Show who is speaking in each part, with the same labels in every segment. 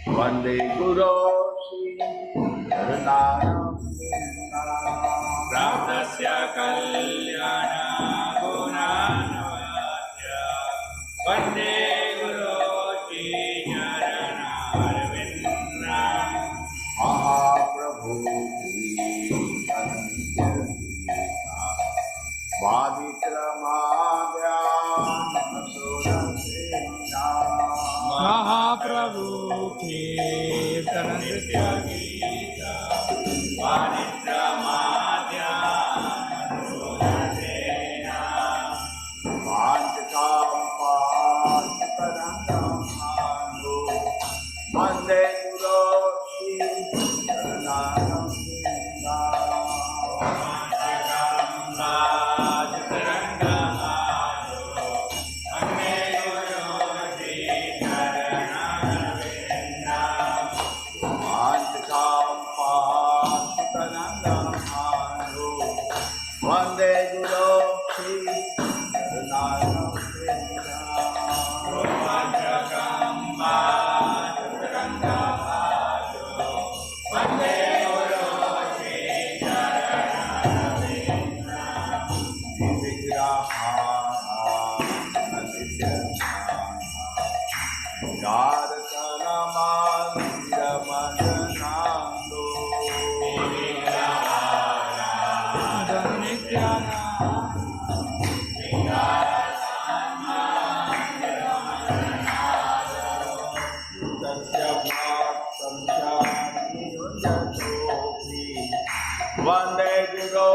Speaker 1: Vande Guru Praptasya Kalyana Gunanavadya Vande Guru Charanarvinda Mahaprabhu Mahaprabhu Kirtan Nitya Gita Vanitra Madhya Manodasena Vanchakam Paranam Hanu Vande Guru Charanam Vinda Vanchakam Paranam Hanu Vande Guru Vande Guru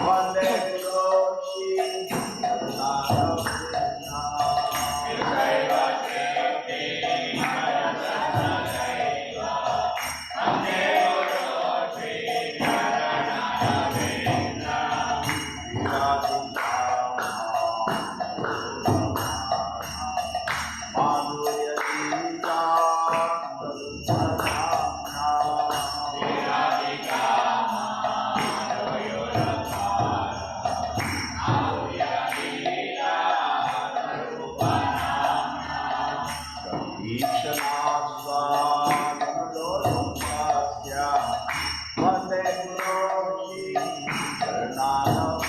Speaker 1: Vande Guru Vande Guru Charanam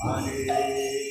Speaker 1: Hare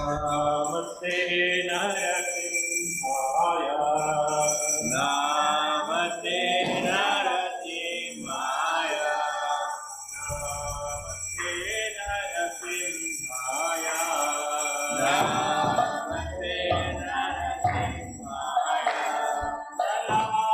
Speaker 2: Namaste Narasimhaya. Namaste Narasimhaya. Namaste Narasimhaya. Namaste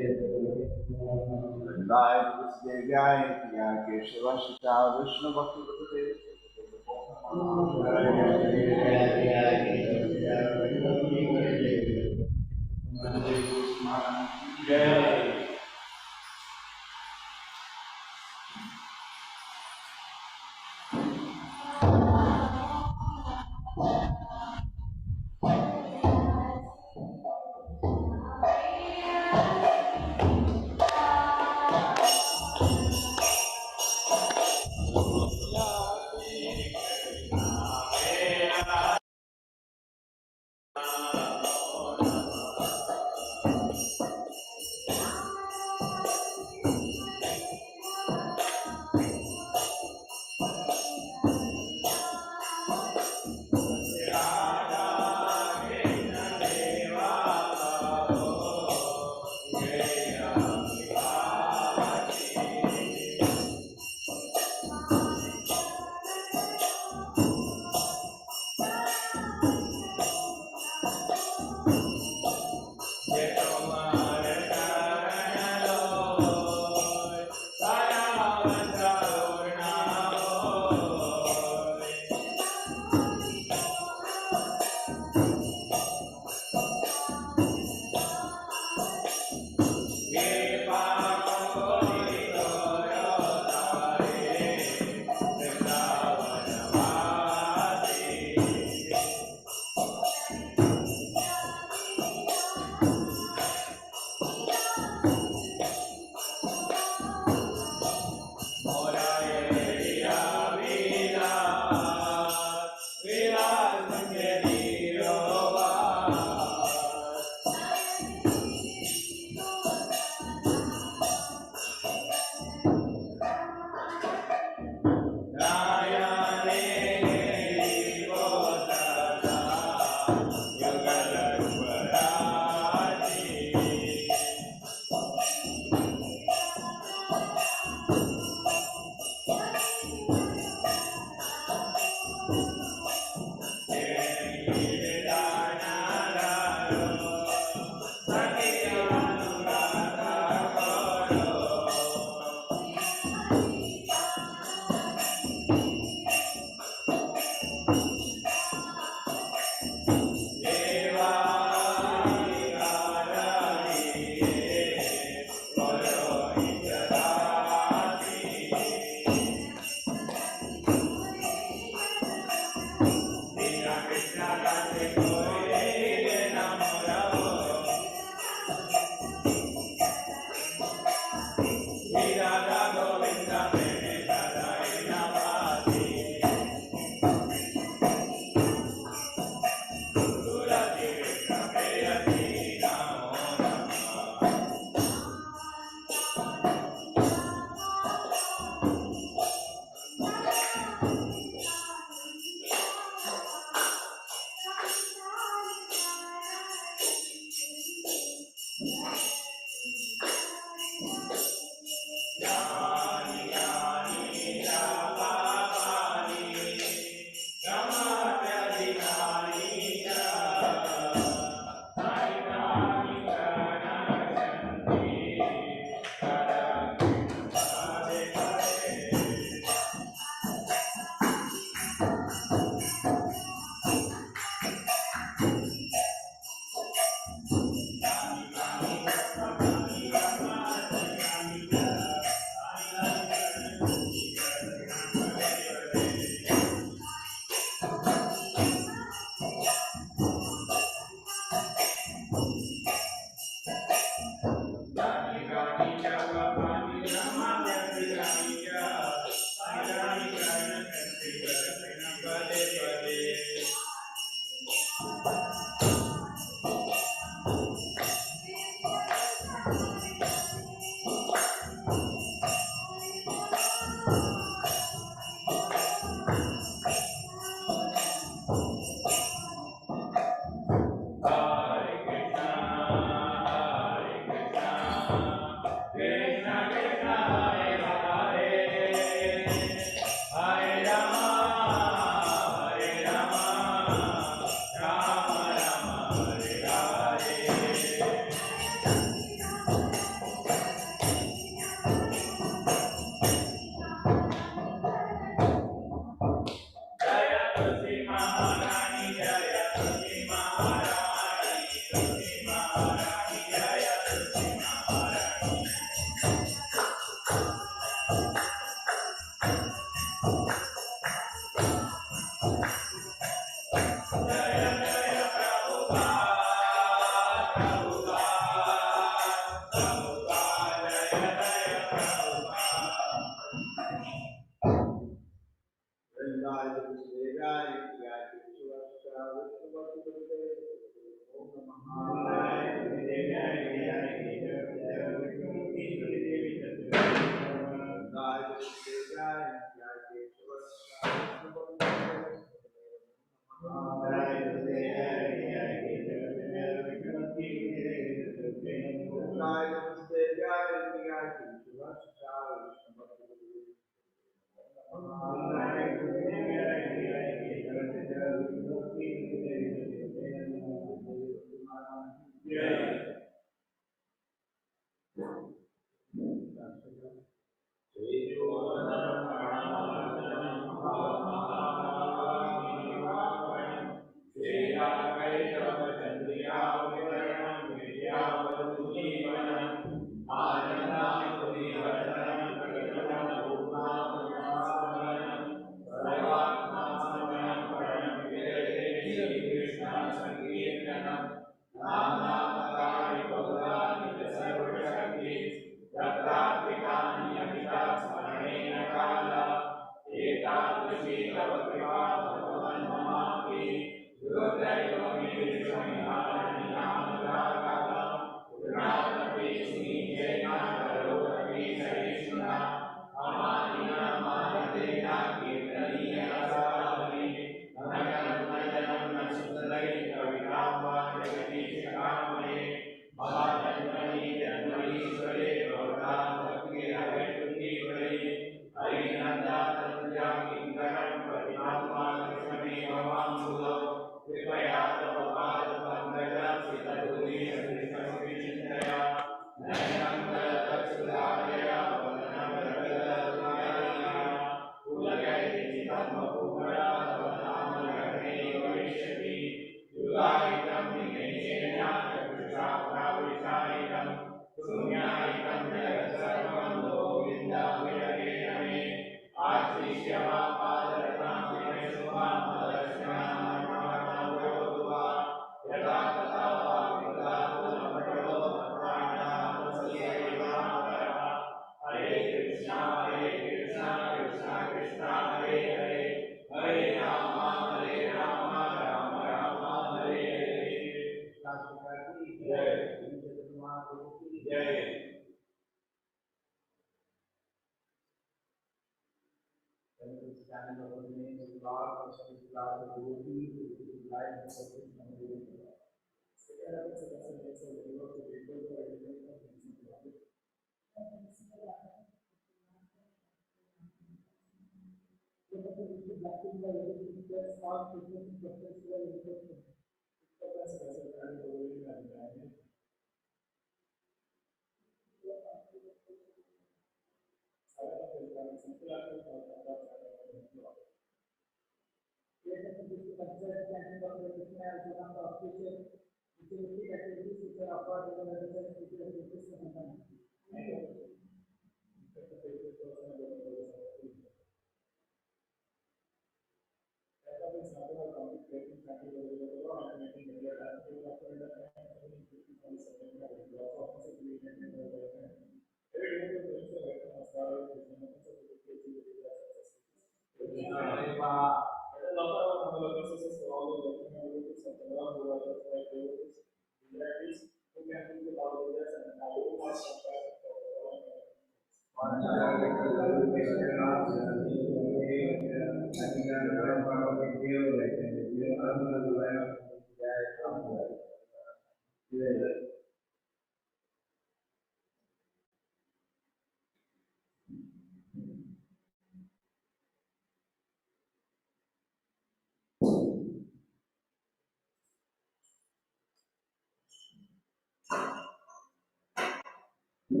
Speaker 2: Shri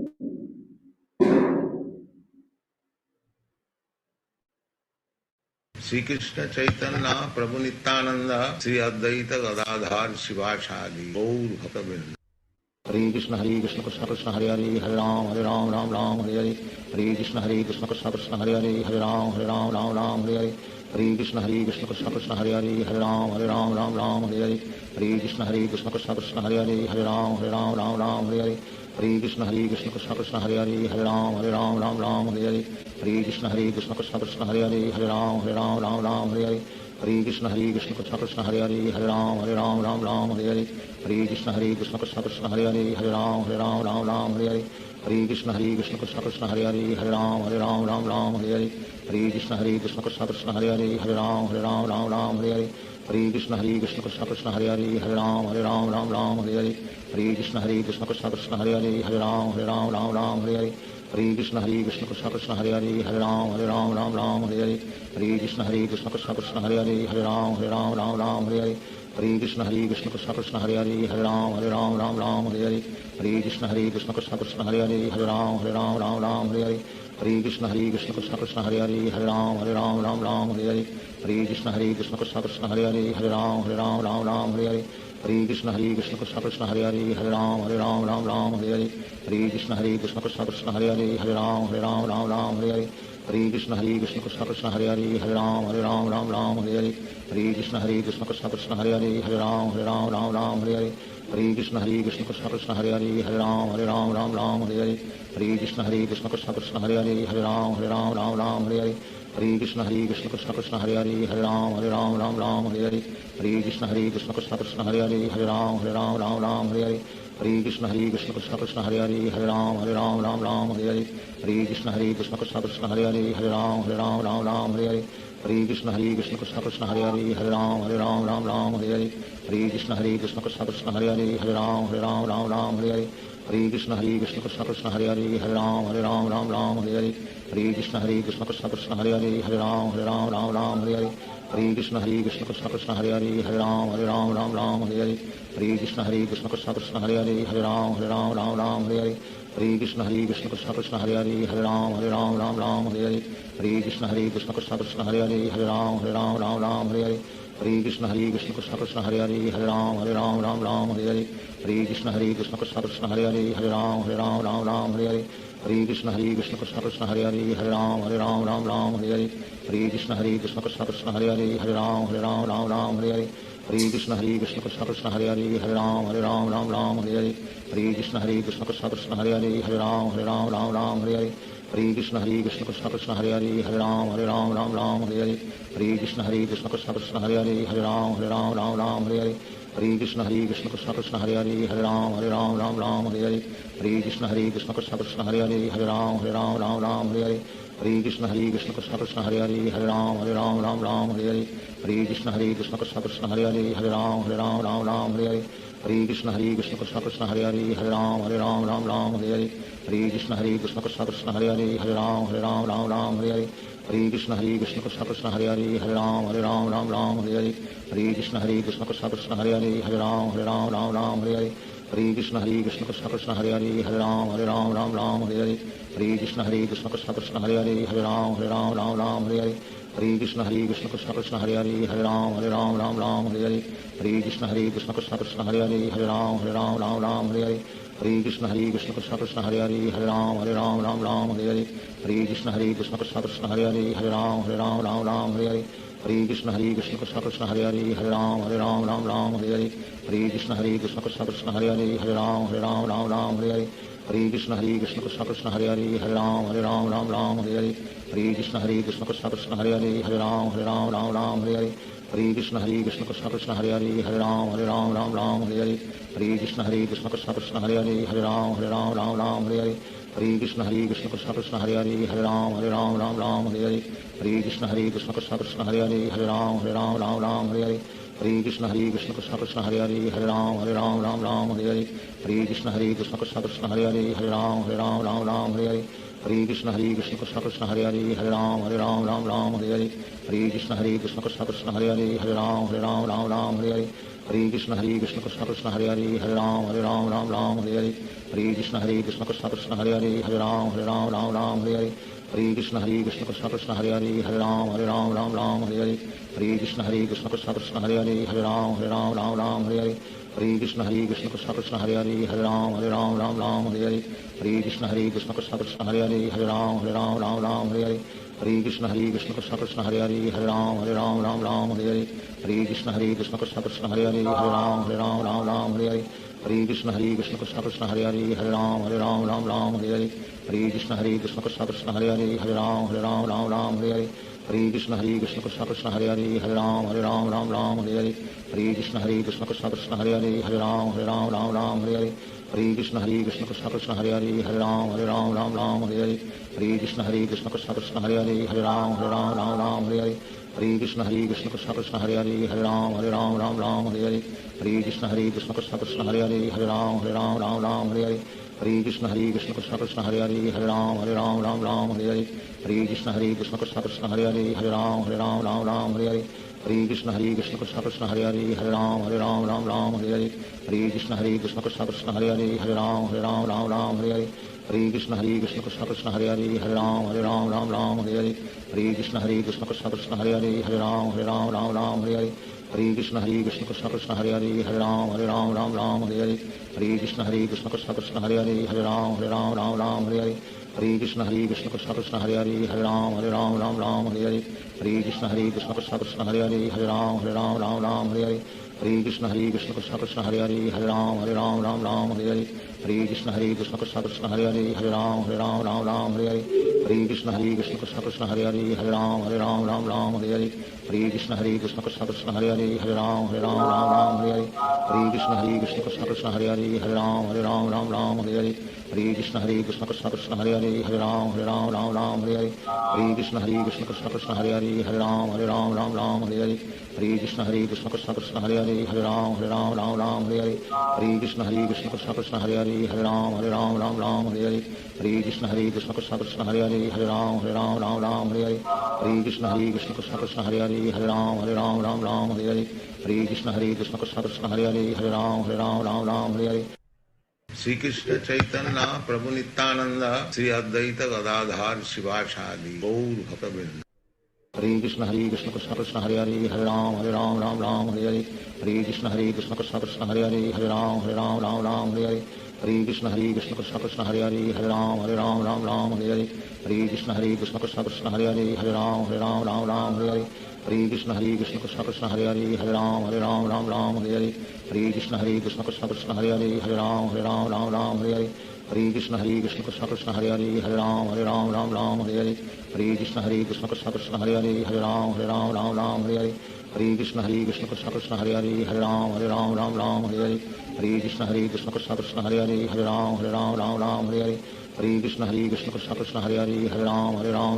Speaker 2: Krishna Chaitanya प्रभु नित्यानंद श्री अद्वैत गदाधर शिवाचार्य गौर भक्तवृंद। हरे कृष्ण कृष्ण कृष्ण हरे हरे हरे राम राम राम हरे हरे। हरे कृष्ण कृष्ण कृष्ण हरे हरे हरे राम राम राम हरे हरे। हरे कृष्ण कृष्ण कृष्ण हरे हरे हरे राम राम हरे हरे। हरे कृष्ण कृष्ण कृष्ण हरे हरे हरे राम राम हरे हरे। हरे कृष्ण कृष्ण कृष्ण हरे हरे हरे राम राम हरे हरे। हरे कृष्ण कृष्ण कृष्ण हरे हरे हरे राम राम हरे हरे। हरे कृष्ण कृष्ण कृष्ण हरे हरे हरे राम राम हरे हरे। हरे कृष्ण कृष्ण कृष्ण हरे हरे हरे राम राम हरे हरे। हरे कृष्ण कृष्ण कृष्ण हरे हरे हरे राम राम हरे हरे। हरे कृष्ण कृष्ण कृष्ण हरे हरे हरे राम राम हरे हरे। हरे कृष्ण कृष्ण कृष्ण हरे हरे हरे राम राम हरे हरे। हरे कृष्ण कृष्ण कृष्ण कृष्ण हरे हरे हरे राम राम हरे हरे। हरे कृष्ण कृष्ण कृष्ण कृष्ण हरे हरे हरे राम हरे हरे। हरे कृष्ण कृष्ण कृष्ण कृष्ण हरे हरे हरे राम हरे हरे। हरे कृष्ण कृष्ण कृष्ण हरे हरे हरे राम हरे हरे। हरे कृष्ण कृष्ण कृष्ण कृष्ण हरे हरे हरे राम हरे हरे। हरे कृष्ण कृष्ण कृष्ण हरे हरे हरे राम हरे हरे। हरे कृष्ण कृष्ण कृष्ण कृष्ण हरे हरे हरे राम हरे हरे। हरे कृष्ण कृष्ण कृष्ण हरे हरे हरे राम हरे हरे। हरे कृष्ण कृष्ण कृष्ण कृष्ण हरे हरे हरे राम हरे हरे। हरे कृष्ण कृष्ण कृष्ण हरे हरे हरे राम हरे हरे। हरे कृष्ण कृष्ण कृष्ण कृष्ण हरे हरे हरे राम हरे हरे। हरे कृष्ण कृष्ण कृष्ण कृष्ण हरे हरे हरे राम हरे हरे। हरे कृष्ण कृष्ण कृष्ण कृष्ण हरे हरे हरे राम हरे हरे। हरे कृष्ण कृष्ण कृष्ण कृष्ण हरे हरे हरे राम हरे हरे। हरे कृष्ण कृष्ण कृष्ण कृष्ण हरे हरे हरे राम हरे हरे। हरे कृष्ण कृष्ण कृष्ण कृष्ण हरे हरे हरे राम हरे हरे। हरे कृष्ण कृष्ण कृष्ण कृष्ण हरे हरे हरे राम हरे हरे। हरे कृष्ण कृष्ण कृष्ण कृष्ण हरे हरे हरे राम हरे हरे। हरे कृष्ण कृष्ण कृष्ण कृष्ण हरे हरे हरे राम हरे हरे। हरे कृष्ण कृष्ण कृष्ण कृष्ण हरे हरे हरे राम हरे हरे। हरे कृष्ण कृष्ण कृष्ण कृष्ण हरे हरे हरे राम हरे हरे। हरे कृष्ण कृष्ण कृष्ण कृष्ण हरे हरे हरे राम हरे हरे। हरे कृष्ण कृष्ण कृष्ण कृष्ण हरे हरे हरे राम हरे हरे। हरे कृष्ण कृष्ण कृष्ण कृष्ण हरे हरे हरे राम हरे हरे। हरे कृष्ण कृष्ण कृष्ण कृष्ण हरे हरे हरे राम हरे हरे। हरे कृष्ण कृष्ण कृष्ण कृष्ण हरे हरे हरे राम हरे हरे। हरे कृष्ण कृष्ण कृष्ण कृष्ण हरे हरे हरे राम हरे हरे। हरे कृष्ण कृष्ण कृष्ण कृष्ण हरे हरे हरे राम हरे हरे। हरे कृष्ण कृष्ण कृष्ण कृष्ण हरे हरे हरे राम हरे हरे। हरे कृष्ण कृष्ण कृष्ण कृष्ण हरे हरे हरे राम हरे हरे। हरे कृष्ण कृष्ण कृष्ण कृष्ण हरे हरे हरे राम हरे हरे। हरे कृष्ण कृष्ण कृष्ण कृष्ण हरे हरे हरे राम हरे हरे। हरे कृष्ण कृष्ण कृष्ण कृष्ण हरे हरे हरे राम हरे हरे। हरे कृष्ण कृष्ण कृष्ण कृष्ण हरे हरे हरे राम हरे हरे। हरे कृष्ण कृष्ण कृष्ण कृष्ण हरे हरे हरे राम हरे हरे। हरे कृष्ण कृष्ण कृष्ण कृष्ण हरे हरे हरे राम हरे हरे। हरे कृष्ण कृष्ण कृष्ण कृष्ण हरे हरे हरे राम हरे हरे। हरे कृष्ण कृष्ण कृष्ण कृष्ण हरे हरे हरे राम हरे हरे। हरे कृष्ण कृष्ण कृष्ण कृष्ण हरे हरे हरे राम हरे हरे। हरे कृष्ण कृष्ण कृष्ण कृष्ण हरे हरे हरे राम हरे हरे। हरे कृष्ण कृष्ण कृष्ण कृष्ण हरे हरे हरे राम हरे हरे। हरे कृष्ण कृष्ण कृष्ण कृष्ण हरे हरे हरे राम हरे हरे। हरे कृष्ण कृष्ण कृष्ण कृष्ण हरे हरे हरे राम हरे हरे। हरे कृष्ण कृष्ण कृष्ण कृष्ण हरे हरे हरे राम हरे हरे। हरे कृष्ण कृष्ण कृष्ण कृष्ण हरे हरे हरे राम हरे हरे। हरे कृष्ण कृष्ण कृष्ण कृष्ण हरे हरे हरे राम हरे हरे। हरे कृष्ण कृष्ण कृष्ण कृष्ण हरे हरे हरे राम हरे हरे। हरे कृष्ण कृष्ण कृष्ण कृष्ण हरे हरे हरे राम हरे हरे। हरे कृष्ण कृष्ण कृष्ण कृष्ण हरे हरे हरे राम हरे हरे। हरे कृष्ण कृष्ण कृष्ण कृष्ण हरे हरे हरे राम हरे हरे। हरे कृष्ण कृष्ण कृष्ण कृष्ण हरे हरे हरे राम हरे हरे। हरे कृष्ण कृष्ण कृष्ण कृष्ण हरे हरे हरे राम हरे हरे। हरे कृष्ण कृष्ण कृष्ण कृष्ण हरे हरे हरे राम हरे हरे। हरे कृष्ण कृष्ण कृष्ण कृष्ण हरे हरे हरे राम हरे हरे। हरे कृष्ण कृष्ण कृष्ण कृष्ण हरे हरे हरे राम हरे हरे। हरे कृष्ण कृष्ण कृष्ण कृष्ण हरे हरे हरे राम हरे हरे। हरे कृष्ण कृष्ण कृष्ण कृष्ण हरे हरे हरे राम हरे हरे। हरे कृष्ण कृष्ण कृष्ण कृष्ण हरे हरे हरे राम हरे हरे। हरे Krishna Krishna Krishna Krishna Hare Hare Hare Ram Hare Hare. Hare Krishna Krishna Krishna Hare Ram Ram Ram Hare Hare Hare Krishna Krishna Krishna Hare Ram Ram Hare Hare Hare Krishna Krishna Krishna Hare Ram Ram Hare Hare Hare Krishna Krishna Krishna Hare Ram Ram Hare Hare Hare Krishna Krishna Krishna Hare Ram Ram Hare Hare Hare Krishna Krishna Krishna Hare Ram Hare Hare Hare Krishna Krishna Krishna Hare Ram Ram Hare Hare Hare Krishna Krishna Krishna Hare Ram Ram Hare Hare Hare Krishna Krishna Krishna Hare Ram Ram Hare Hare Hare Krishna Krishna Krishna Hare Ram Hare Hare Hare Krishna Krishna Krishna Hare Ram Hare Hare Hare Krishna Krishna Krishna Hare Ram Hare Hare Hare Krishna Krishna Krishna Hare Ram Hare Hare Hare Krishna Krishna Krishna Hare Ram Hare Hare Hare Krishna Krishna Krishna Hare Ram Hare Hare Hare Krishna Krishna Krishna Hare Ram Hare Hare Hare Krishna Krishna Krishna Hare Ram Hare Hare Hare Krishna Krishna Krishna Hare Ram Hare Hare Hare Krishna Krishna Krishna Hare Ram Hare Hare Hare Krishna Krishna Krishna Hare Ram Hare Hare Hare Krishna Krishna Krishna Hare Ram Hare Hare Hare Krishna Krishna Krishna Hare Ram Hare Hare Hare Krishna Krishna Krishna Hare Ram Hare Hare Hare Krishna Krishna Krishna Hare Ram Hare Hare Hare Krishna Krishna Krishna Hare Ram Hare Hare Hare Krishna Krishna Krishna Hare Ram Hare Hare Hare Krishna Krishna Krishna Hare Ram Hare Hare Hare Krishna Krishna Krishna Hare Ram Hare Hare Hare Krishna Krishna Krishna Hare Ram Hare Hare Hare Krishna Krishna Krishna Hare Ram Hare Hare Hare Krishna Krishna Krishna Hare Ram Hare Hare Hare Krishna Krishna Krishna Hare Ram Hare Hare Hare Krishna Krishna Krishna Hare Ram Hare Hare Hare Krishna Krishna Krishna Hare Ram Hare Hare Hare Krishna Krishna Krishna Hare Ram Hare Hare Hare Krishna Krishna Krishna Hare Ram Hare Hare Hare Krishna Krishna Krishna Hare Ram Hare Hare Hare Krishna Krishna Krishna Hare Ram Hare Hare Shri Krishna Chaitanya Prabhu Nityananda Shri Advaita Gadadhar Shivasadi Gaur Bhakta Hare Krishna Krishna Krishna Hare Ram Hare Hare Hare Krishna Krishna Krishna Hare Ram Hare Hare Hare Krishna Krishna Krishna Hare Ram Hare Hare Hare Krishna Krishna Krishna Hare Ram Hare Hare Hare Krishna Krishna Krishna Hare Ram Hare Hare Hare Krishna Krishna Krishna Hare Ram Hare Hare Hare Krishna Krishna Krishna Hare Ram Hare Hare Hare Krishna Krishna Krishna Hare Ram Hare Hare Hare Krishna Krishna Krishna Hare Ram Hare Hare Hare Krishna Krishna Krishna Hare Ram Hare Hare Hare Krishna Krishna Krishna Hare Ram Hare Hare Hare Krishna Krishna Krishna Hare Ram Hare Hare Hare Krishna Krishna Krishna Hare Ram Hare Hare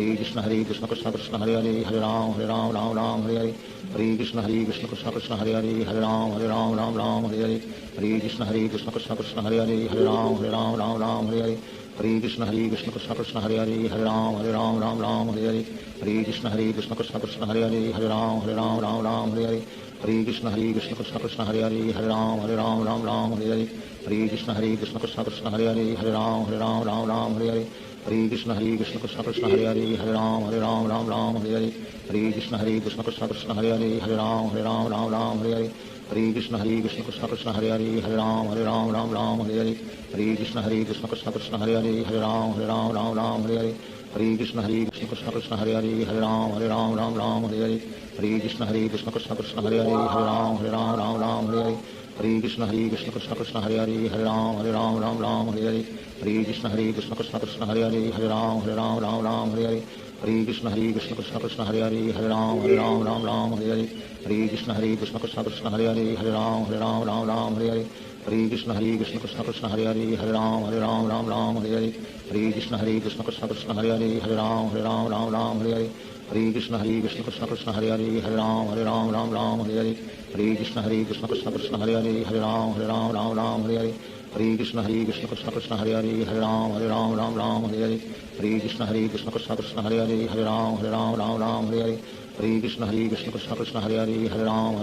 Speaker 2: Hare Krishna Krishna Krishna Hare Ram Hare Hare Hare Krishna Krishna Krishna Hare Ram Hare Hare Hare Krishna Krishna Krishna Hare Ram Hare Hare Hare Krishna Krishna Krishna Hare Ram Hare Hare Hare Krishna Krishna Krishna Hare Ram Hare Hare Hare Krishna Krishna Krishna Hare Ram Hare Hare Hare Krishna Krishna Krishna Hare Ram Hare Hare Hare Krishna Krishna Krishna Hare Ram Hare Hare Hare Krishna Krishna Krishna Hare Ram Hare Hare Hare Krishna Krishna Krishna Hare Ram Hare Hare Hare Krishna Krishna Krishna Hare Ram Hare Hare Hare Krishna Krishna Krishna Hare Ram Hare Hare Hare Krishna Krishna Krishna Hare Ram Hare Hare Hare Krishna Krishna Krishna Hare Ram Hare Hare Hare Krishna Krishna Krishna Hare Ram Hare Hare Hare Krishna Krishna Krishna Hare Ram Hare Hare Hare Krishna Krishna Krishna Hare Ram Hare Hare Hare Krishna Krishna Krishna Hare Ram Hare Hare Hare Krishna Krishna Krishna Hare Ram Hare Hare Hare Krishna Krishna Krishna Hare Ram Hare Hare Hare Krishna Krishna Krishna Hare Ram Hare Hare हरे कृष्ण कृष्ण कृष्ण हरे हरे हरे राम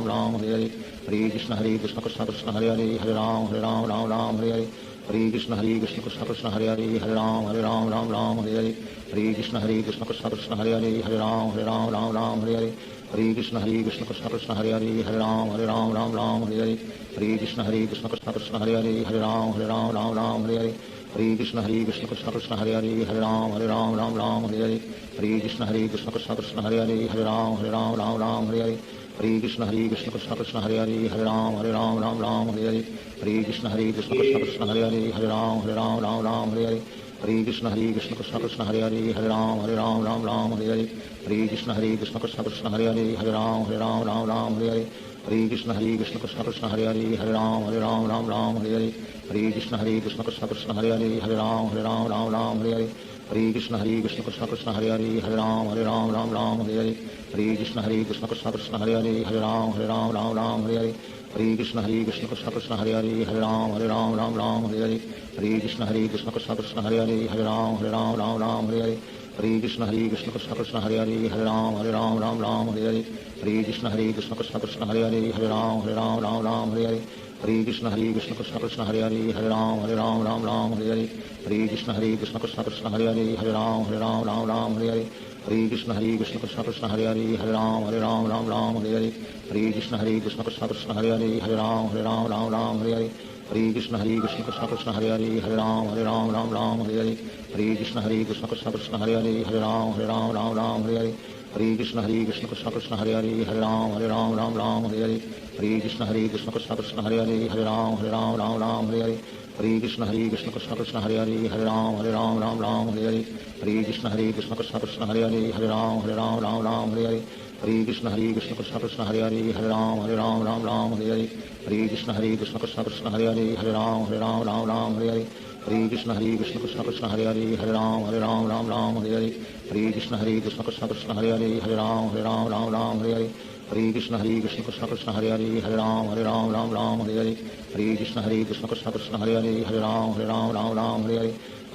Speaker 2: राम हरे हरे हरे कृष्ण कृष्ण कृष्ण हरे हरे राम राम हरे हरे हरे कृष्ण कृष्ण कृष्ण हरे हरे राम राम हरे हरे हरे कृष्ण कृष्ण कृष्ण हरे हरे राम राम हरे हरे हरे कृष्ण कृष्ण कृष्ण हरे हरे राम राम हरे हरे हरे कृष्ण कृष्ण कृष्ण हरे हरे राम राम हरे हरे हरे कृष्ण कृष्ण कृष्ण हरे हरे राम राम हरे हरे हरे कृष्ण कृष्ण कृष्ण हरे हरे राम राम हरे हरे हरे कृष्ण कृष्ण कृष्ण कृष्ण हरे हरे राम राम हरे हरे हरे कृष्ण कृष्ण कृष्ण कृष्ण हरे हरे राम राम हरे हरे हरे कृष्ण कृष्ण कृष्ण कृष्ण हरे हरे राम राम हरे हरे हरे कृष्ण कृष्ण कृष्ण कृष्ण हरे हरे राम राम हरे हरे हरे कृष्ण कृष्ण कृष्ण कृष्ण हरे हरे राम राम हरे हरे हरे कृष्ण कृष्ण कृष्ण कृष्ण हरे हरे राम राम हरे हरे हरे कृष्ण कृष्ण कृष्ण कृष्ण हरे हरे राम राम हरे हरे हरे कृष्ण कृष्ण कृष्ण कृष्ण हरे हरे राम राम हरे हरे हरे कृष्ण कृष्ण कृष्ण कृष्ण हरे हरे राम राम हरे हरे हरे कृष्ण कृष्ण कृष्ण कृष्ण हरे हरे राम राम हरे हरे हरे कृष्ण कृष्ण कृष्ण कृष्ण हरे हरे राम राम हरे हरे हरे कृष्ण कृष्ण कृष्ण कृष्ण हरे हरे राम राम हरे हरे हरे कृष्ण कृष्ण कृष्ण कृष्ण हरे हरे राम राम हरे हरे हरे कृष्ण कृष्ण कृष्ण कृष्ण हरे हरे राम राम हरे हरे हरे कृष्ण कृष्ण कृष्ण कृष्ण हरे हरे राम राम हरे हरे हरे कृष्ण कृष्ण कृष्ण कृष्ण हरे हरे राम राम हरे हरे हरे कृष्ण कृष्ण कृष्ण कृष्ण हरे हरे राम हरे हरे हरे कृष्ण कृष्ण कृष्ण कृष्ण हरे हरे राम हरे हरे हरे कृष्ण कृष्ण कृष्ण कृष्ण हरे हरे राम हरे हरे हरे कृष्ण कृष्ण कृष्ण कृष्ण हरे हरे राम हरे हरे हरे कृष्ण कृष्ण कृष्ण कृष्ण हरे हरे राम हरे हरे हरे कृष्ण कृष्ण कृष्ण कृष्ण हरे हरे राम हरे हरे हरे कृष्ण कृष्ण कृष्ण कृष्ण हरे हरे राम हरे हरे हरे कृष्ण कृष्ण कृष्ण कृष्ण हरे हरे राम हरे हरे हरे कृष्ण कृष्ण कृष्ण कृष्ण हरे हरे राम हरे हरे हरे कृष्ण कृष्ण कृष्ण कृष्ण हरे हरे राम हरे हरे हरे कृष्ण कृष्ण कृष्ण कृष्ण हरे हरे राम हरे हरे हरे कृष्ण कृष्ण कृष्ण कृष्ण हरे हरे राम हरे हरे हरे कृष्ण कृष्ण कृष्ण कृष्ण हरे हरे राम हरे हरे हरे कृष्ण कृष्ण कृष्ण कृष्ण हरे हरे राम हरे हरे हरे कृष्ण कृष्ण कृष्ण कृष्ण हरे हरे राम हरे हरे हरे कृष्ण कृष्ण कृष्ण कृष्ण हरे हरे राम हरे हरे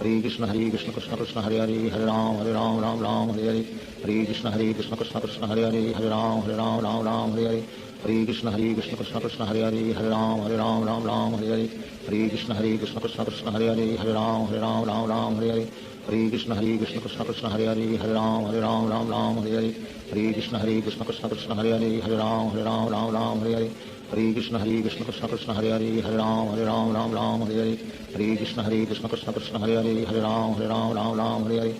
Speaker 2: हरे कृष्ण कृष्ण कृष्ण कृष्ण हरे हरे राम हरे हरे हरे कृष्ण कृष्ण कृष्ण कृष्ण हरे हरे राम हरे हरे हरे कृष्ण कृष्ण कृष्ण कृष्ण हरे हरे राम हरे हरे हरे कृष्ण कृष्ण कृष्ण कृष्ण हरे हरे राम हरे हरे हरे कृष्ण कृष्ण कृष्ण कृष्ण हरे हरे राम हरे हरे हरे कृष्ण कृष्ण कृष्ण कृष्ण हरे हरे राम हरे हरे हरे कृष्ण कृष्ण कृष्ण कृष्ण हरे हरे राम हरे हरे हरे कृष्ण कृष्ण कृष्ण कृष्ण हरे हरे राम हरे हरे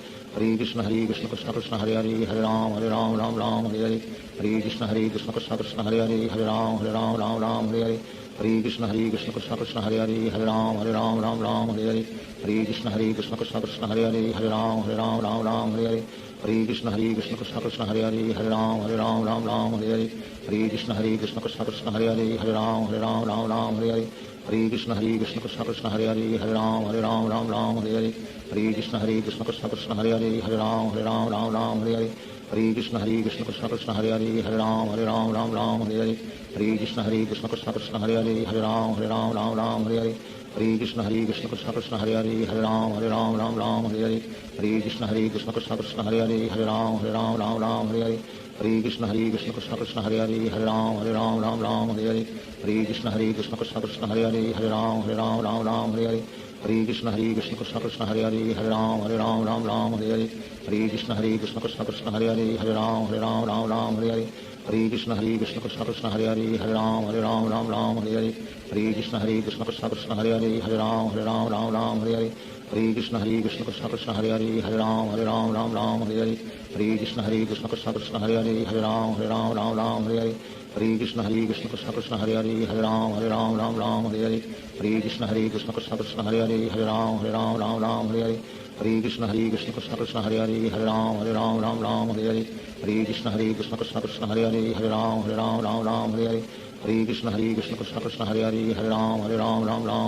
Speaker 2: हरे कृष्ण कृष्ण कृष्ण कृष्ण हरे हरे राम हरे हरे हरे कृष्ण कृष्ण कृष्ण कृष्ण हरे हरे राम हरे हरे हरे कृष्ण कृष्ण कृष्ण कृष्ण हरे हरे राम हरे हरे हरे कृष्ण कृष्ण कृष्ण कृष्ण हरे हरे राम हरे हरे हरे कृष्ण कृष्ण कृष्ण कृष्ण हरे हरे राम हरे हरे हरे कृष्ण कृष्ण कृष्ण कृष्ण हरे हरे राम हरे हरे हरे कृष्ण कृष्ण कृष्ण कृष्ण हरे हरे राम हरे हरे हरे कृष्ण कृष्ण कृष्ण कृष्ण हरे हरे राम हरे हरे हरे कृष्ण कृष्ण कृष्ण कृष्ण हरे हरे राम हरे हरे हरे कृष्ण कृष्ण कृष्ण कृष्ण हरे हरे राम हरे हरे हरे कृष्ण कृष्ण कृष्ण कृष्ण हरे हरे राम हरे हरे हरे कृष्ण कृष्ण कृष्ण कृष्ण हरे हरे राम हरे हरे हरे कृष्ण कृष्ण कृष्ण कृष्ण हरे हरे राम हरे हरे हरे कृष्ण कृष्ण कृष्ण कृष्ण हरे हरे राम हरे हरे हरे कृष्ण कृष्ण कृष्ण कृष्ण हरे हरे राम हरे हरे हरे कृष्ण कृष्ण कृष्ण कृष्ण हरे हरे राम हरे हरे हरे कृष्ण कृष्ण कृष्ण कृष्ण हरे हरे राम हरे हरे हरे कृष्ण कृष्ण कृष्ण कृष्ण हरे हरे राम हरे हरे हरे कृष्ण कृष्ण कृष्ण कृष्ण हरे हरे राम हरे हरे हरे कृष्ण कृष्ण कृष्ण कृष्ण हरे हरे राम हरे हरे हरे कृष्ण कृष्ण कृष्ण कृष्ण हरे हरे राम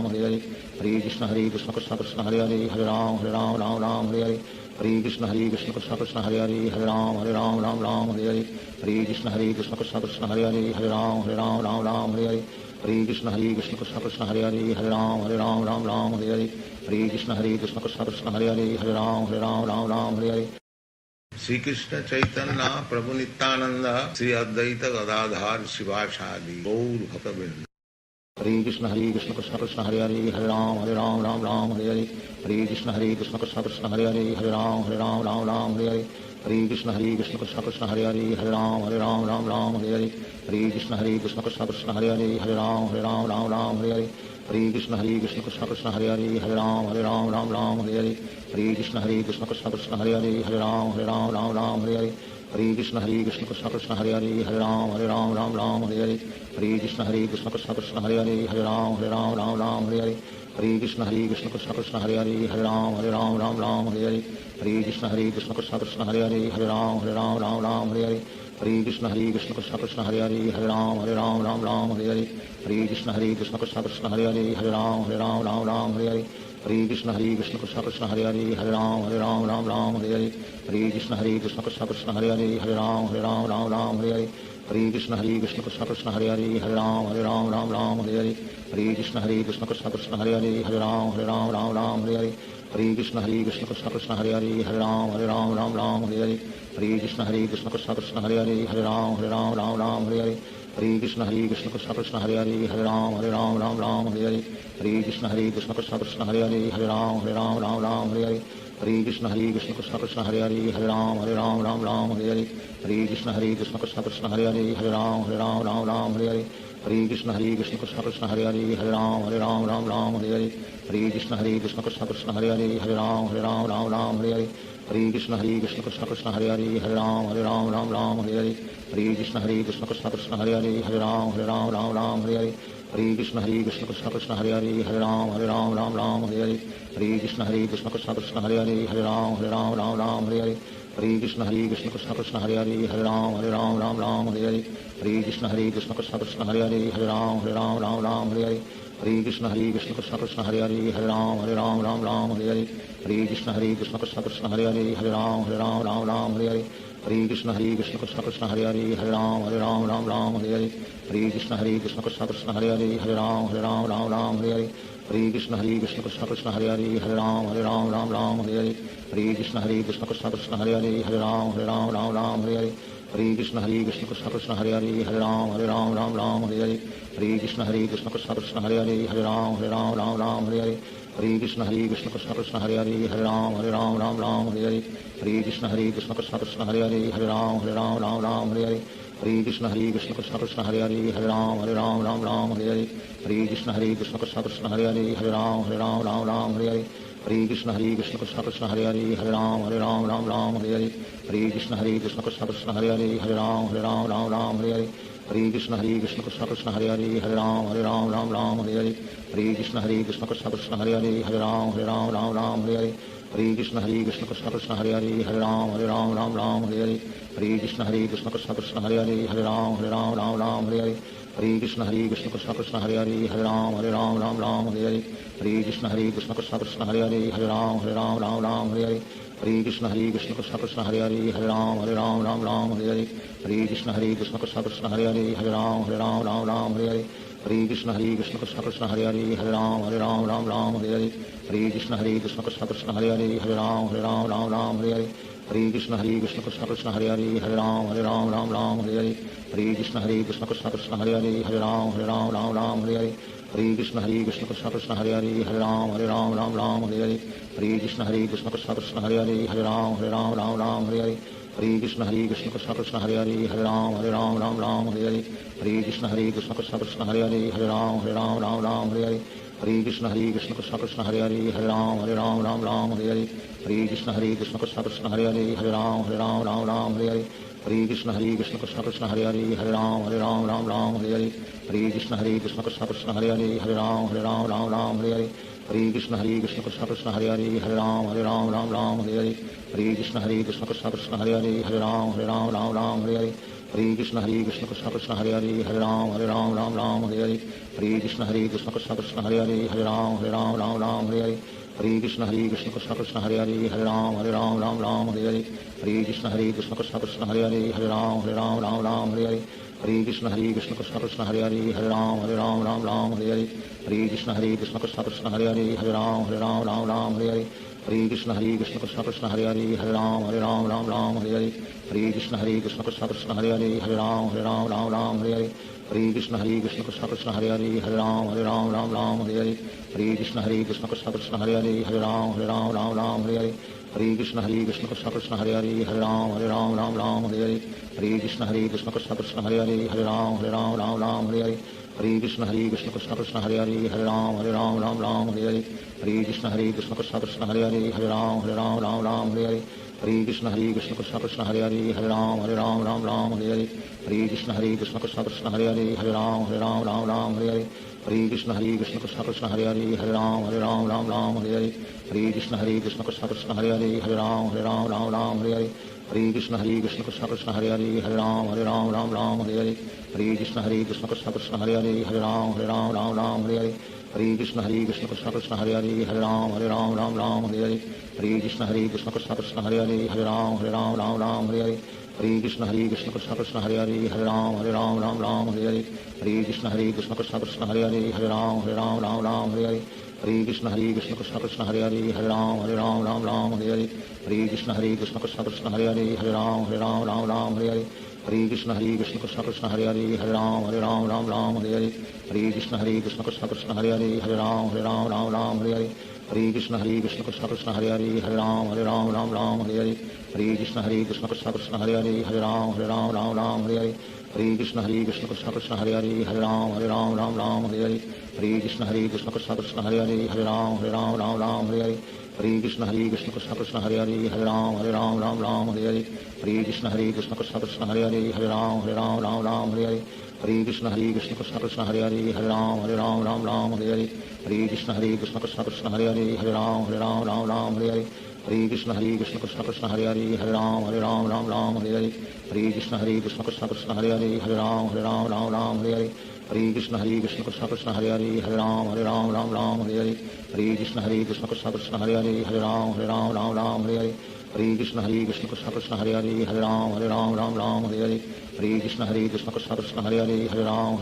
Speaker 2: हरे हरे हरे कृष्ण कृष्ण कृष्ण कृष्ण हरे हरे राम हरे हरे हरे कृष्ण कृष्ण कृष्ण कृष्ण हरे हरे राम हरे हरे हरे कृष्ण कृष्ण कृष्ण कृष्ण हरे हरे राम हरे हरे हरे कृष्ण कृष्ण कृष्ण कृष्ण हरे हरे राम हरे हरे हरे कृष्ण कृष्ण कृष्ण कृष्ण हरे हरे राम हरे हरे श्री कृष्ण चैतन्य प्रभु नित्यानंद श्री अद्वैत गदाधार शिवासादि गौर भक्तवृंद। हरे कृष्ण कृष्ण कृष्ण हरे हरे हरे राम राम राम हरे हरे हरे कृष्ण कृष्ण कृष्ण हरे हरे हरे राम राम हरे हरे हरे कृष्ण कृष्ण कृष्ण हरे हरे हरे राम राम हरे हरे हरे कृष्ण कृष्ण कृष्ण हरे हरे हरे राम राम हरे हरे हरे कृष्ण कृष्ण कृष्ण हरे हरे हरे राम राम हरे हरे हरे कृष्ण कृष्ण कृष्ण हरे हरे हरे राम हरे हरे हरे कृष्ण कृष्ण कृष्ण हरे हरे हरे राम राम हरे हरे हरे कृष्ण कृष्ण कृष्ण हरे हरे हरे राम हरे हरे हरे कृष्ण कृष्ण कृष्ण हरे हरे हरे राम हरे हरे हरे कृष्ण कृष्ण कृष्ण हरे हरे हरे राम हरे हरे हरे कृष्ण कृष्ण कृष्ण हरे हरे हरे राम हरे हरे हरे कृष्ण कृष्ण कृष्ण हरे हरे हरे राम हरे हरे हरे कृष्ण कृष्ण कृष्ण हरे हरे हरे राम हरे हरे हरे कृष्ण कृष्ण कृष्ण हरे हरे हरे राम हरे हरे हरे कृष्ण कृष्ण कृष्ण हरे हरे हरे राम हरे हरे हरे कृष्ण कृष्ण कृष्ण कृष्ण हरे हरे हरे राम हरे हरे हरे कृष्ण कृष्ण कृष्ण हरे हरे हरे राम हरे हरे हरे कृष्ण कृष्ण कृष्ण कृष्ण हरे हरे हरे राम हरे हरे हरे कृष्ण कृष्ण कृष्ण हरे हरे हरे राम हरे हरे हरे कृष्ण कृष्ण कृष्ण कृष्ण हरे हरे हरे राम हरे हरे हरे कृष्ण कृष्ण कृष्ण हरे हरे हरे राम हरे हरे हरे कृष्ण कृष्ण कृष्ण कृष्ण हरे हरे हरे राम हरे हरे हरे कृष्ण कृष्ण कृष्ण हरे हरे हरे राम हरे हरे हरे कृष्ण कृष्ण कृष्ण कृष्ण हरे हरे हरे राम हरे हरे हरे कृष्ण कृष्ण कृष्ण हरे हरे हरे राम हरे हरे हरे कृष्ण कृष्ण कृष्ण कृष्ण हरे हरे हरे राम हरे हरे हरे कृष्ण कृष्ण कृष्ण हरे हरे हरे राम हरे हरे हरे कृष्ण कृष्ण कृष्ण कृष्ण हरे हरे हरे राम हरे हरे हरे कृष्ण कृष्ण कृष्ण हरे हरे हरे राम हरे हरे हरे कृष्ण कृष्ण कृष्ण कृष्ण हरे हरे हरे राम हरे हरे हरे कृष्ण कृष्ण कृष्ण हरे हरे हरे राम हरे हरे हरे कृष्ण कृष्ण कृष्ण कृष्ण हरे हरे हरे राम हरे हरे हरे कृष्ण कृष्ण कृष्ण हरे हरे हरे राम हरे हरे हरे कृष्ण कृष्ण कृष्ण कृष्ण हरे हरे हरे राम हरे हरे हरे कृष्ण कृष्ण कृष्ण हरे हरे हरे राम हरे हरे हरे कृष्ण कृष्ण कृष्ण कृष्ण हरे हरे हरे राम हरे हरे हरे कृष्ण कृष्ण कृष्ण हरे हरे हरे राम हरे हरे हरे कृष्ण कृष्ण कृष्ण कृष्ण हरे हरे हरे राम हरे हरे हरे कृष्ण कृष्ण कृष्ण कृष्ण हरे हरे हरे राम हरे हरे हरे कृष्ण कृष्ण कृष्ण कृष्ण हरे हरे हरे राम हरे हरे हरे कृष्ण कृष्ण कृष्ण कृष्ण हरे हरे हरे राम हरे हरे हरे कृष्ण कृष्ण कृष्ण कृष्ण हरे हरे हरे राम हरे हरे हरे कृष्ण कृष्ण कृष्ण कृष्ण हरे हरे हरे राम हरे हरे हरे कृष्ण कृष्ण कृष्ण कृष्ण हरे हरे हरे राम हरे हरे हरे कृष्ण कृष्ण कृष्ण कृष्ण हरे हरे हरे राम हरे हरे हरे कृष्ण कृष्ण कृष्ण कृष्ण हरे हरे हरे राम हरे हरे हरे कृष्ण कृष्ण कृष्ण कृष्ण हरे हरे हरे राम हरे हरे हरे कृष्ण कृष्ण कृष्ण कृष्ण हरे हरे हरे राम हरे हरे हरे कृष्ण कृष्ण कृष्ण कृष्ण हरे हरे हरे राम हरे हरे हरे कृष्ण कृष्ण कृष्ण कृष्ण हरे हरे हरे राम हरे हरे हरे कृष्ण कृष्ण कृष्ण कृष्ण हरे हरे हरे राम हरे हरे हरे कृष्ण कृष्ण कृष्ण कृष्ण हरे हरे हरे राम हरे हरे हरे कृष्ण कृष्ण कृष्ण कृष्ण हरे हरे हरे राम हरे हरे हरे कृष्ण कृष्ण कृष्ण कृष्ण हरे हरे हरे राम हरे हरे हरे कृष्ण कृष्ण कृष्ण कृष्ण हरे हरे हरे राम हरे हरे हरे कृष्ण कृष्ण कृष्ण कृष्ण हरे हरे हरे राम हरे हरे हरे कृष्ण कृष्ण कृष्ण कृष्ण हरे हरे हरे राम हरे हरे हरे कृष्ण कृष्ण कृष्ण कृष्ण हरे हरे हरे राम हरे हरे हरे कृष्ण कृष्ण कृष्ण कृष्ण हरे हरे हरे राम हरे हरे हरे कृष्ण कृष्ण कृष्ण कृष्ण हरे हरे हरे राम हरे हरे हरे कृष्ण कृष्ण कृष्ण कृष्ण हरे हरे हरे राम हरे हरे हरे कृष्ण कृष्ण कृष्ण कृष्ण हरे हरे हरे राम हरे हरे हरे कृष्ण कृष्ण कृष्ण कृष्ण हरे हरे हरे राम हरे हरे हरे कृष्ण कृष्ण कृष्ण कृष्ण हरे हरे हरे राम हरे हरे हरे कृष्ण कृष्ण कृष्ण कृष्ण हरे हरे हरे राम हरे हरे हरे कृष्ण कृष्ण कृष्ण कृष्ण हरे हरे हरे राम हरे हरे हरे कृष्ण कृष्ण कृष्ण कृष्ण हरे हरे हरे राम हरे हरे हरे कृष्ण कृष्ण कृष्ण कृष्ण हरे हरे हरे राम हरे हरे हरे कृष्ण कृष्ण कृष्ण कृष्ण हरे हरे हरे राम हरे हरे हरे कृष्ण कृष्ण कृष्ण कृष्ण हरे हरे हरे राम हरे हरे हरे कृष्ण कृष्ण कृष्ण कृष्ण हरे हरे हरे राम हरे हरे हरे कृष्ण कृष्ण कृष्ण कृष्ण हरे हरे हरे राम हरे हरे हरे कृष्ण कृष्ण कृष्ण हरे हरे राम राम राम हरे हरे हरे कृष्ण कृष्ण कृष्ण हरे हरे राम राम हरे हरे हरे कृष्ण कृष्ण कृष्ण हरे हरे राम राम हरे हरे हरे कृष्ण कृष्ण कृष्ण हरे हरे राम राम हरे हरे हरे कृष्ण कृष्ण कृष्ण हरे हरे राम राम हरे हरे हरे कृष्ण कृष्ण कृष्ण हरे हरे राम राम हरे हरे हरे कृष्ण कृष्ण कृष्ण हरे हरे राम राम हरे हरे हरे कृष्ण कृष्ण कृष्ण हरे हरे राम राम हरे हरे हरे कृष्ण कृष्ण कृष्ण हरे हरे राम राम हरे हरे हरे कृष्ण कृष्ण कृष्ण हरे हरे राम राम हरे हरे हरे कृष्ण कृष्ण कृष्ण हरे हरे राम राम हरे हरे हरे कृष्ण कृष्ण कृष्ण कृष्ण हरे हरे राम राम हरे हरे हरे कृष्ण कृष्ण कृष्ण हरे हरे राम राम हरे हरे हरे कृष्ण कृष्ण कृष्ण कृष्ण हरे हरे राम राम हरे हरे हरे कृष्ण कृष्ण कृष्ण हरे हरे राम राम हरे हरे हरे कृष्ण कृष्ण कृष्ण कृष्ण हरे हरे राम राम हरे हरे हरे कृष्ण कृष्ण कृष्ण हरे हरे राम राम हरे हरे हरे कृष्ण कृष्ण कृष्ण कृष्ण हरे हरे राम राम हरे हरे हरे कृष्ण कृष्ण कृष्ण हरे हरे राम राम हरे हरे हरे कृष्ण कृष्ण कृष्ण कृष्ण हरे हरे राम राम हरे हरे हरे कृष्ण कृष्ण कृष्ण हरे हरे राम राम हरे हरे हरे कृष्ण कृष्ण कृष्ण कृष्ण हरे हरे राम राम हरे हरे हरे कृष्ण कृष्ण कृष्ण हरे हरे राम राम हरे हरे हरे कृष्ण कृष्ण कृष्ण कृष्ण हरे हरे राम राम हरे हरे हरे कृष्ण कृष्ण कृष्ण हरे हरे राम राम हरे हरे हरे कृष्ण कृष्ण कृष्ण कृष्ण हरे हरे राम राम हरे हरे हरे कृष्ण कृष्ण कृष्ण कृष्ण हरे हरे राम राम हरे हरे हरे कृष्ण कृष्ण कृष्ण कृष्ण हरे हरे राम राम हरे हरे हरे कृष्ण कृष्ण कृष्ण कृष्ण हरे हरे राम राम हरे हरे हरे कृष्ण कृष्ण कृष्ण कृष्ण हरे हरे राम राम हरे हरे हरे कृष्ण कृष्ण कृष्ण कृष्ण हरे हरे राम राम हरे हरे हरे कृष्ण कृष्ण कृष्ण कृष्ण हरे हरे राम राम हरे हरे हरे कृष्ण कृष्ण कृष्ण कृष्ण हरे हरे राम राम हरे हरे हरे कृष्ण कृष्ण कृष्ण कृष्ण हरे हरे राम राम हरे हरे हरे कृष्ण कृष्ण कृष्ण कृष्ण हरे हरे राम राम हरे हरे हरे कृष्ण कृष्ण कृष्ण कृष्ण हरे हरे राम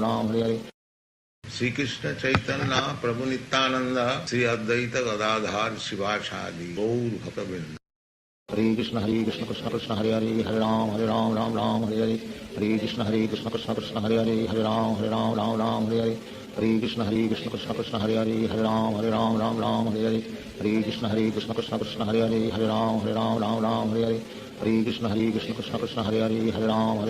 Speaker 2: राम हरे हरे श्री कृष्ण चैतन्य प्रभु नित्यानंद श्री अद्वैत गदाधार शिवाचार्य गौर भक्तवृंद हरे कृष्ण कृष्ण कृष्ण हरे हरे राम राम हरे हरे हरे कृष्ण कृष्ण कृष्ण हरे हरे राम राम हरे हरे हरे कृष्ण कृष्ण कृष्ण हरे हरे राम राम हरे हरे हरे कृष्ण कृष्ण कृष्ण हरे हरे राम राम हरे हरे हरे कृष्ण कृष्ण कृष्ण हरे हरे राम राम हरे हरे हरे कृष्ण कृष्ण कृष्ण हरे हरे राम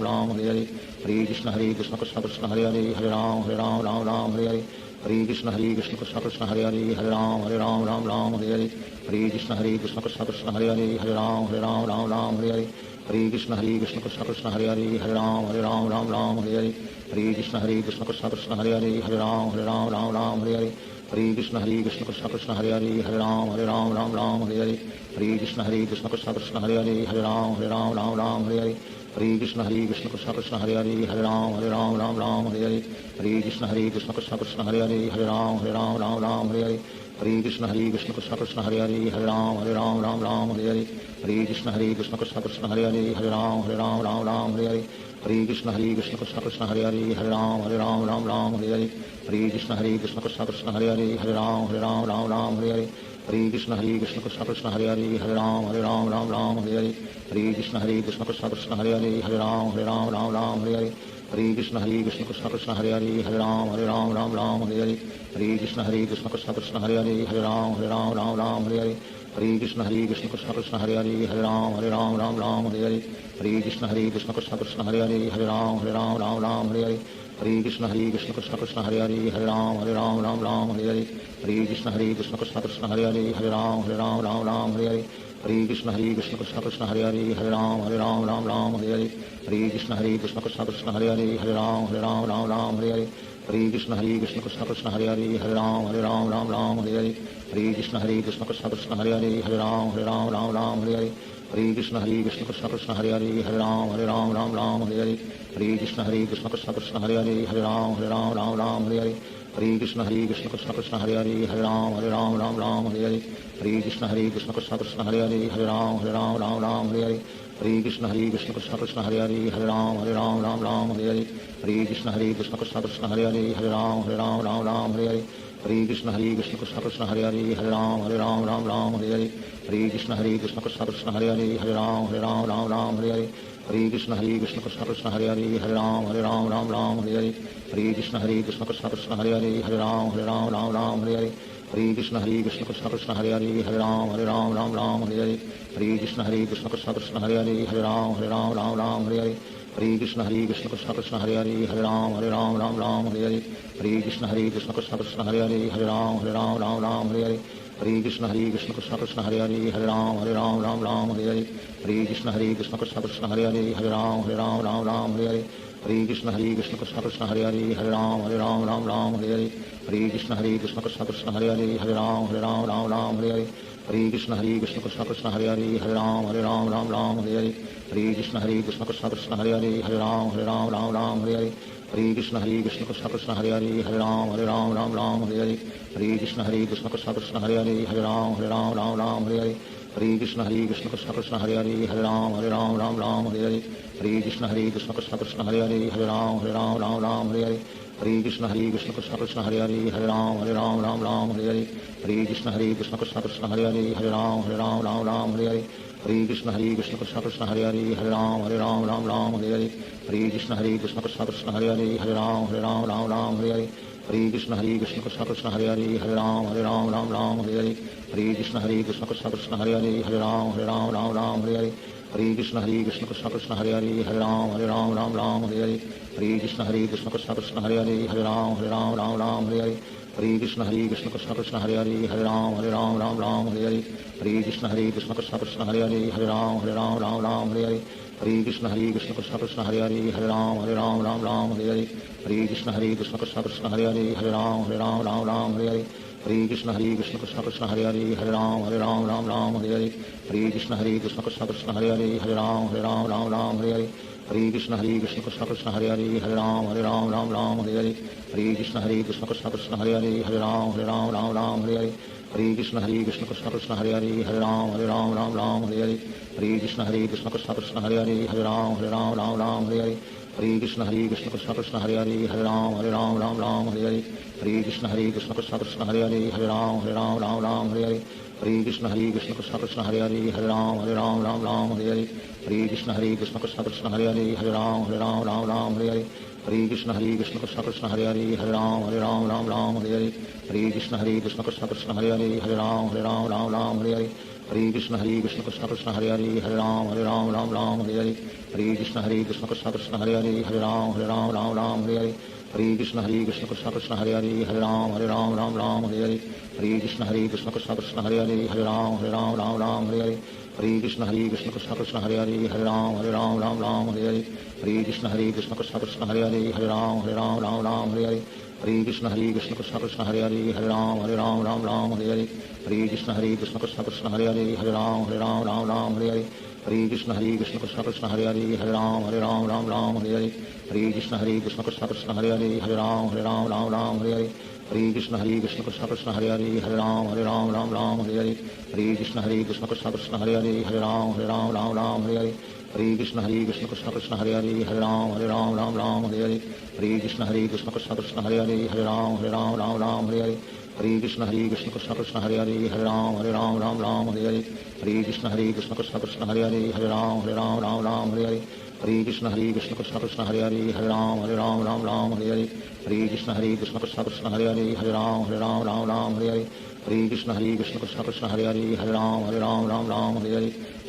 Speaker 2: राम हरे हरे हरे कृष्ण कृष्ण कृष्ण हरे हरे राम राम हरे हरे हरे कृष्ण कृष्ण कृष्ण कृष्ण हरे हरे राम राम हरे हरे हरे कृष्ण कृष्ण कृष्ण कृष्ण हरे हरे राम राम हरे हरे हरे कृष्ण कृष्ण कृष्ण कृष्ण हरे हरे राम राम हरे हरे हरे कृष्ण कृष्ण कृष्ण कृष्ण हरे हरे राम राम हरे हरे हरे कृष्ण कृष्ण कृष्ण कृष्ण हरे हरे राम राम हरे हरे हरे कृष्ण कृष्ण कृष्ण कृष्ण हरे हरे राम राम हरे हरे हरे कृष्ण कृष्ण कृष्ण कृष्ण हरे हरे राम राम हरे हरे हरे कृष्ण कृष्ण कृष्ण कृष्ण हरे हरे राम राम हरे हरे हरे कृष्ण कृष्ण कृष्ण कृष्ण हरे हरे राम राम हरे हरे हरे कृष्ण कृष्ण कृष्ण कृष्ण हरे हरे राम राम हरे हरे हरे कृष्ण कृष्ण कृष्ण कृष्ण हरे हरे राम राम हरे हरे हरे कृष्ण कृष्ण कृष्ण कृष्ण हरे हरे राम राम हरे हरे हरे कृष्ण कृष्ण कृष्ण कृष्ण हरे हरे राम राम हरे हरे हरे कृष्ण कृष्ण कृष्ण कृष्ण हरे हरे राम राम हरे हरे हरे कृष्ण कृष्ण कृष्ण कृष्ण हरे हरे राम राम हरे हरे हरे कृष्ण कृष्ण कृष्ण कृष्ण हरे हरे राम राम हरे हरे हरे कृष्ण कृष्ण कृष्ण कृष्ण हरे हरे राम राम हरे हरे हरे कृष्ण कृष्ण कृष्ण कृष्ण हरे हरे राम राम हरे हरे हरे कृष्ण कृष्ण कृष्ण कृष्ण हरे हरे राम राम हरे हरे हरे कृष्ण कृष्ण कृष्ण कृष्ण हरे हरे राम राम हरे हरे हरे कृष्ण कृष्ण कृष्ण कृष्ण हरे हरे राम राम हरे हरे हरे कृष्ण कृष्ण कृष्ण कृष्ण हरे हरे राम राम हरे हरे हरे कृष्ण कृष्ण कृष्ण कृष्ण हरे हरे राम राम हरे हरे हरे कृष्ण कृष्ण कृष्ण कृष्ण हरे हरे राम राम हरे हरे हरे कृष्ण कृष्ण कृष्ण कृष्ण हरे हरे राम राम हरे हरे हरे कृष्ण कृष्ण कृष्ण कृष्ण हरे हरे राम राम हरे हरे हरे कृष्ण कृष्ण कृष्ण कृष्ण हरे हरे राम राम हरे हरे हरे कृष्ण कृष्ण कृष्ण कृष्ण हरे हरे राम राम हरे हरे हरे कृष्ण कृष्ण कृष्ण कृष्ण हरे हरे राम राम हरे हरे हरे कृष्ण कृष्ण कृष्ण हरे हरे हरे राम राम राम हरे हरे हरे कृष्ण कृष्ण कृष्ण हरे हरे हरे राम राम हरे हरे हरे कृष्ण कृष्ण कृष्ण हरे हरे हरे राम राम हरे हरे हरे कृष्ण कृष्ण कृष्ण हरे हरे हरे राम राम हरे हरे हरे कृष्ण कृष्ण कृष्ण हरे हरे हरे राम राम हरे हरे हरे कृष्ण कृष्ण कृष्ण हरे हरे हरे राम राम हरे हरे हरे कृष्ण कृष्ण कृष्ण हरे हरे हरे राम राम हरे हरे हरे कृष्ण कृष्ण कृष्ण हरे हरे हरे राम राम हरे हरे हरे कृष्ण कृष्ण कृष्ण हरे हरे हरे राम राम हरे हरे हरे कृष्ण कृष्ण कृष्ण हरे हरे हरे राम राम हरे हरे हरे कृष्ण कृष्ण कृष्ण हरे हरे हरे राम राम हरे हरे हरे कृष्ण कृष्ण कृष्ण हरे हरे हरे राम राम हरे हरे हरे कृष्ण कृष्ण कृष्ण हरे हरे हरे राम राम हरे हरे हरे कृष्ण कृष्ण कृष्ण हरे हरे हरे राम राम हरे हरे हरे कृष्ण कृष्ण कृष्ण हरे हरे हरे राम राम हरे हरे हरे कृष्ण कृष्ण कृष्ण हरे हरे हरे राम राम हरे हरे हरे कृष्ण कृष्ण कृष्ण हरे हरे हरे राम राम हरे हरे हरे कृष्ण कृष्ण कृष्ण हरे हरे हरे राम राम हरे हरे हरे कृष्ण कृष्ण कृष्ण हरे हरे हरे राम राम हरे हरे हरे कृष्ण कृष्ण कृष्ण हरे हरे हरे राम राम हरे हरे हरे कृष्ण कृष्ण कृष्ण हरे हरे हरे राम राम हरे हरे हरे कृष्ण कृष्ण कृष्ण हरे हरे हरे राम राम हरे हरे हरे कृष्ण कृष्ण कृष्ण हरे हरे हरे राम राम हरे हरे हरे कृष्ण कृष्ण कृष्ण हरे हरे हरे राम राम हरे हरे हरे कृष्ण कृष्ण कृष्ण हरे हरे हरे राम राम हरे हरे हरे कृष्ण कृष्ण कृष्ण हरे हरे हरे राम राम हरे हरे हरे कृष्ण कृष्ण कृष्ण हरे हरे हरे राम राम हरे हरे हरे कृष्ण कृष्ण कृष्ण हरे हरे हरे राम राम हरे हरे हरे कृष्ण कृष्ण कृष्ण हरे हरे हरे राम राम हरे हरे हरे कृष्ण कृष्ण कृष्ण हरे हरे हरे राम राम हरे हरे हरे कृष्ण कृष्ण कृष्ण हरे हरे हरे राम राम हरे हरे हरे कृष्ण कृष्ण कृष्ण हरे हरे हरे राम राम हरे हरे हरे कृष्ण कृष्ण कृष्ण हरे हरे हरे राम राम हरे हरे हरे कृष्ण कृष्ण कृष्ण हरे हरे हरे राम राम हरे हरे हरे कृष्ण कृष्ण कृष्ण हरे हरे हरे राम राम हरे हरे हरे कृष्ण कृष्ण कृष्ण हरे हरे हरे राम राम हरे हरे हरे कृष्ण कृष्ण कृष्ण हरे हरे हरे राम राम हरे हरे हरे कृष्ण कृष्ण कृष्ण हरे हरे हरे राम राम हरे हरे हरे कृष्ण कृष्ण कृष्ण हरे हरे हरे राम राम हरे हरे हरे कृष्ण कृष्ण कृष्ण हरे हरे हरे राम राम हरे हरे हरे कृष्ण कृष्ण कृष्ण हरे हरे हरे राम राम हरे हरे हरे कृष्ण कृष्ण कृष्ण हरे हरे हरे राम राम हरे हरे हरे कृष्ण कृष्ण कृष्ण हरे हरे हरे राम राम हरे हरे हरे कृष्ण कृष्ण कृष्ण हरे हरे हरे राम राम हरे हरे हरे कृष्ण कृष्ण कृष्ण हरे हरे हरे राम राम हरे हरे हरे कृष्ण कृष्ण कृष्ण हरे हरे हरे राम राम हरे हरे हरे कृष्ण कृष्ण कृष्ण हरे हरे हरे राम राम हरे हरे हरे कृष्ण कृष्ण कृष्ण हरे हरे हरे राम राम हरे हरे हरे कृष्ण कृष्ण कृष्ण हरे हरे हरे राम राम हरे हरे हरे कृष्ण कृष्ण कृष्ण हरे हरे हरे राम राम हरे हरे हरे कृष्ण कृष्ण कृष्ण हरे हरे हरे राम राम हरे हरे हरे कृष्ण कृष्ण कृष्ण हरे हरे हरे राम राम हरे हरे हरे कृष्ण कृष्ण कृष्ण हरे हरे हरे राम राम हरे हरे हरे कृष्ण कृष्ण कृष्ण हरे हरे हरे राम राम हरे हरे हरे कृष्ण कृष्ण कृष्ण हरे हरे हरे राम राम हरे हरे हरे कृष्ण कृष्ण कृष्ण हरे हरे हरे राम राम हरे हरे हरे कृष्ण कृष्ण कृष्ण हरे हरे हरे राम राम हरे हरे हरे कृष्ण कृष्ण कृष्ण हरे हरे हरे राम राम हरे हरे हरे कृष्ण कृष्ण कृष्ण हरे हरे हरे राम राम हरे हरे हरे कृष्ण कृष्ण कृष्ण हरे हरे हरे राम राम हरे हरे हरे कृष्ण कृष्ण कृष्ण हरे हरे हरे राम राम हरे हरे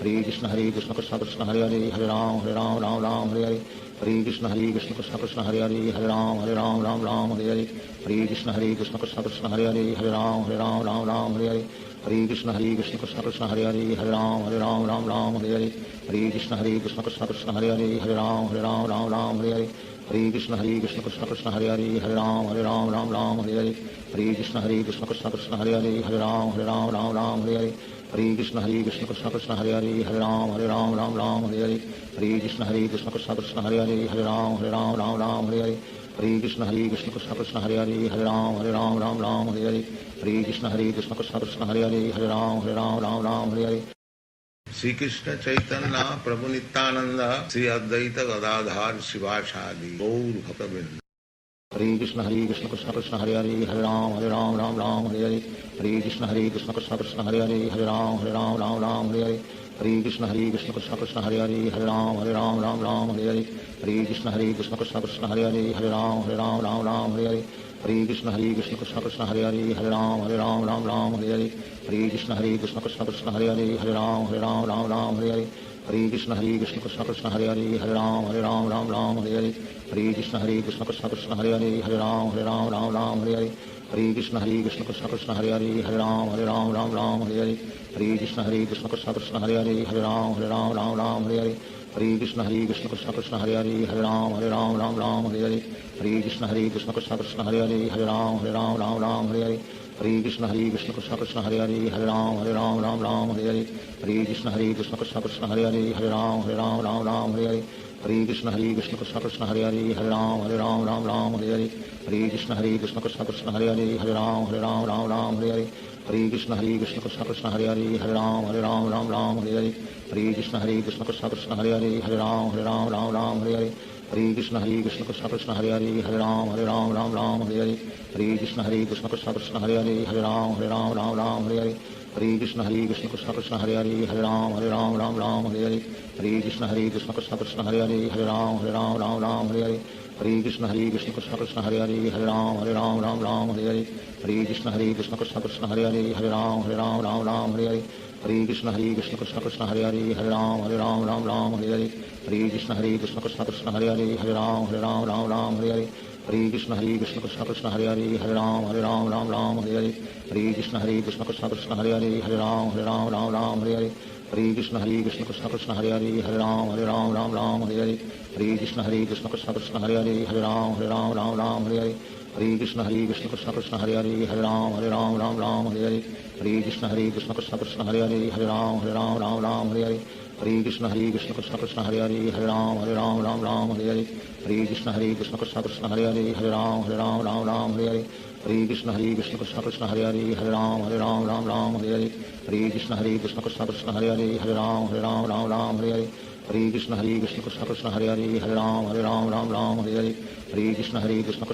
Speaker 2: हरे कृष्ण कृष्ण कृष्ण हरे हरे हरे राम राम हरे हरे हरे कृष्ण कृष्ण कृष्ण हरे हरे हरे राम राम हरे हरे हरे कृष्ण कृष्ण कृष्ण हरे हरे हरे राम राम हरे हरे हरे कृष्ण कृष्ण कृष्ण हरे हरे हरे राम राम हरे हरे हरे कृष्ण कृष्ण कृष्ण हरे हरे हरे राम राम हरे हरे हरे कृष्ण कृष्ण कृष्ण हरे हरे हरे राम राम हरे हरे हरे कृष्ण कृष्ण कृष्ण हरे हरे हरे राम राम हरे हरे हरे कृष्ण कृष्ण कृष्ण हरे हरे हरे राम राम हरे हरे हरे कृष्ण कृष्ण कृष्ण हरे हरे हरे राम राम हरे हरे हरे कृष्ण कृष्ण कृष्ण हरे हरे हरे राम राम हरे हरे हरे कृष्ण कृष्ण कृष्ण हरे हरे हरे राम राम हरे हरे श्री कृष्ण चैतन्य प्रभु नित्यानंद श्री अद्वैत गदाधार शिवाचार्य गौर भक्त वृंद। Hare Krishna Krishna Krishna Hare Hare Hare Ram Ram Ram Hare Hare Hare Krishna Krishna Krishna Hare Hare Hare Ram Ram Hare Hare Hare Krishna Krishna Krishna Hare Hare Hare Ram Ram Hare Hare Hare Krishna Krishna Krishna Hare Hare Hare Ram Ram Hare Hare Hare Krishna Krishna Krishna Hare Hare Hare Ram Ram Hare Hare Hare Krishna Krishna Krishna Hare Hare Hare Ram Ram Hare Hare Hare Krishna Krishna Krishna Hare Hare Hare Ram Ram Hare Hare Hare Krishna Krishna Krishna Hare Hare Hare Ram Ram Hare Hare Hare Krishna Krishna Krishna Hare Hare Hare Ram Ram Hare Hare Hare Krishna Krishna Krishna Hare Hare Hare Ram Ram Hare Hare Hare Krishna Krishna Krishna Hare Hare Hare Ram Ram Hare Hare Hare Krishna Krishna Krishna Hare Hare Hare Ram Ram Hare Hare Hare Krishna Krishna Krishna Hare Hare Hare Ram Ram Hare Hare Hare Krishna Krishna Krishna Hare Hare Hare Ram Ram Hare Hare Hare Krishna Krishna Krishna Hare Hare Hare Ram Ram Hare Hare Hare Krishna Krishna Krishna Hare Hare Hare Ram Ram Hare Hare Hare Krishna Krishna Krishna Hare Hare Hare Ram Ram Hare Hare Hare Krishna Krishna Krishna Hare Hare Hare Ram Ram Hare Hare Hare Krishna Krishna Krishna Hare Hare Hare Ram Ram Hare Hare Hare Krishna Krishna Krishna Hare Hare Hare Ram Ram Hare Hare Hare Krishna Krishna Krishna Hare Hare Hare Ram Ram Hare Hare Hare Krishna Krishna Krishna Hare Hare Hare Ram Ram Hare Hare Hare Krishna Krishna Krishna Hare Hare Hare Ram Ram Hare Hare Hare Krishna Krishna Krishna Hare Hare Hare Ram Ram Hare Hare Hare Krishna Krishna Krishna Hare Hare Hare Ram Ram Hare Hare Hare Krishna Krishna Krishna Hare Hare Hare Ram Ram Hare Hare Hare Krishna Krishna Krishna Hare Hare Hare Ram Ram Hare Hare Hare Krishna Krishna Krishna Hare Hare Hare Ram Ram Hare Hare Hare Krishna Krishna Krishna Hare Hare Hare Ram Ram Hare Hare Hare Krishna Krishna Krishna Hare Hare Hare Ram Ram Hare Hare Hare Krishna Krishna Krishna Hare Hare Hare Ram Ram Hare Hare Hare Krishna Krishna Krishna Hare Hare Hare Ram Ram Hare Hare Hare Krishna Krishna Krishna Hare Hare Hare Ram Ram Hare Hare Hare Krishna Krishna Krishna Hare Hare Hare Ram Ram Hare Hare Hare Krishna Krishna Krishna Hare Hare Hare Ram Ram Hare Hare Hare Krishna Krishna Krishna Hare Hare Hare Ram Ram Hare Hare Hare Krishna Krishna Krishna Hare Hare Hare Ram Ram Hare Hare Hare Krishna Krishna Krishna Hare Hare Hare Ram Ram Hare Hare Hare Krishna Krishna Krishna Hare Hare Hare Ram Ram Hare Hare Hare Krishna Krishna Krishna Hare Hare Hare Ram Ram Hare Hare Hare Krishna Krishna Krishna Hare Hare Hare Ram Ram Hare Hare Hare Krishna Krishna Krishna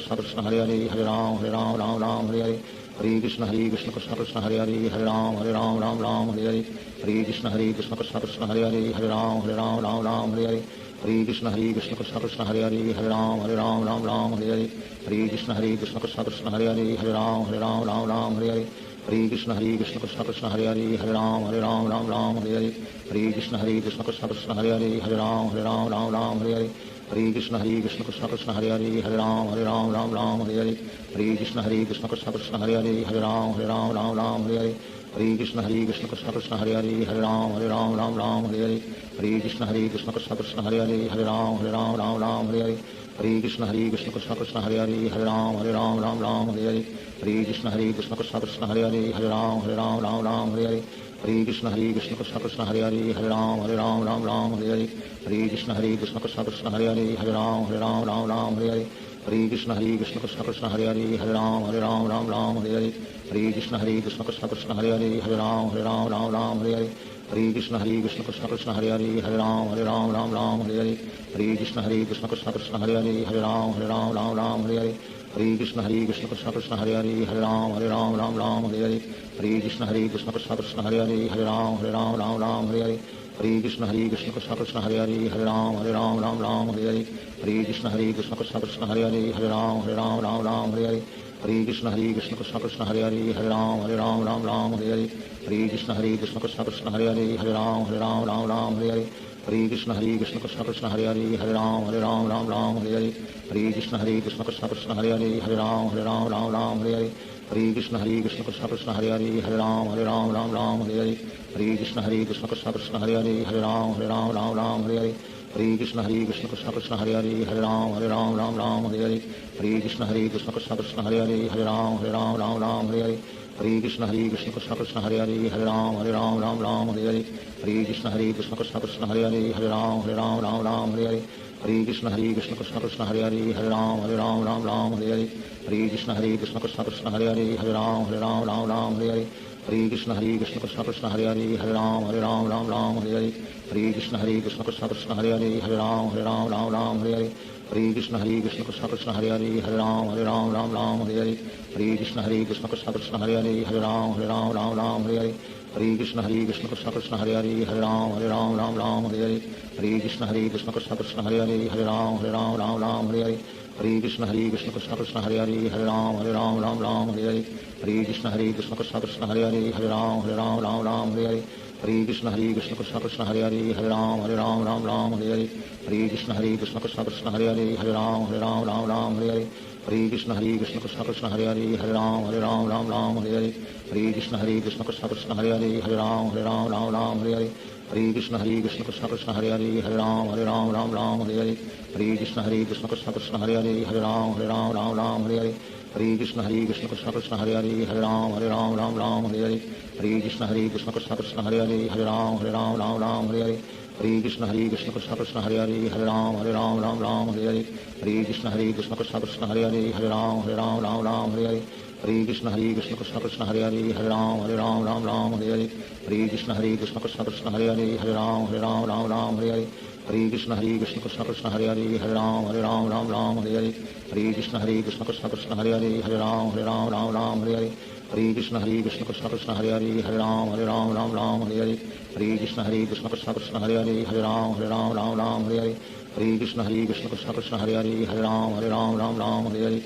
Speaker 2: Hare Hare Hare Ram Ram Hare Hare Hare Krishna Krishna Krishna Hare Hare Hare Ram Ram Hare Hare Hare Krishna Krishna Krishna Hare Hare Hare Ram Ram Hare Hare Hare Krishna Krishna Krishna Hare Hare Hare Ram Ram Hare Hare Hare Krishna Krishna Krishna Hare Hare Hare Ram Ram Hare Hare Hare Krishna Krishna Krishna Hare Hare Hare Ram Ram Hare Hare Hare Krishna Krishna Krishna Hare Hare Hare Ram Ram Hare Hare Hare Krishna Krishna Krishna Hare Hare Hare Ram Ram Hare Hare Hare Krishna Krishna Krishna Hare Hare Hare Ram Ram Hare Hare Hare Krishna Krishna Krishna Hare Hare Hare Ram Ram Hare Hare Hare Krishna Krishna Krishna Hare Hare Hare Ram Ram Hare Hare Hare Krishna Krishna Krishna Hare Hare Hare Ram Ram Hare Hare Hare Krishna Krishna Krishna Hare Hare Hare Ram Ram Hare Hare Hare Krishna Krishna Krishna Hare Hare Hare Ram Ram Hare Hare Hare Krishna Krishna Krishna Hare Hare Hare Ram Ram Hare Hare Hare Krishna Krishna Krishna Hare Hare Hare Ram Ram Hare Hare Hare Krishna Krishna Krishna Hare Hare Hare Ram Ram Hare Hare Hare Krishna Krishna Krishna Hare Hare Hare Ram Ram Hare Hare Hare Krishna Krishna Krishna Hare Hare Hare Ram Ram Hare Hare Hare Krishna Krishna Krishna Hare Hare Hare Ram Ram Hare Hare Hare Krishna Krishna Krishna Hare Hare Hare Ram Ram Hare Hare Hare Krishna Krishna Krishna Hare Hare Hare Ram Ram Hare Hare Hare Krishna Krishna Krishna Hare Hare Hare Ram Ram Hare Hare Hare Krishna Krishna Krishna Hare Hare Hare Ram Ram Hare Hare Hare Krishna Krishna Krishna Hare Hare Hare Ram Ram Hare Hare Hare Krishna Krishna Krishna Hare Hare Hare Ram Ram Hare Hare Hare Krishna Krishna Krishna Hare Hare Hare Ram Ram Hare Hare Hare Krishna Krishna Krishna Hare Hare Hare Ram Ram Hare Hare Hare Krishna Krishna Krishna Hare Hare Hare Ram Ram Hare Hare Hare Krishna Krishna Krishna Hare Hare Hare Ram Ram Hare Hare Hare Krishna Krishna Krishna Hare Hare Hare Ram Ram Hare Hare Hare Krishna Krishna Krishna Hare Hare Hare Ram Ram Hare Hare Hare Krishna Krishna Krishna Hare Hare Hare Ram Ram Hare Hare Hare Krishna Krishna Krishna Hare Hare Hare Ram Ram Ram Hare Hare Hare Krishna Krishna Krishna Hare Hare Hare Ram Ram Hare Hare Hare Krishna Krishna Krishna Hare Hare Hare Ram Ram Hare Hare Hare Krishna Krishna Krishna Hare Hare Hare Ram Ram Hare Hare Hare Krishna Krishna Krishna Hare Hare Hare Ram Ram Hare Hare Hare Krishna Krishna Krishna Hare Hare Hare Ram Ram Hare Hare Hare Krishna Krishna Krishna Hare Hare Hare Ram Ram Hare Hare Hare Krishna Krishna Krishna Hare Hare Hare Ram Ram Hare Hare Hare Krishna Krishna Krishna Hare Hare Hare Ram Ram Hare Hare Hare Krishna Krishna Krishna Hare Hare Hare Ram Ram Hare Hare Hare Krishna Krishna Krishna Hare Hare Hare Ram Ram Hare Hare Hare Krishna Krishna Krishna Hare Hare Hare Ram Ram Hare Hare Hare Krishna Krishna Krishna Hare Hare Hare Ram Ram Hare Hare Hare Krishna Krishna Krishna Hare Hare Hare Ram Ram Hare Hare Hare Krishna Krishna Krishna Hare Hare Hare Ram Ram Hare Hare Hare Krishna Krishna Krishna Hare Hare Hare Ram Ram Hare Hare Hare Krishna Krishna Krishna Hare Hare Hare Ram Ram Hare Hare Hare Krishna Krishna Krishna Hare Hare Hare Ram Ram Hare Hare Hare Krishna Krishna Krishna Hare Hare Hare Ram Ram Hare Hare Hare Krishna Krishna Krishna Hare Hare Hare Ram Ram Hare Hare Hare Krishna Krishna Krishna Hare Hare Hare Ram Ram Hare Hare Hare Krishna Krishna Krishna Hare Hare Hare Ram Ram Hare Hare Hare Krishna Krishna Krishna Hare Hare Hare Ram Ram Hare Hare Hare Krishna Krishna Krishna Hare Hare Hare Ram Ram Hare Hare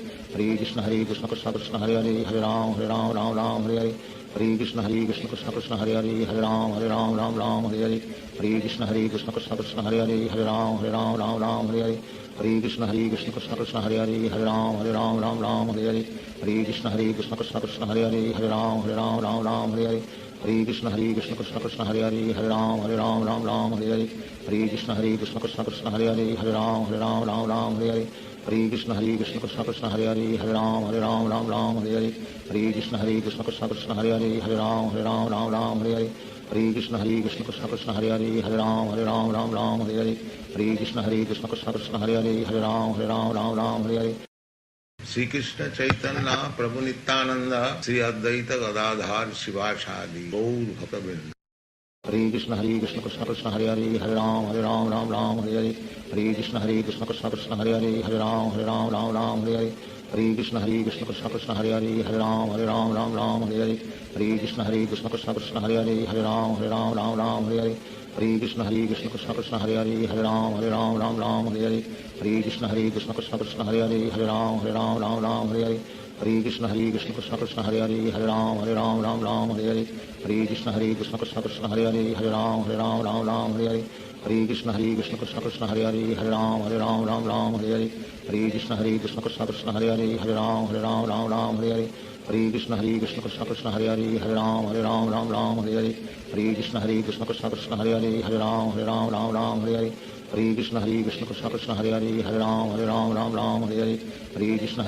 Speaker 2: Hare Krishna Krishna Krishna Hare Hare Hare Ram Ram Hare Hare Hare Krishna Krishna Krishna Hare Hare Hare Ram Ram Hare Hare Hare Krishna Krishna Krishna Hare Hare Hare Ram Ram Hare Hare Hare Krishna Krishna Krishna Hare Hare Hare Ram Ram Hare Hare Hare Krishna Krishna Krishna Hare Hare Hare Ram Ram Hare Hare Hare Krishna Krishna Krishna Hare Hare Hare Ram Ram Hare Hare Hare Krishna Krishna Krishna Hare Hare Hare Ram Ram Hare Hare Hare Krishna Krishna Krishna Hare Hare Hare Ram Ram Hare Hare Hare Krishna Krishna Krishna Hare Hare Hare Ram Ram Hare Hare Hare Krishna Krishna Krishna Hare Hare Hare Ram Hare Hare Shri Krishna Chaitanya प्रभु नित्यानंद श्री अद्वैत गदाधर शिवासादि गौर भक्तवृंद हरे कृष्ण कृष्ण कृष्ण हरे हरे हरे राम राम हरे हरे हरे कृष्ण कृष्ण कृष्ण हरे हरे हरे राम राम हरे हरे हरे कृष्ण कृष्ण कृष्ण हरे हरे हरे राम राम हरे हरे हरे कृष्ण कृष्ण कृष्ण हरे हरे हरे राम हरे हरे हरे कृष्ण कृष्ण कृष्ण हरे हरे हरे राम हरे हरे हरे कृष्ण कृष्ण कृष्ण हरे हरे हरे राम हरे हरे हरे कृष्ण कृष्ण कृष्ण हरे हरे हरे राम हरे हरे हरे कृष्ण कृष्ण कृष्ण हरे हरे हरे राम हरे हरे हरे कृष्ण कृष्ण कृष्ण हरे हरे हरे राम हरे हरे हरे कृष्ण कृष्ण कृष्ण हरे हरे हरे राम हरे हरे हरे कृष्ण कृष्ण कृष्ण हरे हरे हरे राम हरे हरे हरे कृष्ण कृष्ण कृष्ण हरे हरे हरे राम हरे हरे हरे कृष्ण कृष्ण कृष्ण हरे हरे हरे राम हरे हरे हरे कृष्ण कृष्ण कृष्ण हरे हरे हरे राम हरे हरे हरे कृष्ण कृष्ण कृष्ण हरे हरे हरे राम हरे हरे हरे कृष्ण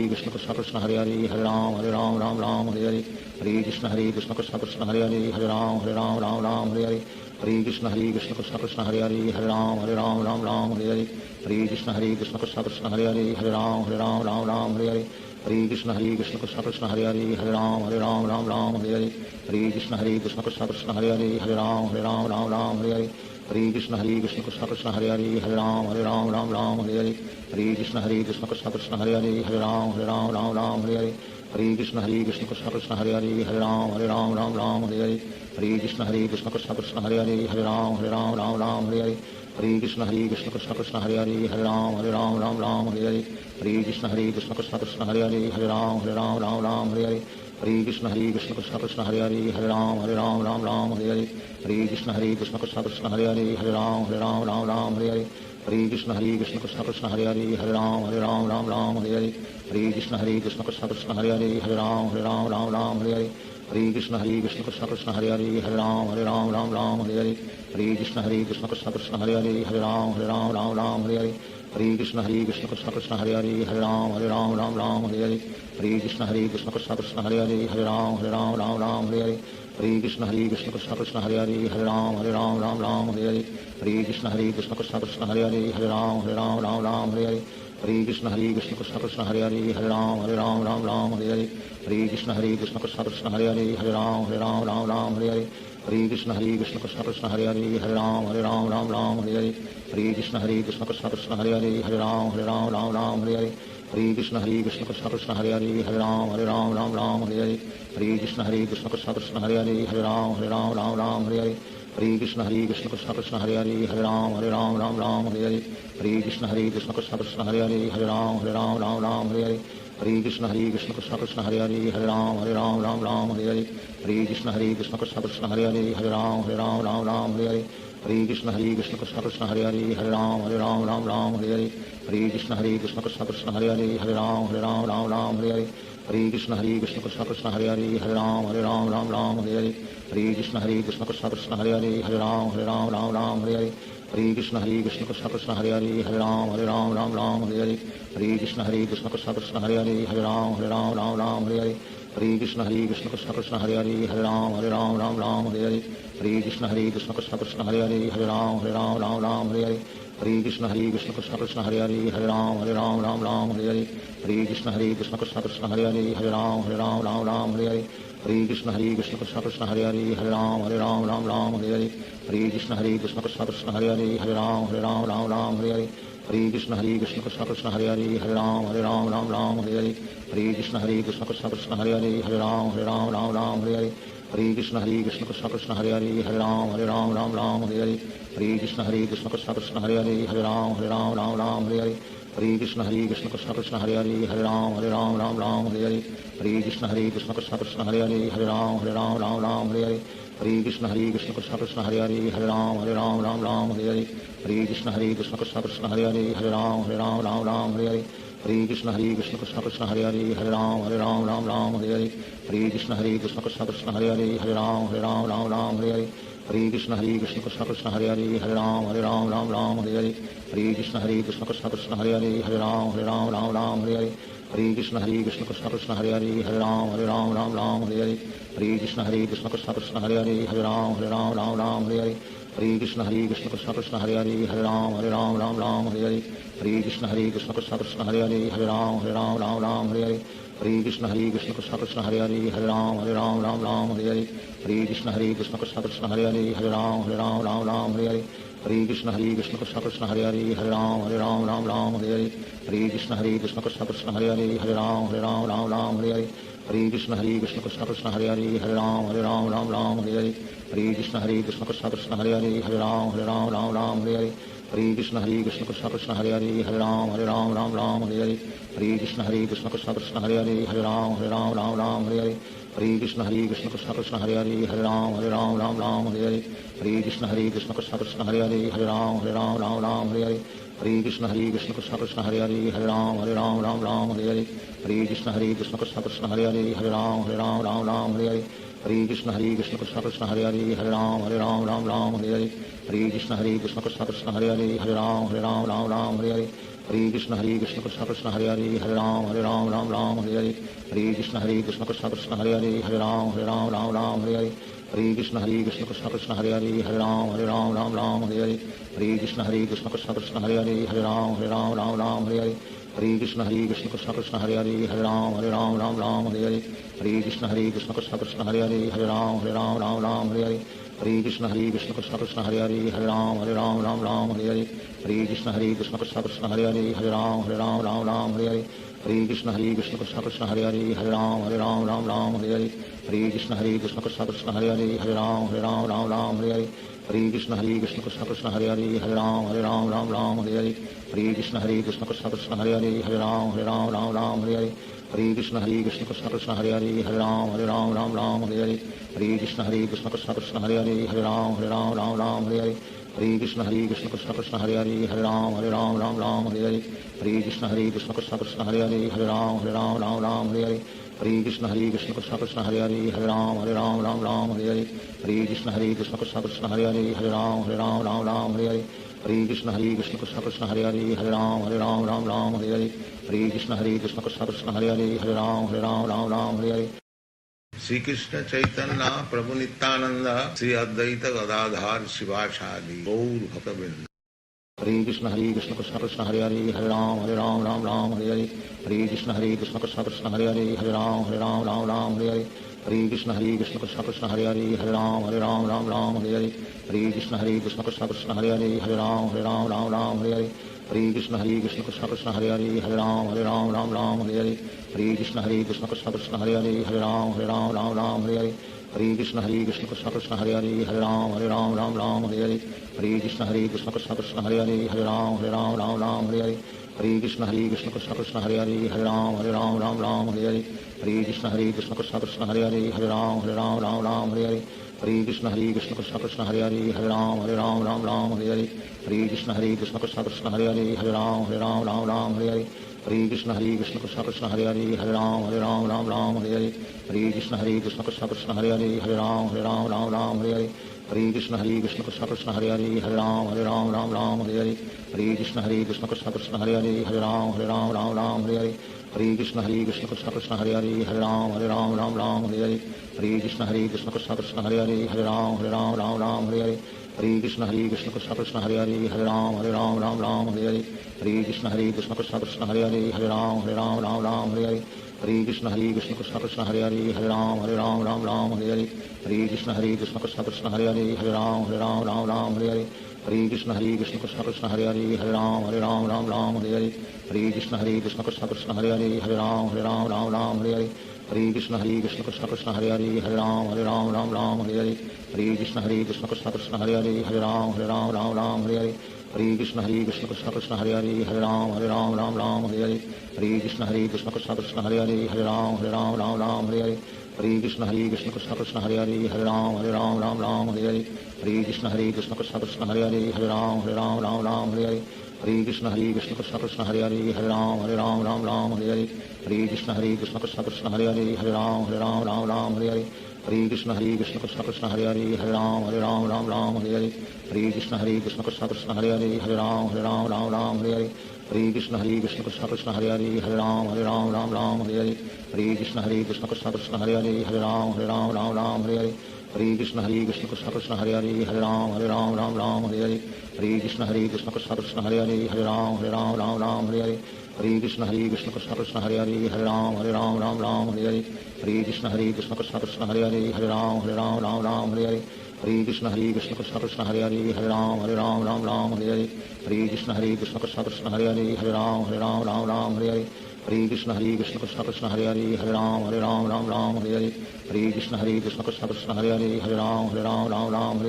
Speaker 2: कृष्ण कृष्ण हरे हरे हरे राम हरे हरे हरे कृष्ण कृष्ण कृष्ण हरे हरे हरे राम हरे हरे हरे कृष्ण कृष्ण कृष्ण हरे हरे हरे राम हरे हरे हरे कृष्ण कृष्ण कृष्ण हरे हरे हरे राम हरे हरे हरे कृष्ण कृष्ण कृष्ण हरे हरे हरे राम हरे हरे हरे कृष्ण कृष्ण कृष्ण हरे हरे हरे राम हरे हरे हरे कृष्ण कृष्ण कृष्ण हरे हरे हरे राम हरे हरे हरे कृष्ण कृष्ण कृष्ण हरे हरे हरे राम हरे हरे हरे कृष्ण कृष्ण कृष्ण हरे हरे हरे राम हरे हरे हरे कृष्ण कृष्ण कृष्ण हरे हरे हरे राम हरे हरे हरे कृष्ण कृष्ण कृष्ण हरे हरे हरे राम हरे हरे हरे कृष्ण कृष्ण कृष्ण हरे हरे हरे राम हरे हरे हरे कृष्ण कृष्ण कृष्ण हरे हरे हरे राम हरे हरे हरे कृष्ण कृष्ण कृष्ण हरे हरे हरे राम हरे हरे हरे कृष्ण कृष्ण कृष्ण हरे हरे हरे राम हरे हरे हरे कृष्ण कृष्ण कृष्ण हरे हरे हरे राम हरे हरे हरे कृष्ण कृष्ण कृष्ण हरे हरे हरे राम हरे हरे हरे कृष्ण कृष्ण कृष्ण हरे हरे हरे राम हरे हरे हरे कृष्ण कृष्ण कृष्ण हरे हरे हरे राम हरे हरे हरे कृष्ण कृष्ण कृष्ण हरे हरे हरे राम हरे हरे हरे कृष्ण कृष्ण कृष्ण हरे हरे हरे राम हरे हरे हरे कृष्ण कृष्ण कृष्ण हरे हरे हरे राम हरे हरे हरे कृष्ण कृष्ण कृष्ण हरे हरे हरे राम हरे हरे हरे कृष्ण कृष्ण कृष्ण हरे हरे राम राम राम हरे हरे हरे कृष्ण कृष्ण कृष्ण हरे हरे राम राम हरे हरे हरे कृष्ण कृष्ण कृष्ण हरे हरे राम राम हरे हरे हरे कृष्ण कृष्ण कृष्ण हरे हरे राम राम हरे हरे हरे कृष्ण कृष्ण कृष्ण हरे हरे राम राम हरे हरे हरे कृष्ण कृष्ण कृष्ण हरे हरे राम राम हरे हरे हरे कृष्ण कृष्ण कृष्ण हरे हरे राम राम हरे हरे हरे कृष्ण कृष्ण कृष्ण हरे हरे राम राम हरे हरे हरे कृष्ण कृष्ण कृष्ण हरे हरे राम राम हरे हरे हरे कृष्ण कृष्ण कृष्ण हरे हरे राम राम हरे हरे हरे कृष्ण कृष्ण कृष्ण हरे हरे राम राम हरे हरे हरे कृष्ण कृष्ण कृष्ण हरे हरे राम राम हरे हरे हरे कृष्ण कृष्ण कृष्ण हरे हरे राम राम हरे हरे हरे कृष्ण कृष्ण कृष्ण हरे हरे राम राम हरे हरे हरे कृष्ण कृष्ण कृष्ण हरे हरे राम राम हरे हरे हरे कृष्ण कृष्ण कृष्ण कृष्ण हरे हरे राम राम हरे हरे हरे कृष्ण कृष्ण कृष्ण कृष्ण हरे हरे राम राम हरे हरे हरे कृष्ण कृष्ण कृष्ण कृष्ण हरे हरे राम राम हरे हरे हरे कृष्ण कृष्ण कृष्ण कृष्ण हरे हरे राम राम हरे हरे हरे कृष्ण कृष्ण कृष्ण कृष्ण हरे हरे राम राम हरे हरे हरे कृष्ण कृष्ण कृष्ण कृष्ण हरे हरे राम राम हरे हरे हरे कृष्ण कृष्ण कृष्ण कृष्ण हरे हरे राम राम हरे हरे हरे कृष्ण कृष्ण कृष्ण कृष्ण हरे हरे राम राम हरे हरे हरे कृष्ण कृष्ण कृष्ण कृष्ण हरे हरे राम राम हरे हरे हरे कृष्ण कृष्ण कृष्ण कृष्ण हरे हरे राम राम हरे हरे हरे कृष्ण कृष्ण कृष्ण कृष्ण हरे हरे राम राम हरे हरे हरे कृष्ण कृष्ण कृष्ण कृष्ण हरे हरे राम राम हरे हरे हरे कृष्ण कृष्ण कृष्ण कृष्ण हरे हरे राम राम हरे हरे हरे कृष्ण कृष्ण कृष्ण कृष्ण हरे हरे राम राम हरे हरे हरे कृष्ण कृष्ण कृष्ण कृष्ण हरे हरे राम राम हरे हरे हरे कृष्ण कृष्ण कृष्ण कृष्ण हरे हरे राम राम हरे हरे हरे कृष्ण कृष्ण कृष्ण कृष्ण हरे हरे राम राम हरे हरे हरे कृष्ण कृष्ण कृष्ण कृष्ण हरे हरे राम राम हरे हरे हरे कृष्ण कृष्ण कृष्ण कृष्ण हरे हरे राम राम हरे हरे हरे कृष्ण कृष्ण कृष्ण कृष्ण हरे हरे राम राम हरे हरे हरे कृष्ण कृष्ण कृष्ण कृष्ण हरे हरे राम राम हरे हरे हरे कृष्ण कृष्ण कृष्ण कृष्ण हरे हरे राम राम हरे हरे हरे कृष्ण कृष्ण कृष्ण कृष्ण हरे हरे राम राम हरे हरे हरे कृष्ण कृष्ण कृष्ण कृष्ण हरे हरे राम राम हरे हरे हरे कृष्ण कृष्ण कृष्ण कृष्ण हरे हरे राम राम हरे हरे हरे कृष्ण कृष्ण कृष्ण कृष्ण हरे हरे राम राम हरे हरे हरे कृष्ण कृष्ण कृष्ण कृष्ण हरे हरे राम राम हरे हरे हरे कृष्ण कृष्ण कृष्ण कृष्ण हरे हरे राम राम हरे हरे हरे कृष्ण कृष्ण कृष्ण कृष्ण हरे हरे राम राम हरे हरे हरे कृष्ण कृष्ण कृष्ण कृष्ण हरे हरे राम राम हरे हरे हरे कृष्ण कृष्ण कृष्ण कृष्ण हरे हरे राम राम हरे हरे हरे कृष्ण कृष्ण कृष्ण कृष्ण हरे हरे राम राम हरे हरे हरे कृष्ण कृष्ण कृष्ण कृष्ण हरे हरे राम राम हरे हरे हरे कृष्ण कृष्ण कृष्ण कृष्ण हरे हरे राम राम हरे हरे हरे कृष्ण कृष्ण कृष्ण कृष्ण हरे हरे राम राम हरे हरे हरे कृष्ण कृष्ण कृष्ण कृष्ण हरे हरे राम राम हरे हरे हरे कृष्ण कृष्ण कृष्ण कृष्ण हरे हरे राम राम हरे हरे हरे कृष्ण कृष्ण कृष्ण कृष्ण हरे हरे राम राम हरे हरे हरे कृष्ण कृष्ण कृष्ण कृष्ण हरे हरे राम राम हरे हरे हरे कृष्ण कृष्ण कृष्ण कृष्ण हरे हरे राम राम हरे हरे हरे कृष्ण कृष्ण कृष्ण कृष्ण हरे हरे राम राम हरे हरे हरे कृष्ण कृष्ण कृष्ण कृष्ण हरे हरे राम राम हरे हरे हरे कृष्ण कृष्ण कृष्ण कृष्ण हरे हरे राम राम हरे हरे हरे कृष्ण कृष्ण कृष्ण कृष्ण हरे हरे राम राम हरे हरे हरे कृष्ण कृष्ण कृष्ण कृष्ण हरे हरे राम राम हरे हरे हरे कृष्ण कृष्ण कृष्ण कृष्ण हरे हरे राम राम हरे हरे हरे कृष्ण कृष्ण कृष्ण कृष्ण हरे हरे राम राम हरे हरे हरे कृष्ण कृष्ण कृष्ण कृष्ण हरे हरे राम राम हरे हरे हरे कृष्ण कृष्ण कृष्ण कृष्ण हरे हरे राम राम हरे हरे हरे कृष्ण कृष्ण कृष्ण कृष्ण हरे हरे राम राम हरे हरे हरे कृष्ण कृष्ण कृष्ण कृष्ण हरे हरे राम राम हरे हरे हरे कृष्ण कृष्ण कृष्ण कृष्ण हरे हरे राम राम हरे हरे हरे कृष्ण कृष्ण कृष्ण कृष्ण हरे हरे राम राम हरे हरे हरे कृष्ण कृष्ण कृष्ण कृष्ण हरे हरे राम राम हरे हरे हरे कृष्ण कृष्ण कृष्ण कृष्ण हरे हरे राम राम हरे हरे श्री कृष्ण चैतन्य प्रभु नित्यानंद श्री अद्वैत गदाधार शिवासादि गौर भक्तवृंद। हरे कृष्ण कृष्ण कृष्ण हरे हरे हरे राम राम राम हरे हरे हरे कृष्ण कृष्ण कृष्ण हरे हरे हरे राम राम हरे हरे हरे कृष्ण कृष्ण कृष्ण हरे हरे हरे राम राम हरे हरे हरे कृष्ण कृष्ण कृष्ण हरे हरे हरे राम राम हरे हरे हरे कृष्ण कृष्ण कृष्ण हरे हरे हरे राम राम हरे हरे हरे कृष्ण कृष्ण कृष्ण हरे हरे हरे राम राम हरे हरे हरे कृष्ण कृष्ण कृष्ण हरे हरे हरे राम राम हरे हरे हरे कृष्ण कृष्ण कृष्ण हरे हरे हरे राम राम हरे हरे हरे कृष्ण कृष्ण कृष्ण हरे हरे हरे राम राम हरे हरे हरे कृष्ण कृष्ण कृष्ण हरे हरे हरे राम हरे हरे हरे कृष्ण कृष्ण कृष्ण हरे हरे हरे राम हरे हरे हरे कृष्ण कृष्ण कृष्ण हरे हरे हरे राम हरे हरे हरे कृष्ण कृष्ण कृष्ण हरे हरे हरे राम हरे हरे हरे कृष्ण कृष्ण कृष्ण हरे हरे हरे राम हरे हरे हरे कृष्ण कृष्ण कृष्ण हरे हरे हरे राम हरे हरे हरे कृष्ण कृष्ण कृष्ण हरे हरे हरे राम हरे हरे हरे कृष्ण कृष्ण कृष्ण हरे हरे हरे राम हरे हरे हरे कृष्ण कृष्ण कृष्ण हरे हरे हरे राम हरे हरे हरे कृष्ण कृष्ण कृष्ण हरे हरे हरे राम हरे हरे हरे कृष्ण कृष्ण कृष्ण हरे हरे हरे राम हरे हरे हरे कृष्ण कृष्ण कृष्ण हरे हरे हरे राम हरे हरे हरे कृष्ण कृष्ण कृष्ण हरे हरे हरे राम हरे हरे हरे कृष्ण कृष्ण कृष्ण हरे हरे हरे राम हरे हरे हरे कृष्ण कृष्ण कृष्ण हरे हरे हरे राम हरे हरे हरे कृष्ण कृष्ण कृष्ण हरे हरे हरे राम हरे हरे हरे कृष्ण कृष्ण कृष्ण हरे हरे हरे राम हरे हरे हरे कृष्ण कृष्ण कृष्ण हरे हरे हरे राम हरे हरे हरे कृष्ण कृष्ण कृष्ण हरे हरे हरे राम हरे हरे हरे कृष्ण कृष्ण कृष्ण हरे हरे हरे राम हरे हरे हरे कृष्ण कृष्ण कृष्ण हरे हरे हरे राम हरे हरे हरे कृष्ण कृष्ण कृष्ण हरे हरे हरे राम हरे हरे हरे कृष्ण कृष्ण कृष्ण हरे हरे हरे राम हरे हरे हरे कृष्ण कृष्ण कृष्ण हरे हरे हरे राम हरे हरे हरे कृष्ण कृष्ण कृष्ण हरे हरे हरे राम हरे हरे हरे कृष्ण कृष्ण कृष्ण हरे हरे हरे राम हरे हरे हरे कृष्ण कृष्ण कृष्ण हरे हरे हरे राम हरे हरे हरे कृष्ण कृष्ण कृष्ण हरे हरे हरे राम हरे हरे हरे कृष्ण कृष्ण कृष्ण हरे हरे हरे राम हरे हरे हरे कृष्ण कृष्ण कृष्ण हरे हरे हरे राम हरे हरे हरे कृष्ण कृष्ण कृष्ण हरे हरे हरे राम हरे हरे हरे कृष्ण कृष्ण कृष्ण हरे हरे हरे राम हरे हरे हरे कृष्ण कृष्ण कृष्ण हरे हरे हरे राम हरे हरे हरे कृष्ण कृष्ण कृष्ण हरे हरे हरे राम हरे हरे हरे कृष्ण कृष्ण कृष्ण हरे हरे हरे राम हरे हरे हरे कृष्ण कृष्ण कृष्ण हरे हरे हरे राम हरे हरे हरे कृष्ण कृष्ण कृष्ण हरे हरे हरे राम हरे हरे हरे कृष्ण कृष्ण कृष्ण हरे हरे हरे राम हरे हरे हरे कृष्ण कृष्ण कृष्ण हरे हरे हरे राम हरे हरे हरे कृष्ण कृष्ण कृष्ण हरे हरे हरे राम हरे हरे हरे कृष्ण कृष्ण कृष्ण हरे हरे हरे राम हरे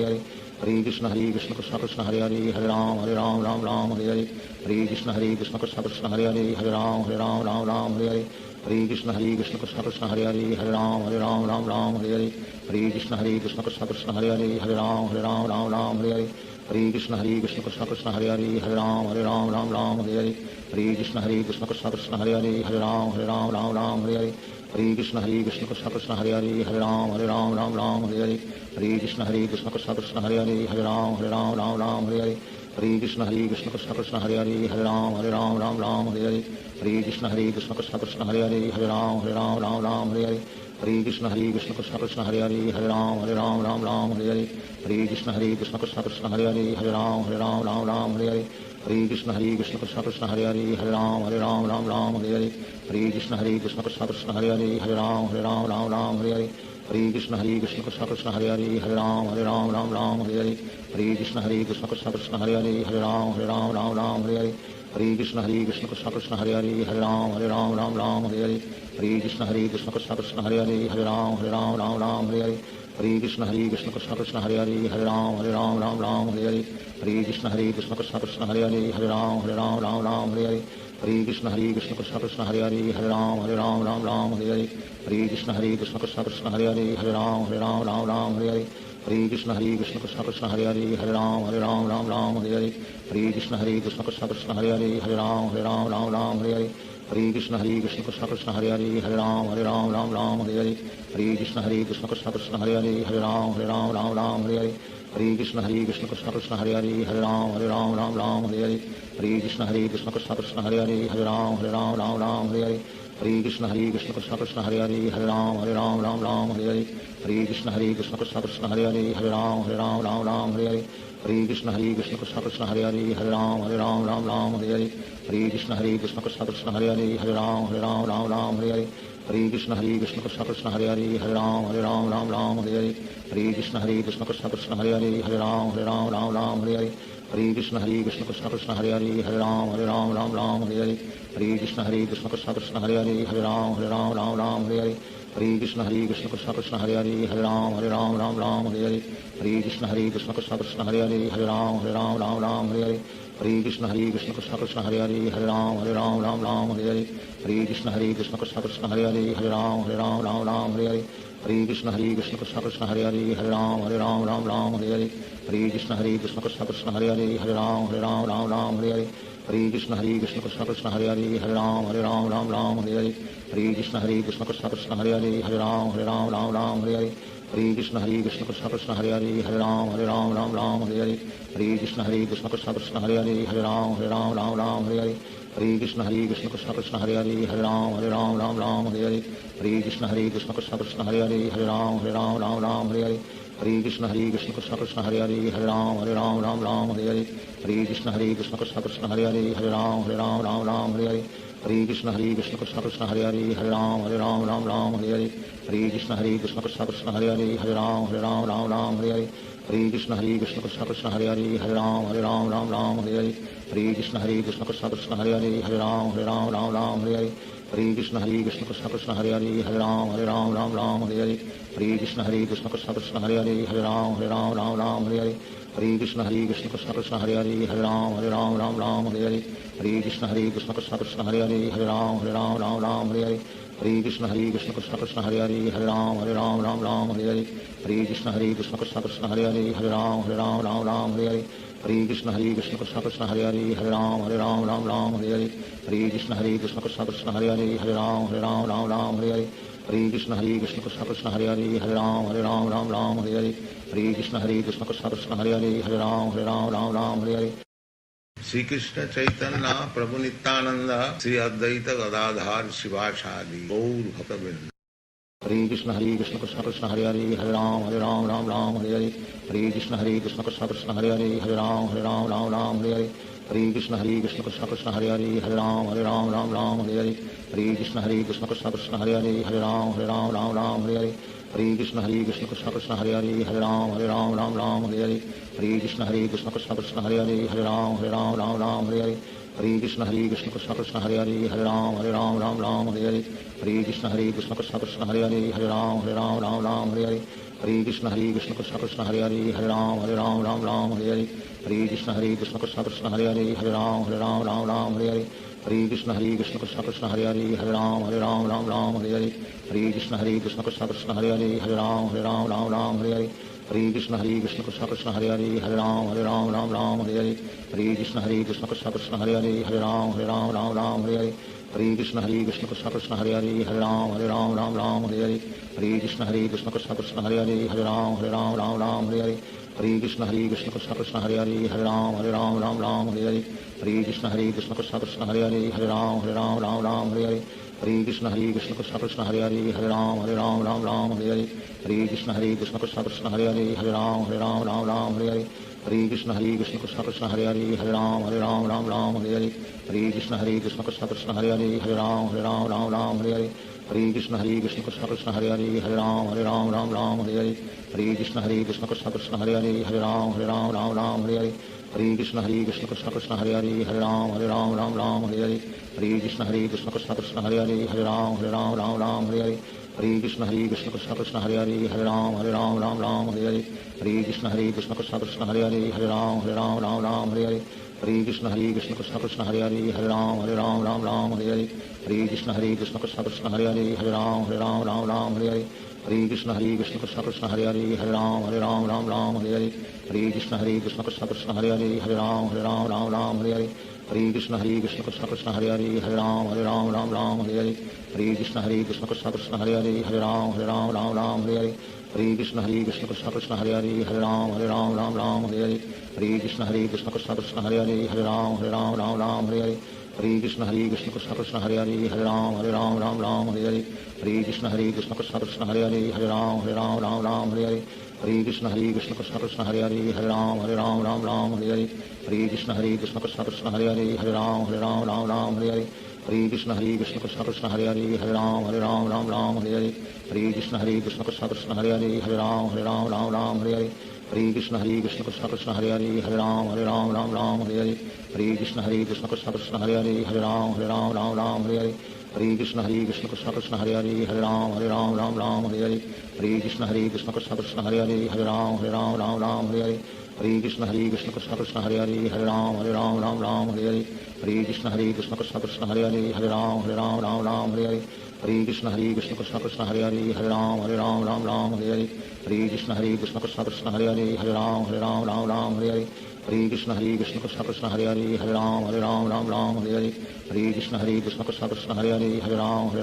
Speaker 2: हरे हरे कृष्ण कृष्ण कृष्ण हरे हरे हरे राम हरे हरे हरे कृष्ण कृष्ण कृष्ण हरे हरे हरे राम हरे हरे हरे कृष्ण कृष्ण कृष्ण हरे हरे हरे राम हरे हरे हरे कृष्ण कृष्ण कृष्ण हरे हरे हरे राम हरे हरे हरे कृष्ण कृष्ण कृष्ण हरे हरे हरे राम हरे हरे हरे कृष्ण कृष्ण कृष्ण हरे हरे हरे राम हरे हरे हरे कृष्ण कृष्ण कृष्ण हरे हरे हरे राम हरे हरे हरे कृष्ण कृष्ण कृष्ण हरे हरे हरे राम हरे हरे हरे कृष्ण कृष्ण कृष्ण हरे हरे हरे राम हरे हरे हरे कृष्ण कृष्ण कृष्ण हरे हरे हरे राम हरे हरे हरे कृष्ण कृष्ण कृष्ण हरे हरे हरे राम हरे हरे हरे कृष्ण कृष्ण कृष्ण हरे हरे हरे राम हरे हरे हरे कृष्ण कृष्ण कृष्ण हरे हरे हरे राम हरे हरे हरे कृष्ण कृष्ण कृष्ण हरे हरे हरे राम हरे हरे हरे कृष्ण कृष्ण कृष्ण हरे हरे हरे राम हरे हरे हरे कृष्ण कृष्ण कृष्ण हरे हरे हरे राम हरे हरे हरे कृष्ण कृष्ण कृष्ण हरे हरे हरे राम हरे हरे हरे कृष्ण कृष्ण कृष्ण हरे हरे हरे राम हरे हरे हरे कृष्ण कृष्ण कृष्ण हरे हरे हरे राम हरे हरे हरे कृष्ण कृष्ण कृष्ण हरे हरे हरे राम हरे हरे हरे कृष्ण कृष्ण कृष्ण हरे हरे हरे राम हरे हरे हरे कृष्ण कृष्ण कृष्ण हरे हरे हरे राम हरे हरे हरे कृष्ण कृष्ण कृष्ण हरे हरे हरे राम हरे हरे हरे कृष्ण कृष्ण कृष्ण हरे हरे हरे राम हरे हरे हरे कृष्ण कृष्ण कृष्ण हरे हरे हरे राम राम हरे हरे हरे कृष्ण कृष्ण कृष्ण हरे हरे राम राम हरे हरे हरे कृष्ण कृष्ण कृष्ण हरे हरे राम हरे हरे हरे कृष्ण कृष्ण कृष्ण हरे हरे राम हरे हरे हरे कृष्ण कृष्ण कृष्ण हरे हरे राम हरे हरे हरे कृष्ण कृष्ण कृष्ण हरे हरे राम हरे हरे हरे कृष्ण कृष्ण कृष्ण हरे राम हरे हरे हरे कृष्ण कृष्ण कृष्ण हरे राम हरे हरे हरे कृष्ण कृष्ण कृष्ण हरे राम हरे हरे हरे कृष्ण कृष्ण कृष्ण हरे राम हरे हरे हरे कृष्ण कृष्ण कृष्ण हरे राम हरे हरे हरे कृष्ण कृष्ण कृष्ण हरे राम हरे हरे हरे कृष्ण कृष्ण कृष्ण हरे राम हरे हरे हरे कृष्ण कृष्ण कृष्ण कृष्ण हरे राम हरे हरे हरे कृष्ण कृष्ण कृष्ण हरे राम हरे हरे हरे कृष्ण कृष्ण कृष्ण कृष्ण हरे राम हरे हरे हरे कृष्ण कृष्ण कृष्ण हरे राम हरे हरे हरे कृष्ण कृष्ण कृष्ण कृष्ण हरे राम हरे हरे हरे कृष्ण कृष्ण कृष्ण हरे राम हरे हरे हरे कृष्ण कृष्ण कृष्ण कृष्ण हरे राम हरे हरे हरे कृष्ण कृष्ण कृष्ण हरे राम हरे हरे हरे कृष्ण कृष्ण कृष्ण कृष्ण हरे राम हरे हरे हरे कृष्ण कृष्ण कृष्ण कृष्ण हरे राम हरे हरे हरे कृष्ण कृष्ण कृष्ण कृष्ण हरे राम हरे हरे हरे कृष्ण कृष्ण कृष्ण कृष्ण हरे राम हरे हरे हरे कृष्ण कृष्ण कृष्ण कृष्ण हरे राम हरे हरे हरे कृष्ण कृष्ण कृष्ण कृष्ण हरे राम हरे हरे हरे कृष्ण कृष्ण कृष्ण कृष्ण हरे राम हरे हरे हरे कृष्ण कृष्ण कृष्ण कृष्ण हरे राम हरे हरे हरे कृष्ण कृष्ण कृष्ण कृष्ण हरे राम हरे हरे हरे कृष्ण कृष्ण कृष्ण कृष्ण हरे राम हरे हरे हरे कृष्ण कृष्ण कृष्ण कृष्ण हरे राम हरे हरे हरे कृष्ण कृष्ण कृष्ण कृष्ण हरे राम हरे हरे हरे कृष्ण कृष्ण कृष्ण कृष्ण हरे राम हरे हरे श्री कृष्ण चैतन्य प्रभु नित्यानंद श्री अद्वैत गदाधार शिवासादि गौर भक्तवृंद हरे कृष्ण कृष्ण कृष्ण हरे राम हरे हरे हरे कृष्ण कृष्ण कृष्ण हरे राम हरे हरे हरे कृष्ण कृष्ण कृष्ण हरे राम हरे हरे हरे कृष्ण कृष्ण कृष्ण हरे राम हरे हरे हरे कृष्ण कृष्ण कृष्ण हरे राम हरे हरे हरे कृष्ण कृष्ण कृष्ण कृष्ण हरे राम हरे हरे हरे कृष्ण कृष्ण कृष्ण हरे राम हरे हरे हरे कृष्ण कृष्ण कृष्ण कृष्ण हरे राम हरे हरे हरे कृष्ण कृष्ण कृष्ण कृष्ण हरे राम हरे हरे हरे कृष्ण कृष्ण कृष्ण कृष्ण हरे राम हरे हरे हरे कृष्ण कृष्ण कृष्ण कृष्ण हरे राम हरे हरे हरे कृष्ण कृष्ण कृष्ण कृष्ण हरे राम हरे हरे हरे कृष्ण कृष्ण कृष्ण कृष्ण हरे राम हरे हरे हरे कृष्ण कृष्ण कृष्ण कृष्ण हरे राम हरे हरे हरे कृष्ण कृष्ण कृष्ण कृष्ण हरे राम हरे हरे हरे कृष्ण कृष्ण कृष्ण कृष्ण हरे राम हरे हरे हरे कृष्ण कृष्ण कृष्ण कृष्ण हरे राम हरे हरे हरे कृष्ण कृष्ण कृष्ण कृष्ण हरे राम हरे हरे हरे कृष्ण कृष्ण कृष्ण कृष्ण हरे राम हरे हरे हरे कृष्ण कृष्ण कृष्ण कृष्ण हरे राम हरे हरे हरे कृष्ण कृष्ण कृष्ण कृष्ण हरे राम हरे हरे हरे कृष्ण कृष्ण कृष्ण कृष्ण हरे राम हरे हरे हरे कृष्ण कृष्ण कृष्ण कृष्ण हरे राम हरे हरे हरे कृष्ण कृष्ण कृष्ण कृष्ण हरे राम हरे हरे हरे कृष्ण कृष्ण कृष्ण कृष्ण हरे राम हरे हरे हरे कृष्ण कृष्ण कृष्ण कृष्ण हरे राम हरे हरे हरे कृष्ण कृष्ण कृष्ण कृष्ण हरे राम हरे हरे हरे कृष्ण कृष्ण कृष्ण कृष्ण हरे राम हरे हरे हरे कृष्ण कृष्ण कृष्ण कृष्ण हरे राम हरे हरे हरे कृष्ण कृष्ण कृष्ण कृष्ण हरे राम हरे हरे हरे कृष्ण कृष्ण कृष्ण कृष्ण हरे राम हरे हरे हरे कृष्ण कृष्ण कृष्ण कृष्ण हरे राम हरे हरे हरे कृष्ण कृष्ण कृष्ण कृष्ण हरे राम हरे हरे हरे कृष्ण कृष्ण कृष्ण कृष्ण हरे राम हरे हरे हरे कृष्ण कृष्ण कृष्ण कृष्ण हरे राम हरे हरे हरे कृष्ण कृष्ण कृष्ण कृष्ण हरे राम हरे हरे हरे कृष्ण कृष्ण कृष्ण हरे हरे हरे राम राम राम हरे हरे हरे कृष्ण कृष्ण कृष्ण हरे हरे हरे राम राम हरे हरे हरे कृष्ण कृष्ण कृष्ण हरे हरे हरे राम राम हरे हरे हरे कृष्ण कृष्ण कृष्ण हरे हरे हरे राम राम हरे हरे हरे कृष्ण कृष्ण कृष्ण हरे हरे हरे राम राम हरे हरे हरे कृष्ण कृष्ण कृष्ण हरे हरे हरे राम हरे हरे हरे कृष्ण कृष्ण कृष्ण हरे हरे हरे राम हरे हरे हरे कृष्ण कृष्ण कृष्ण हरे हरे हरे राम हरे हरे हरे कृष्ण कृष्ण कृष्ण हरे हरे हरे राम हरे हरे हरे कृष्ण कृष्ण कृष्ण हरे हरे हरे राम हरे हरे हरे कृष्ण कृष्ण कृष्ण हरे हरे हरे राम हरे हरे हरे कृष्ण कृष्ण कृष्ण हरे हरे हरे राम हरे हरे हरे कृष्ण कृष्ण कृष्ण हरे हरे हरे राम हरे हरे हरे कृष्ण कृष्ण कृष्ण हरे हरे हरे राम हरे हरे हरे कृष्ण कृष्ण कृष्ण हरे हरे हरे राम हरे हरे हरे कृष्ण कृष्ण कृष्ण हरे हरे हरे राम हरे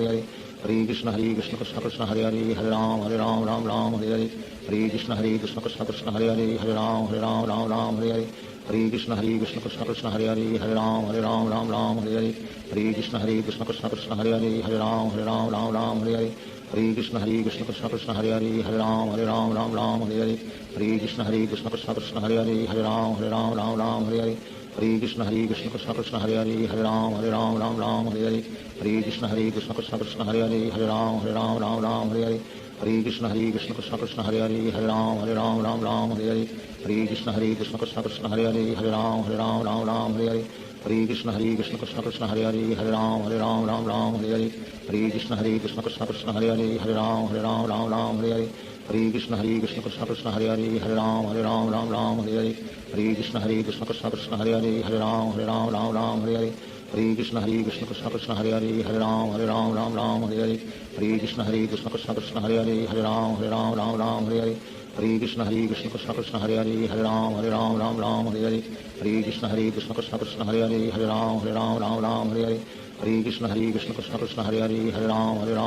Speaker 2: हरे हरे कृष्ण कृष्ण कृष्ण हरे हरे हरे राम हरे हरे हरे कृष्ण कृष्ण कृष्ण हरे हरे हरे राम हरे हरे हरे कृष्ण कृष्ण कृष्ण हरे हरे हरे राम हरे हरे हरे कृष्ण कृष्ण कृष्ण हरे हरे हरे राम हरे हरे हरे कृष्ण कृष्ण कृष्ण हरे हरे हरे राम हरे हरे हरे कृष्ण कृष्ण कृष्ण हरे हरे हरे राम हरे हरे हरे कृष्ण कृष्ण कृष्ण हरे हरे हरे राम हरे हरे हरे कृष्ण कृष्ण कृष्ण हरे हरे हरे राम हरे हरे हरे कृष्ण कृष्ण कृष्ण हरे हरे हरे राम हरे हरे हरे कृष्ण कृष्ण कृष्ण हरे हरे हरे राम हरे हरे हरे कृष्ण कृष्ण कृष्ण हरे हरे हरे राम हरे हरे हरे कृष्ण कृष्ण कृष्ण हरे हरे हरे राम हरे हरे हरे कृष्ण कृष्ण कृष्ण हरे हरे हरे राम हरे हरे हरे कृष्ण कृष्ण कृष्ण हरे हरे हरे राम हरे हरे हरे कृष्ण कृष्ण कृष्ण हरे हरे हरे राम हरे हरे हरे कृष्ण कृष्ण कृष्ण हरे हरे हरे राम हरे हरे हरे कृष्ण कृष्ण कृष्ण हरे हरे हरे राम हरे हरे हरे कृष्ण कृष्ण कृष्ण हरे हरे हरे राम हरे हरे हरे कृष्ण कृष्ण कृष्ण हरे हरे हरे राम हरे हरे हरे कृष्ण कृष्ण कृष्ण हरे हरे हरे राम हरे हरे हरे कृष्ण कृष्ण कृष्ण हरे हरे हरे राम हरे हरे हरे कृष्ण कृष्ण कृष्ण हरे हरे हरे राम हरे हरे हरे कृष्ण कृष्ण कृष्ण हरे हरे हरे राम हरे हरे हरे कृष्ण कृष्ण कृष्ण हरे हरे हरे राम हरे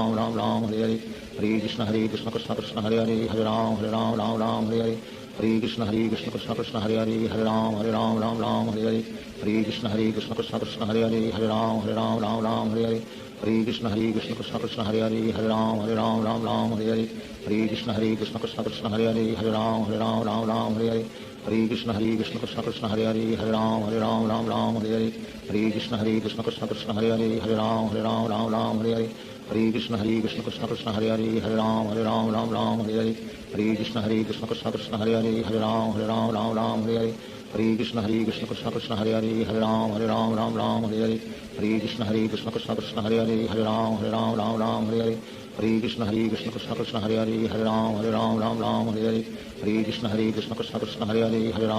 Speaker 2: हरे हरे कृष्ण कृष्ण कृष्ण हरे हरे हरे राम हरे हरे हरे कृष्ण कृष्ण कृष्ण हरे हरे हरे राम हरे हरे हरे कृष्ण कृष्ण कृष्ण हरे हरे हरे राम हरे हरे हरे कृष्ण कृष्ण कृष्ण हरे हरे हरे राम हरे हरे हरे कृष्ण कृष्ण कृष्ण हरे हरे हरे राम हरे हरे हरे कृष्ण कृष्ण कृष्ण हरे हरे हरे राम हरे हरे हरे कृष्ण कृष्ण कृष्ण हरे हरे हरे राम हरे हरे हरे कृष्ण कृष्ण कृष्ण हरे हरे हरे राम हरे हरे हरे कृष्ण कृष्ण कृष्ण हरे हरे हरे राम हरे हरे हरे कृष्ण कृष्ण कृष्ण हरे हरे हरे राम हरे हरे हरे कृष्ण कृष्ण कृष्ण हरे हरे हरे राम हरे हरे हरे कृष्ण कृष्ण कृष्ण हरे हरे हरे राम हरे हरे हरे कृष्ण कृष्ण कृष्ण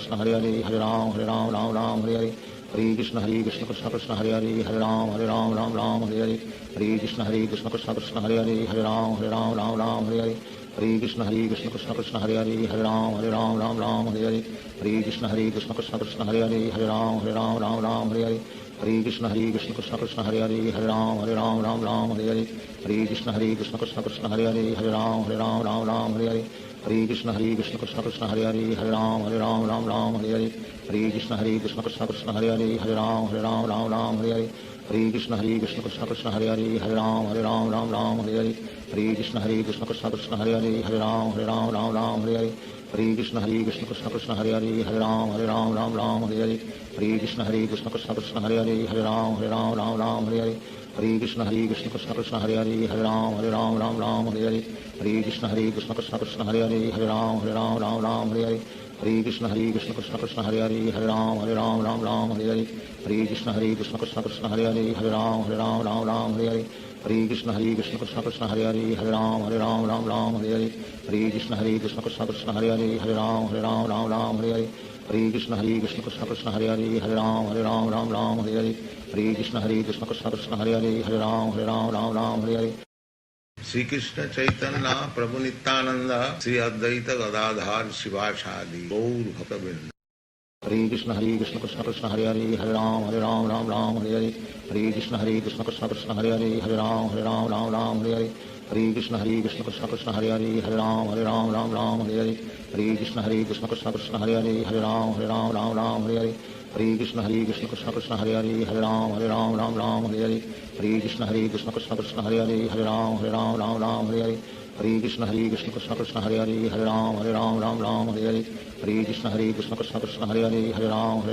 Speaker 2: हरे हरे हरे राम हरे हरे हरे कृष्ण कृष्ण कृष्ण हरे हरे हरे राम हरे हरे हरे कृष्ण कृष्ण कृष्ण हरे हरे हरे राम हरे हरे हरे कृष्ण कृष्ण कृष्ण हरे हरे हरे राम हरे हरे हरे कृष्ण कृष्ण कृष्ण हरे हरे हरे राम हरे हरे हरे कृष्ण कृष्ण कृष्ण हरे हरे हरे राम हरे हरे हरे कृष्ण कृष्ण कृष्ण हरे हरे हरे राम हरे हरे हरे कृष्ण कृष्ण कृष्ण हरे हरे हरे राम हरे हरे हरे कृष्ण कृष्ण कृष्ण हरे हरे हरे राम हरे हरे हरे कृष्ण कृष्ण कृष्ण हरे हरे हरे राम हरे हरे हरे कृष्ण कृष्ण कृष्ण हरे हरे हरे राम हरे हरे हरे कृष्ण कृष्ण कृष्ण हरे हरे हरे राम हरे हरे हरे कृष्ण कृष्ण कृष्ण हरे हरे हरे राम हरे हरे हरे कृष्ण कृष्ण कृष्ण हरे हरे हरे राम हरे हरे हरे कृष्ण कृष्ण कृष्ण हरे हरे हरे राम हरे हरे हरे कृष्ण कृष्ण कृष्ण हरे हरे हरे राम हरे हरे हरे कृष्ण कृष्ण कृष्ण हरे हरे हरे राम हरे हरे हरे कृष्ण कृष्ण कृष्ण हरे हरे हरे राम हरे हरे हरे कृष्ण कृष्ण कृष्ण हरे हरे हरे राम हरे हरे हरे कृष्ण कृष्ण कृष्ण हरे हरे हरे राम हरे हरे श्री कृष्ण चैतन्य प्रभु नित्यानंद श्री अद्वैत गदाधार शिवाचार्य गौर भक्त वृंद। हरे कृष्ण कृष्ण कृष्ण हरे हरे हरे राम राम राम हरे हरे हरे कृष्ण कृष्ण कृष्ण हरे हरे हरे राम राम हरे हरे हरे कृष्ण कृष्ण कृष्ण हरे हरे हरे राम राम हरे हरे हरे कृष्ण कृष्ण कृष्ण हरे हरे हरे राम राम हरे हरे हरे कृष्ण कृष्ण कृष्ण हरे हरे हरे राम राम हरे हरे हरे कृष्ण कृष्ण कृष्ण हरे हरे हरे राम राम हरे हरे हरे कृष्ण कृष्ण कृष्ण हरे हरे हरे राम राम हरे हरे हरे कृष्ण कृष्ण कृष्ण हरे हरे हरे राम हरे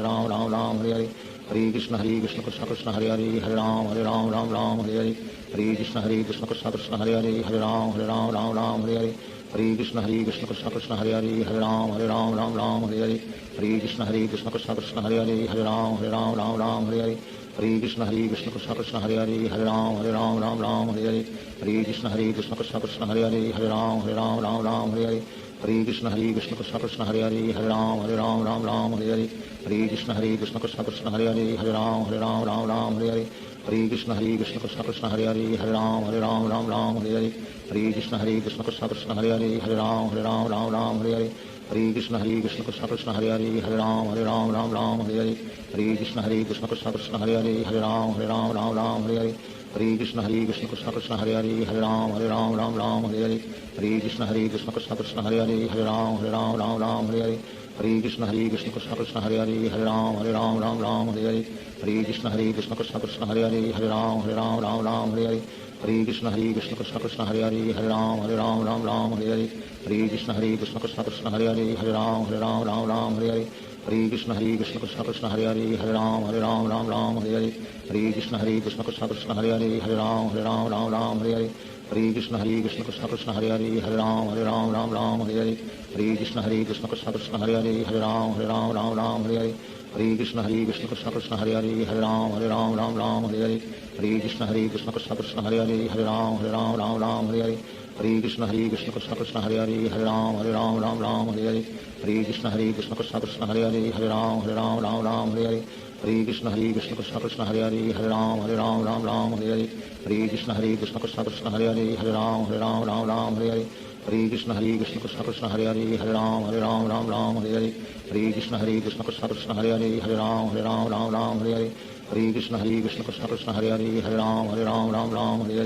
Speaker 2: हरे हरे कृष्ण कृष्ण कृष्ण हरे हरे हरे राम हरे हरे हरे कृष्ण कृष्ण कृष्ण हरे हरे हरे राम हरे हरे हरे कृष्ण कृष्ण कृष्ण हरे हरे हरे राम हरे हरे हरे कृष्ण कृष्ण कृष्ण हरे हरे हरे राम हरे हरे हरे कृष्ण कृष्ण कृष्ण हरे हरे हरे राम हरे हरे हरे कृष्ण कृष्ण कृष्ण हरे हरे हरे राम हरे हरे हरे कृष्ण कृष्ण कृष्ण हरे हरे हरे राम हरे हरे हरे कृष्ण कृष्ण कृष्ण हरे हरे हरे राम हरे हरे हरे कृष्ण कृष्ण कृष्ण हरे हरे हरे राम हरे हरे हरे कृष्ण कृष्ण कृष्ण हरे हरे हरे राम हरे हरे हरे कृष्ण कृष्ण कृष्ण हरे हरे हरे राम हरे हरे हरे कृष्ण कृष्ण कृष्ण हरे हरे हरे राम हरे हरे हरे कृष्ण कृष्ण कृष्ण हरे हरे हरे राम हरे हरे हरे कृष्ण कृष्ण कृष्ण हरे हरे हरे राम हरे हरे हरे कृष्ण कृष्ण कृष्ण हरे हरे हरे राम हरे हरे हरे कृष्ण कृष्ण कृष्ण हरे हरे हरे राम हरे हरे हरे कृष्ण कृष्ण कृष्ण हरे हरे हरे राम हरे हरे हरे कृष्ण कृष्ण कृष्ण हरे हरे हरे राम हरे हरे हरे कृष्ण कृष्ण कृष्ण हरे हरे हरे राम हरे हरे हरे कृष्ण कृष्ण कृष्ण हरे हरे हरे राम हरे हरे हरे कृष्ण कृष्ण कृष्ण हरे हरे हरे राम हरे हरे हरे कृष्ण कृष्ण कृष्ण हरे हरे हरे राम हरे हरे हरे कृष्ण कृष्ण कृष्ण हरे हरे हरे राम हरे हरे हरे कृष्ण कृष्ण कृष्ण हरे हरे हरे राम हरे हरे हरे कृष्ण कृष्ण कृष्ण हरे हरे हरे राम हरे हरे हरे कृष्ण कृष्ण कृष्ण हरे हरे हरे राम हरे हरे हरे कृष्ण कृष्ण कृष्ण हरे हरे हरे राम हरे हरे हरे कृष्ण कृष्ण कृष्ण हरे हरे हरे राम हरे हरे हरे कृष्ण कृष्ण कृष्ण हरे हरे हरे राम हरे हरे हरे कृष्ण कृष्ण कृष्ण हरे हरे हरे राम हरे हरे हरे कृष्ण कृष्ण कृष्ण हरे हरे हरे राम हरे हरे हरे कृष्ण कृष्ण कृष्ण हरे हरे हरे राम हरे हरे हरे कृष्ण कृष्ण कृष्ण हरे हरे हरे राम हरे हरे हरे कृष्ण कृष्ण कृष्ण हरे हरे हरे राम हरे हरे हरे कृष्ण कृष्ण कृष्ण हरे हरे हरे राम हरे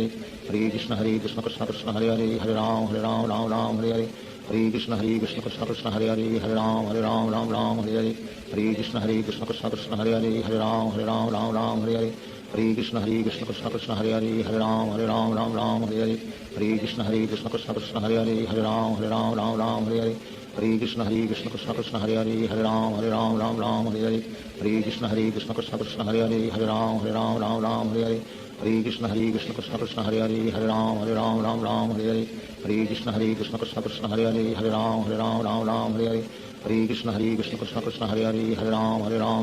Speaker 2: हरे हरे कृष्ण कृष्ण कृष्ण हरे हरे हरे राम हरे हरे हरे कृष्ण कृष्ण कृष्ण हरे हरे हरे राम हरे हरे हरे कृष्ण कृष्ण कृष्ण हरे हरे हरे राम हरे हरे हरे कृष्ण कृष्ण कृष्ण हरे हरे हरे राम हरे हरे हरे कृष्ण कृष्ण कृष्ण हरे हरे हरे राम हरे हरे हरे कृष्ण कृष्ण कृष्ण हरे हरे हरे राम हरे हरे हरे कृष्ण कृष्ण कृष्ण हरे हरे हरे राम हरे हरे हरे कृष्ण कृष्ण कृष्ण हरे हरे हरे राम हरे हरे हरे कृष्ण कृष्ण कृष्ण हरे हरे हरे राम हरे हरे हरे कृष्ण कृष्ण कृष्ण हरे हरे हरे राम हरे हरे हरे कृष्ण कृष्ण कृष्ण हरे हरे हरे राम हरे हरे हरे कृष्ण कृष्ण कृष्ण हरे हरे हरे राम हरे हरे हरे कृष्ण कृष्ण कृष्ण हरे हरे हरे राम हरे हरे हरे कृष्ण कृष्ण कृष्ण हरे हरे हरे राम हरे हरे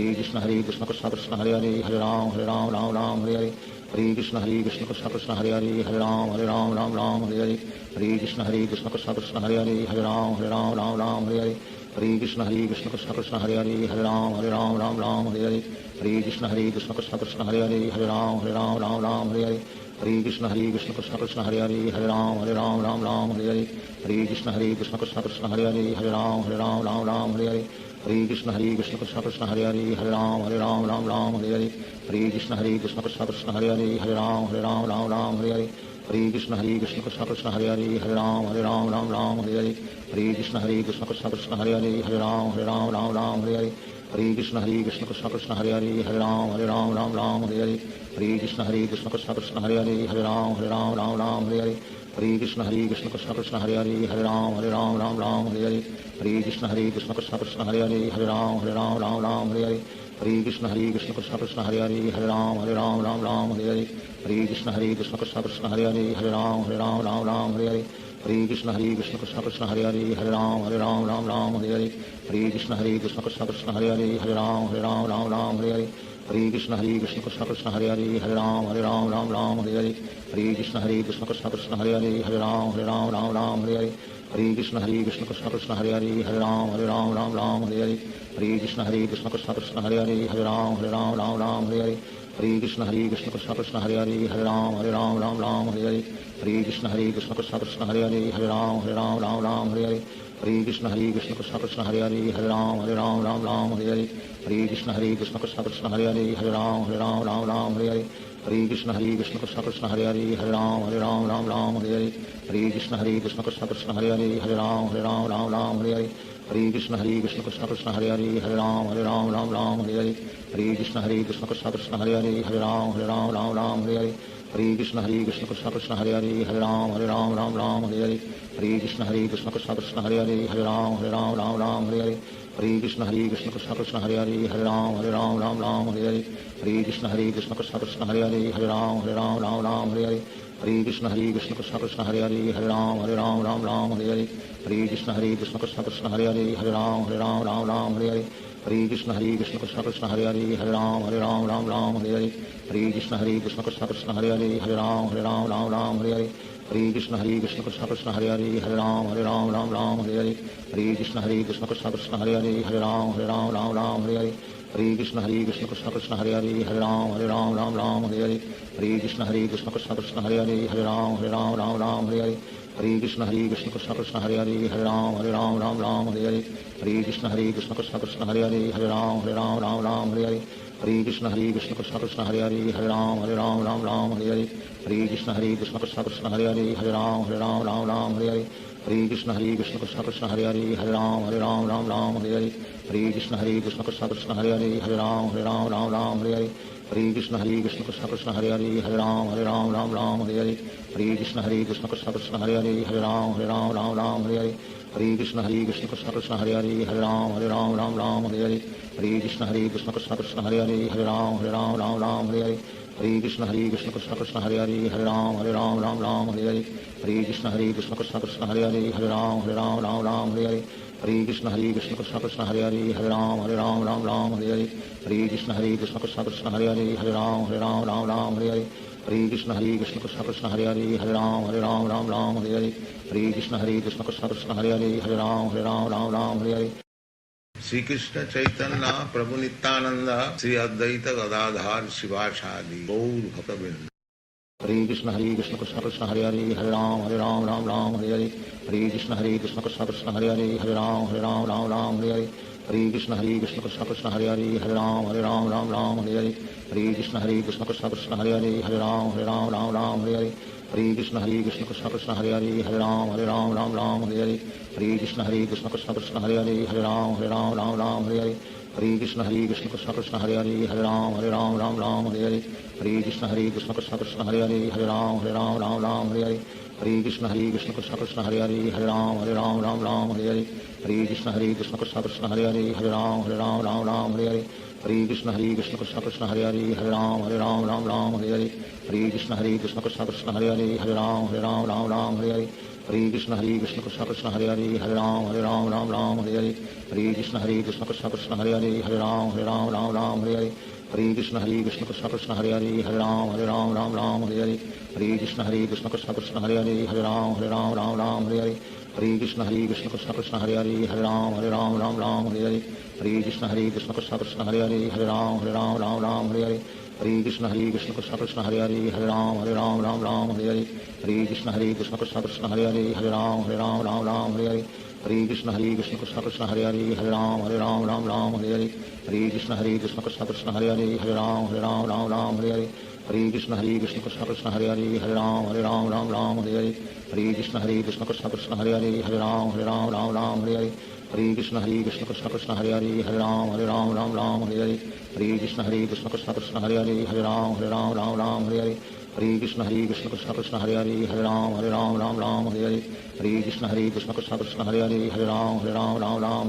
Speaker 2: हरे कृष्ण कृष्ण कृष्ण हरे हरे हरे राम हरे हरे हरे कृष्ण कृष्ण कृष्ण हरे हरे हरे राम हरे हरे हरे कृष्ण कृष्ण कृष्ण हरे हरे हरे राम हरे हरे हरे कृष्ण कृष्ण कृष्ण हरे हरे हरे राम हरे हरे हरे कृष्ण कृष्ण कृष्ण हरे हरे हरे राम हरे हरे हरे कृष्ण कृष्ण कृष्ण हरे हरे हरे राम हरे हरे हरे कृष्ण कृष्ण कृष्ण हरे हरे हरे राम हरे हरे हरे कृष्ण कृष्ण कृष्ण हरे हरे हरे राम हरे हरे हरे कृष्ण कृष्ण कृष्ण हरे हरे हरे राम हरे हरे हरे कृष्ण कृष्ण कृष्ण हरे हरे हरे राम हरे हरे हरे कृष्ण कृष्ण कृष्ण हरे हरे हरे राम हरे हरे हरे कृष्ण कृष्ण कृष्ण हरे हरे हरे राम हरे हरे हरे कृष्ण कृष्ण कृष्ण हरे हरे हरे राम हरे हरे हरे कृष्ण कृष्ण कृष्ण हरे हरे हरे राम हरे हरे हरे कृष्ण कृष्ण कृष्ण हरे हरे हरे राम हरे हरे हरे कृष्ण कृष्ण कृष्ण हरे हरे हरे राम राम राम हरे हरे हरे कृष्ण कृष्ण कृष्ण हरे हरे हरे राम राम हरे हरे हरे कृष्ण कृष्ण कृष्ण हरे हरे हरे राम राम हरे हरे हरे कृष्ण कृष्ण कृष्ण हरे हरे हरे राम राम हरे हरे हरे कृष्ण कृष्ण कृष्ण हरे हरे हरे राम राम हरे हरे हरे कृष्ण कृष्ण कृष्ण हरे हरे हरे राम राम हरे हरे हरे कृष्ण कृष्ण कृष्ण हरे हरे हरे राम राम हरे हरे हरे कृष्ण कृष्ण कृष्ण हरे हरे हरे राम राम हरे हरे हरे कृष्ण कृष्ण कृष्ण हरे हरे हरे राम राम हरे हरे हरे कृष्ण कृष्ण कृष्ण हरे हरे हरे राम राम हरे हरे हरे कृष्ण कृष्ण कृष्ण हरे हरे हरे राम राम हरे हरे हरे कृष्ण कृष्ण कृष्ण हरे हरे हरे राम राम हरे हरे हरे कृष्ण कृष्ण कृष्ण हरे हरे हरे राम राम हरे हरे हरे कृष्ण कृष्ण कृष्ण हरे हरे हरे राम राम हरे हरे हरे कृष्ण कृष्ण कृष्ण हरे हरे हरे राम राम हरे हरे हरे कृष्ण कृष्ण कृष्ण हरे हरे हरे राम राम हरे हरे हरे कृष्ण कृष्ण कृष्ण हरे हरे हरे राम राम हरे हरे हरे कृष्ण कृष्ण कृष्ण हरे हरे हरे राम राम हरे हरे हरे कृष्ण कृष्ण कृष्ण हरे हरे हरे राम राम हरे हरे हरे कृष्ण कृष्ण कृष्ण हरे हरे हरे राम राम हरे हरे हरे कृष्ण कृष्ण कृष्ण हरे हरे हरे राम राम हरे हरे हरे कृष्ण कृष्ण कृष्ण हरे हरे हरे राम राम हरे हरे हरे कृष्ण कृष्ण कृष्ण हरे हरे हरे राम राम हरे हरे हरे कृष्ण कृष्ण कृष्ण हरे हरे हरे राम राम हरे हरे हरे कृष्ण कृष्ण कृष्ण हरे हरे हरे राम राम हरे हरे हरे कृष्ण कृष्ण कृष्ण हरे हरे हरे राम राम हरे हरे हरे कृष्ण कृष्ण कृष्ण हरे हरे हरे राम राम हरे हरे हरे कृष्ण कृष्ण कृष्ण हरे हरे हरे राम राम हरे हरे हरे कृष्ण कृष्ण कृष्ण हरे हरे हरे राम राम हरे हरे हरे कृष्ण कृष्ण कृष्ण हरे हरे हरे राम राम हरे हरे हरे कृष्ण कृष्ण कृष्ण हरे हरे हरे राम राम हरे हरे हरे कृष्ण कृष्ण कृष्ण हरे हरे हरे राम राम हरे हरे हरे कृष्ण कृष्ण कृष्ण हरे हरे हरे राम राम हरे हरे हरे कृष्ण कृष्ण कृष्ण हरे हरे हरे राम राम हरे हरे हरे कृष्ण कृष्ण कृष्ण हरे हरे हरे राम राम हरे हरे हरे कृष्ण कृष्ण कृष्ण हरे हरे हरे राम राम हरे हरे श्री कृष्ण चैतन्य प्रभु नित्यानंद श्री अद्वैत गदाधार शिवासादि गौर भक्तवृंद हरे कृष्ण कृष्ण कृष्ण हरे हरे हरे राम राम हरे हरे हरे कृष्ण कृष्ण कृष्ण हरे हरे हरे राम राम हरे हरे हरे कृष्ण कृष्ण कृष्ण हरे हरे हरे राम राम हरे हरे हरे कृष्ण कृष्ण कृष्ण हरे हरे हरे राम राम हरे हरे हरे कृष्ण कृष्ण कृष्ण हरे हरे हरे राम राम हरे हरे हरे कृष्ण कृष्ण कृष्ण हरे हरे हरे राम राम हरे हरे हरे कृष्ण कृष्ण कृष्ण हरे हरे हरे राम राम हरे हरे हरे कृष्ण कृष्ण कृष्ण हरे हरे हरे राम राम हरे हरे हरे कृष्ण कृष्ण कृष्ण हरे हरे हरे राम राम हरे हरे हरे कृष्ण कृष्ण कृष्ण हरे हरे हरे राम राम हरे हरे हरे कृष्ण कृष्ण कृष्ण हरे हरे हरे राम राम हरे हरे हरे कृष्ण कृष्ण कृष्ण हरे हरे हरे राम राम हरे हरे हरे कृष्ण कृष्ण कृष्ण हरे हरे हरे राम राम हरे हरे हरे कृष्ण कृष्ण कृष्ण हरे हरे हरे राम राम हरे हरे हरे कृष्ण कृष्ण कृष्ण हरे हरे हरे राम राम हरे हरे हरे कृष्ण कृष्ण कृष्ण हरे हरे हरे राम राम हरे हरे हरे कृष्ण कृष्ण कृष्ण हरे हरे हरे राम राम हरे हरे हरे कृष्ण कृष्ण कृष्ण हरे हरे हरे राम राम हरे हरे हरे कृष्ण कृष्ण कृष्ण हरे हरे हरे राम राम हरे हरे हरे कृष्ण कृष्ण कृष्ण हरे हरे हरे राम राम हरे हरे हरे कृष्ण कृष्ण कृष्ण हरे हरे हरे राम राम हरे हरे हरे कृष्ण कृष्ण कृष्ण हरे हरे हरे राम राम हरे हरे हरे कृष्ण कृष्ण कृष्ण हरे हरे हरे राम राम हरे हरे हरे कृष्ण कृष्ण कृष्ण हरे हरे हरे राम राम हरे हरे हरे कृष्ण कृष्ण कृष्ण हरे हरे हरे राम राम हरे हरे हरे कृष्ण कृष्ण कृष्ण हरे हरे हरे राम राम हरे हरे हरे कृष्ण कृष्ण कृष्ण हरे हरे हरे राम राम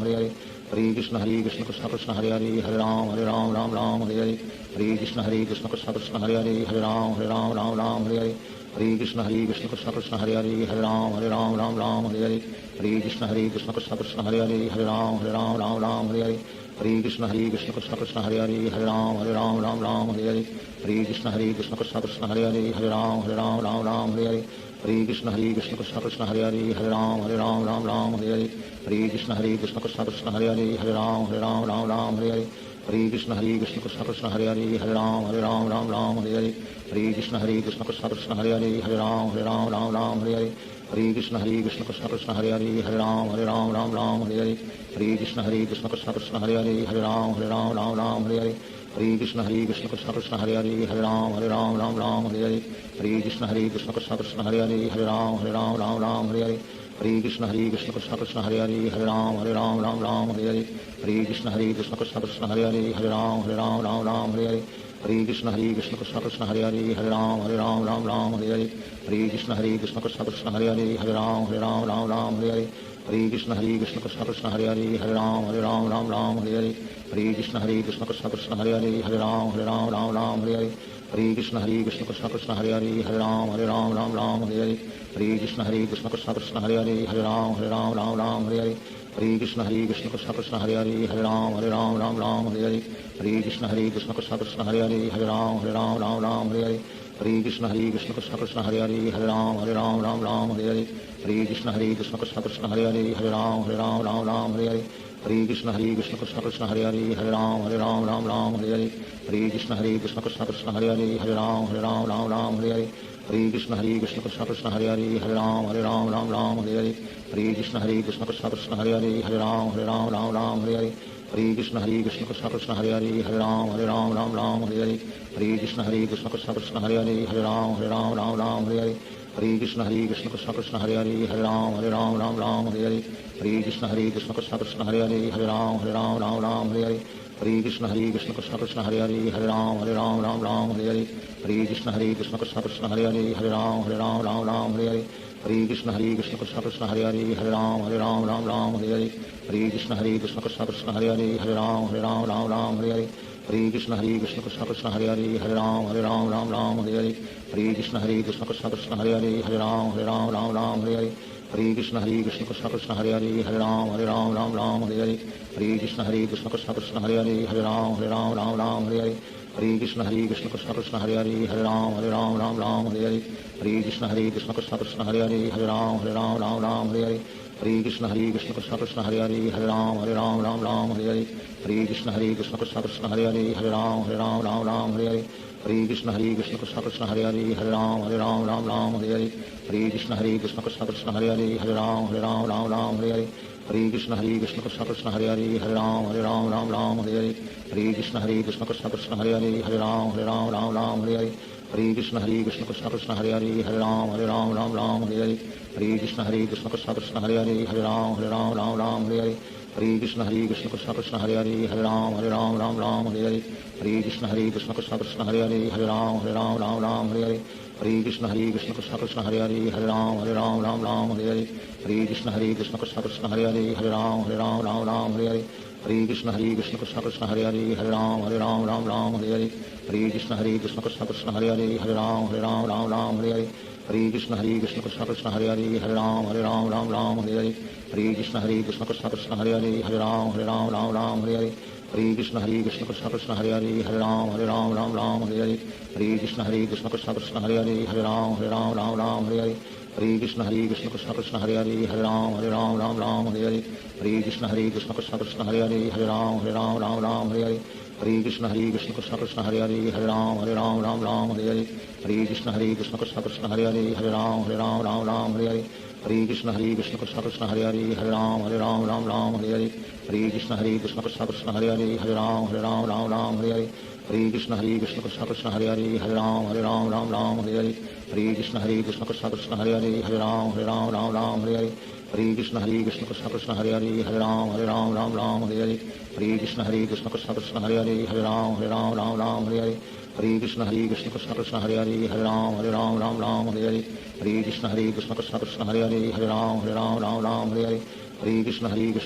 Speaker 2: हरे हरे हरे कृष्ण कृष्ण कृष्ण हरे हरे हरे राम राम हरे हरे हरे कृष्ण कृष्ण कृष्ण हरे हरे हरे राम राम हरे हरे हरे कृष्ण कृष्ण कृष्ण हरे हरे हरे राम राम हरे हरे हरे कृष्ण कृष्ण कृष्ण हरे हरे हरे राम राम हरे हरे हरे कृष्ण कृष्ण कृष्ण हरे हरे हरे राम राम हरे हरे हरे कृष्ण कृष्ण कृष्ण हरे हरे हरे राम राम हरे हरे हरे कृष्ण कृष्ण कृष्ण हरे हरे हरे राम राम हरे हरे हरे कृष्ण कृष्ण कृष्ण हरे हरे हरे राम राम हरे हरे हरे कृष्ण कृष्ण कृष्ण हरे हरे हरे राम राम हरे हरे हरे कृष्ण कृष्ण कृष्ण हरे हरे हरे राम राम हरे हरे हरे कृष्ण कृष्ण कृष्ण हरे हरे राम राम हरे हरे हरे कृष्ण कृष्ण कृष्ण हरे हरे राम राम हरे हरे हरे कृष्ण कृष्ण कृष्ण हरे हरे राम राम हरे हरे हरे कृष्ण कृष्ण कृष्ण हरे राम हरे हरे हरे कृष्ण कृष्ण कृष्ण हरे राम हरे हरे हरे कृष्ण कृष्ण कृष्ण हरे राम हरे हरे हरे कृष्ण कृष्ण कृष्ण हरे राम हरे हरे हरे कृष्ण कृष्ण कृष्ण हरे राम हरे हरे हरे कृष्ण कृष्ण कृष्ण कृष्ण हरे राम हरे हरे हरे कृष्ण कृष्ण कृष्ण हरे राम हरे हरे हरे कृष्ण कृष्ण कृष्ण कृष्ण हरे राम हरे हरे हरे कृष्ण कृष्ण कृष्ण हरे राम हरे हरे हरे कृष्ण कृष्ण कृष्ण कृष्ण हरे राम हरे हरे हरे कृष्ण कृष्ण कृष्ण कृष्ण हरे राम हरे हरे हरे कृष्ण कृष्ण कृष्ण कृष्ण हरे राम हरे हरे हरे कृष्ण कृष्ण कृष्ण कृष्ण हरे राम हरे हरे हरे कृष्ण कृष्ण कृष्ण कृष्ण हरे राम हरे हरे हरे कृष्ण कृष्ण कृष्ण कृष्ण हरे राम हरे हरे हरे कृष्ण कृष्ण कृष्ण कृष्ण हरे राम हरे हरे हरे कृष्ण कृष्ण कृष्ण हरे राम हरे हरे हरे कृष्ण कृष्ण कृष्ण कृष्ण हरे राम हरे हरे हरे कृष्ण कृष्ण कृष्ण कृष्ण हरे राम हरे हरे हरे कृष्ण कृष्ण कृष्ण कृष्ण हरे राम हरे हरे हरे कृष्ण कृष्ण कृष्ण कृष्ण हरे राम हरे हरे हरे कृष्ण कृष्ण कृष्ण कृष्ण हरे राम हरे हरे हरे कृष्ण कृष्ण कृष्ण कृष्ण हरे राम हरे हरे हरे कृष्ण कृष्ण कृष्ण कृष्ण हरे राम हरे हरे हरे कृष्ण कृष्ण कृष्ण कृष्ण हरे राम हरे हरे हरे कृष्ण कृष्ण कृष्ण कृष्ण हरे राम हरे हरे हरे कृष्ण कृष्ण कृष्ण कृष्ण हरे राम हरे हरे हरे कृष्ण कृष्ण कृष्ण कृष्ण हरे राम हरे हरे हरे कृष्ण कृष्ण कृष्ण कृष्ण हरे राम हरे हरे हरे कृष्ण कृष्ण कृष्ण कृष्ण हरे राम हरे हरे हरे कृष्ण कृष्ण कृष्ण कृष्ण हरे राम हरे हरे हरे कृष्ण कृष्ण कृष्ण कृष्ण हरे राम हरे हरे हरे कृष्ण कृष्ण कृष्ण कृष्ण हरे राम हरे हरे हरे कृष्ण कृष्ण कृष्ण कृष्ण हरे राम हरे हरे हरे कृष्ण कृष्ण कृष्ण कृष्ण हरे राम हरे हरे हरे कृष्ण कृष्ण कृष्ण कृष्ण हरे राम हरे हरे हरे कृष्ण कृष्ण कृष्ण कृष्ण हरे राम हरे हरे हरे कृष्ण कृष्ण कृष्ण कृष्ण हरे राम हरे हरे हरे कृष्ण कृष्ण कृष्ण कृष्ण हरे राम हरे हरे हरे कृष्ण कृष्ण कृष्ण कृष्ण हरे राम हरे हरे हरे कृष्ण कृष्ण कृष्ण कृष्ण हरे राम हरे हरे हरे कृष्ण कृष्ण कृष्ण कृष्ण हरे राम हरे हरे हरे कृष्ण कृष्ण कृष्ण कृष्ण हरे राम हरे हरे हरे कृष्ण कृष्ण कृष्ण कृष्ण हरे राम हरे हरे हरे कृष्ण कृष्ण कृष्ण कृष्ण हरे राम हरे हरे हरे कृष्ण कृष्ण कृष्ण कृष्ण हरे राम हरे हरे हरे कृष्ण कृष्ण कृष्ण कृष्ण हरे राम हरे हरे हरे कृष्ण कृष्ण कृष्ण कृष्ण हरे राम हरे हरे हरे कृष्ण कृष्ण कृष्ण कृष्ण हरे राम हरे हरे हरे कृष्ण कृष्ण कृष्ण कृष्ण हरे राम हरे हरे हरे कृष्ण कृष्ण कृष्ण कृष्ण हरे राम हरे हरे हरे कृष्ण कृष्ण कृष्ण कृष्ण हरे राम हरे हरे हरे कृष्ण कृष्ण कृष्ण कृष्ण हरे राम हरे हरे हरे कृष्ण कृष्ण कृष्ण कृष्ण हरे राम हरे हरे हरे कृष्ण कृष्ण कृष्ण कृष्ण हरे राम हरे हरे हरे कृष्ण कृष्ण कृष्ण कृष्ण हरे राम हरे हरे हरे कृष्ण कृष्ण कृष्ण कृष्ण हरे राम हरे हरे हरे कृष्ण कृष्ण कृष्ण कृष्ण हरे राम हरे हरे हरे कृष्ण कृष्ण कृष्ण कृष्ण हरे राम हरे हरे हरे कृष्ण कृष्ण कृष्ण कृष्ण हरे राम हरे हरे हरे कृष्ण कृष्ण कृष्ण कृष्ण हरे राम हरे हरे हरे कृष्ण कृष्ण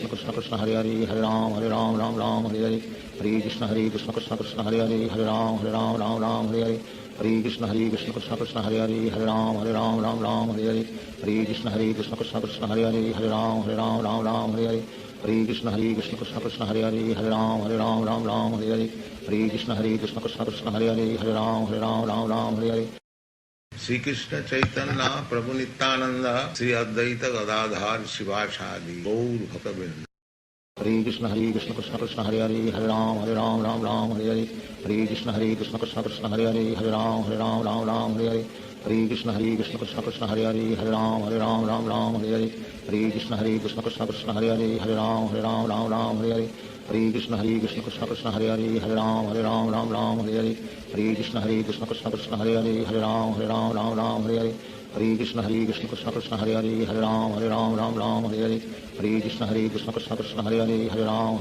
Speaker 2: कृष्ण कृष्ण हरे राम हरे हरे हरे कृष्ण कृष्ण कृष्ण कृष्ण हरे राम हरे हरे हरे कृष्ण कृष्ण कृष्ण कृष्ण हरे राम हरे हरे हरे कृष्ण कृष्ण कृष्ण कृष्ण हरे राम हरे हरे हरे कृष्ण कृष्ण कृष्ण कृष्ण हरे राम हरे हरे हरे कृष्ण कृष्ण कृष्ण कृष्ण हरे राम हरे हरे हरे कृष्ण कृष्ण कृष्ण कृष्ण हरे राम हरे हरे श्री कृष्ण चैतन्य प्रभु नित्यानंद श्री अद्वैत गदाधार शिवासादि गौर भक्तवृंद। हरे Krishna Krishna Krishna Hare Hare Hare Ram Ram Ram Hare Hare Hare Krishna Krishna Krishna Hare Hare Hare Ram Ram Ram Hare Hare Hare Krishna Krishna Krishna Hare Hare Hare Ram Ram Hare Hare Hare Krishna Krishna Krishna Hare Hare Hare Ram Ram Hare Hare Hare Krishna Krishna Krishna Hare Hare Hare Ram Ram Hare Hare Hare Krishna Krishna Krishna Hare Hare Hare Ram Ram Hare Hare Hare Krishna Krishna Krishna Hare Hare Hare Ram Ram Hare Hare Hare Krishna Krishna Krishna Hare Hare Hare Ram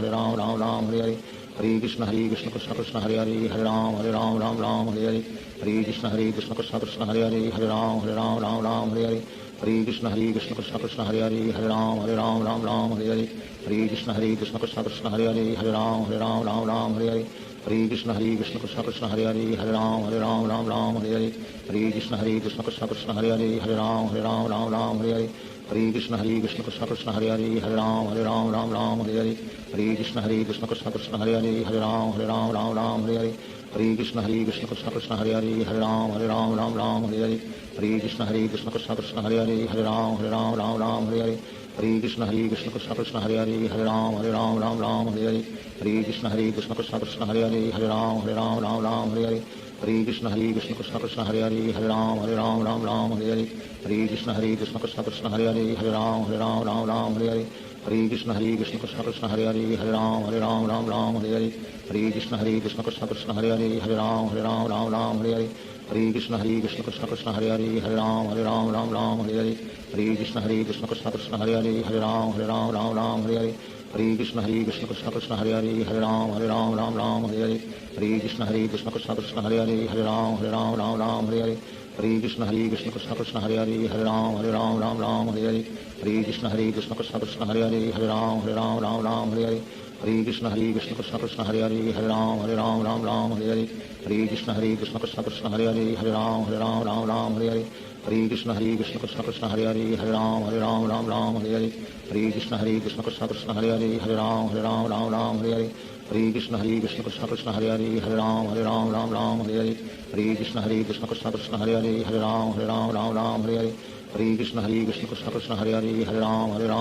Speaker 2: Ram Hare Hare Hare Krishna Krishna Krishna Hare Hare Hare Ram Ram Hare Hare Hare Krishna Krishna Krishna Hare Hare Hare Ram Ram Hare Hare Hare Krishna Krishna Krishna Hare Hare Hare Ram Ram Hare Hare Hare Krishna Krishna Krishna Hare Hare Hare Ram Ram Hare Hare Hare Krishna Krishna Krishna Hare Hare Hare Ram Ram Hare Hare Hare Krishna Krishna Krishna Hare Hare Hare Ram Hare Hare Hare Krishna Krishna Krishna Hare Hare Hare Ram Hare Hare Hare Krishna Krishna Krishna Hare Hare Hare Ram Hare Hare Hare Krishna Krishna Krishna Hare Hare Hare Ram Hare Hare Hare Krishna Krishna Krishna Hare Hare Hare Ram Hare Hare Hare Krishna Krishna Krishna Hare Hare Hare Ram Hare Hare Hare Krishna Krishna Krishna Hare Hare Hare Ram Hare Hare Hare Krishna Krishna Krishna Hare Hare Hare Ram Hare Hare Hare Krishna Krishna Krishna Hare Hare Hare Ram Hare Hare Hare Krishna Krishna Krishna Hare Hare Hare Ram Hare Hare Hare Krishna Krishna Krishna Hare Hare Hare Ram Hare Hare Hare Krishna Krishna Krishna Hare Hare Hare Ram Hare Hare Hare Krishna Krishna Krishna Hare Hare Hare Ram Hare Hare Hare Krishna Krishna Krishna Hare Hare Hare Ram Hare Hare Hare Krishna Krishna Krishna Hare Hare Hare Ram Hare Hare Hare Krishna Krishna Krishna Hare Hare Hare Ram Hare Hare Hare Krishna Krishna Krishna Hare Hare Hare Ram Hare Hare Hare Krishna Krishna Krishna Hare Hare Hare Ram Hare Hare Hare Krishna Krishna Krishna Hare Hare Hare Ram Hare Hare Hare Krishna Krishna Krishna Hare Hare Hare Ram Hare Hare Hare Krishna Krishna Krishna Hare Hare Hare Ram Hare Hare Hare Krishna Krishna Krishna Hare Hare Hare Ram Hare Hare Hare Krishna Krishna Krishna Hare Hare Hare Ram Hare Hare Hare Krishna Krishna Krishna Hare Hare Hare Ram Hare Hare Hare Krishna Krishna Krishna Hare Hare Hare Ram Hare Hare Hare Krishna Krishna Krishna Hare Hare Hare Ram Hare Hare Hare Krishna Krishna Krishna Hare Hare Hare Ram Hare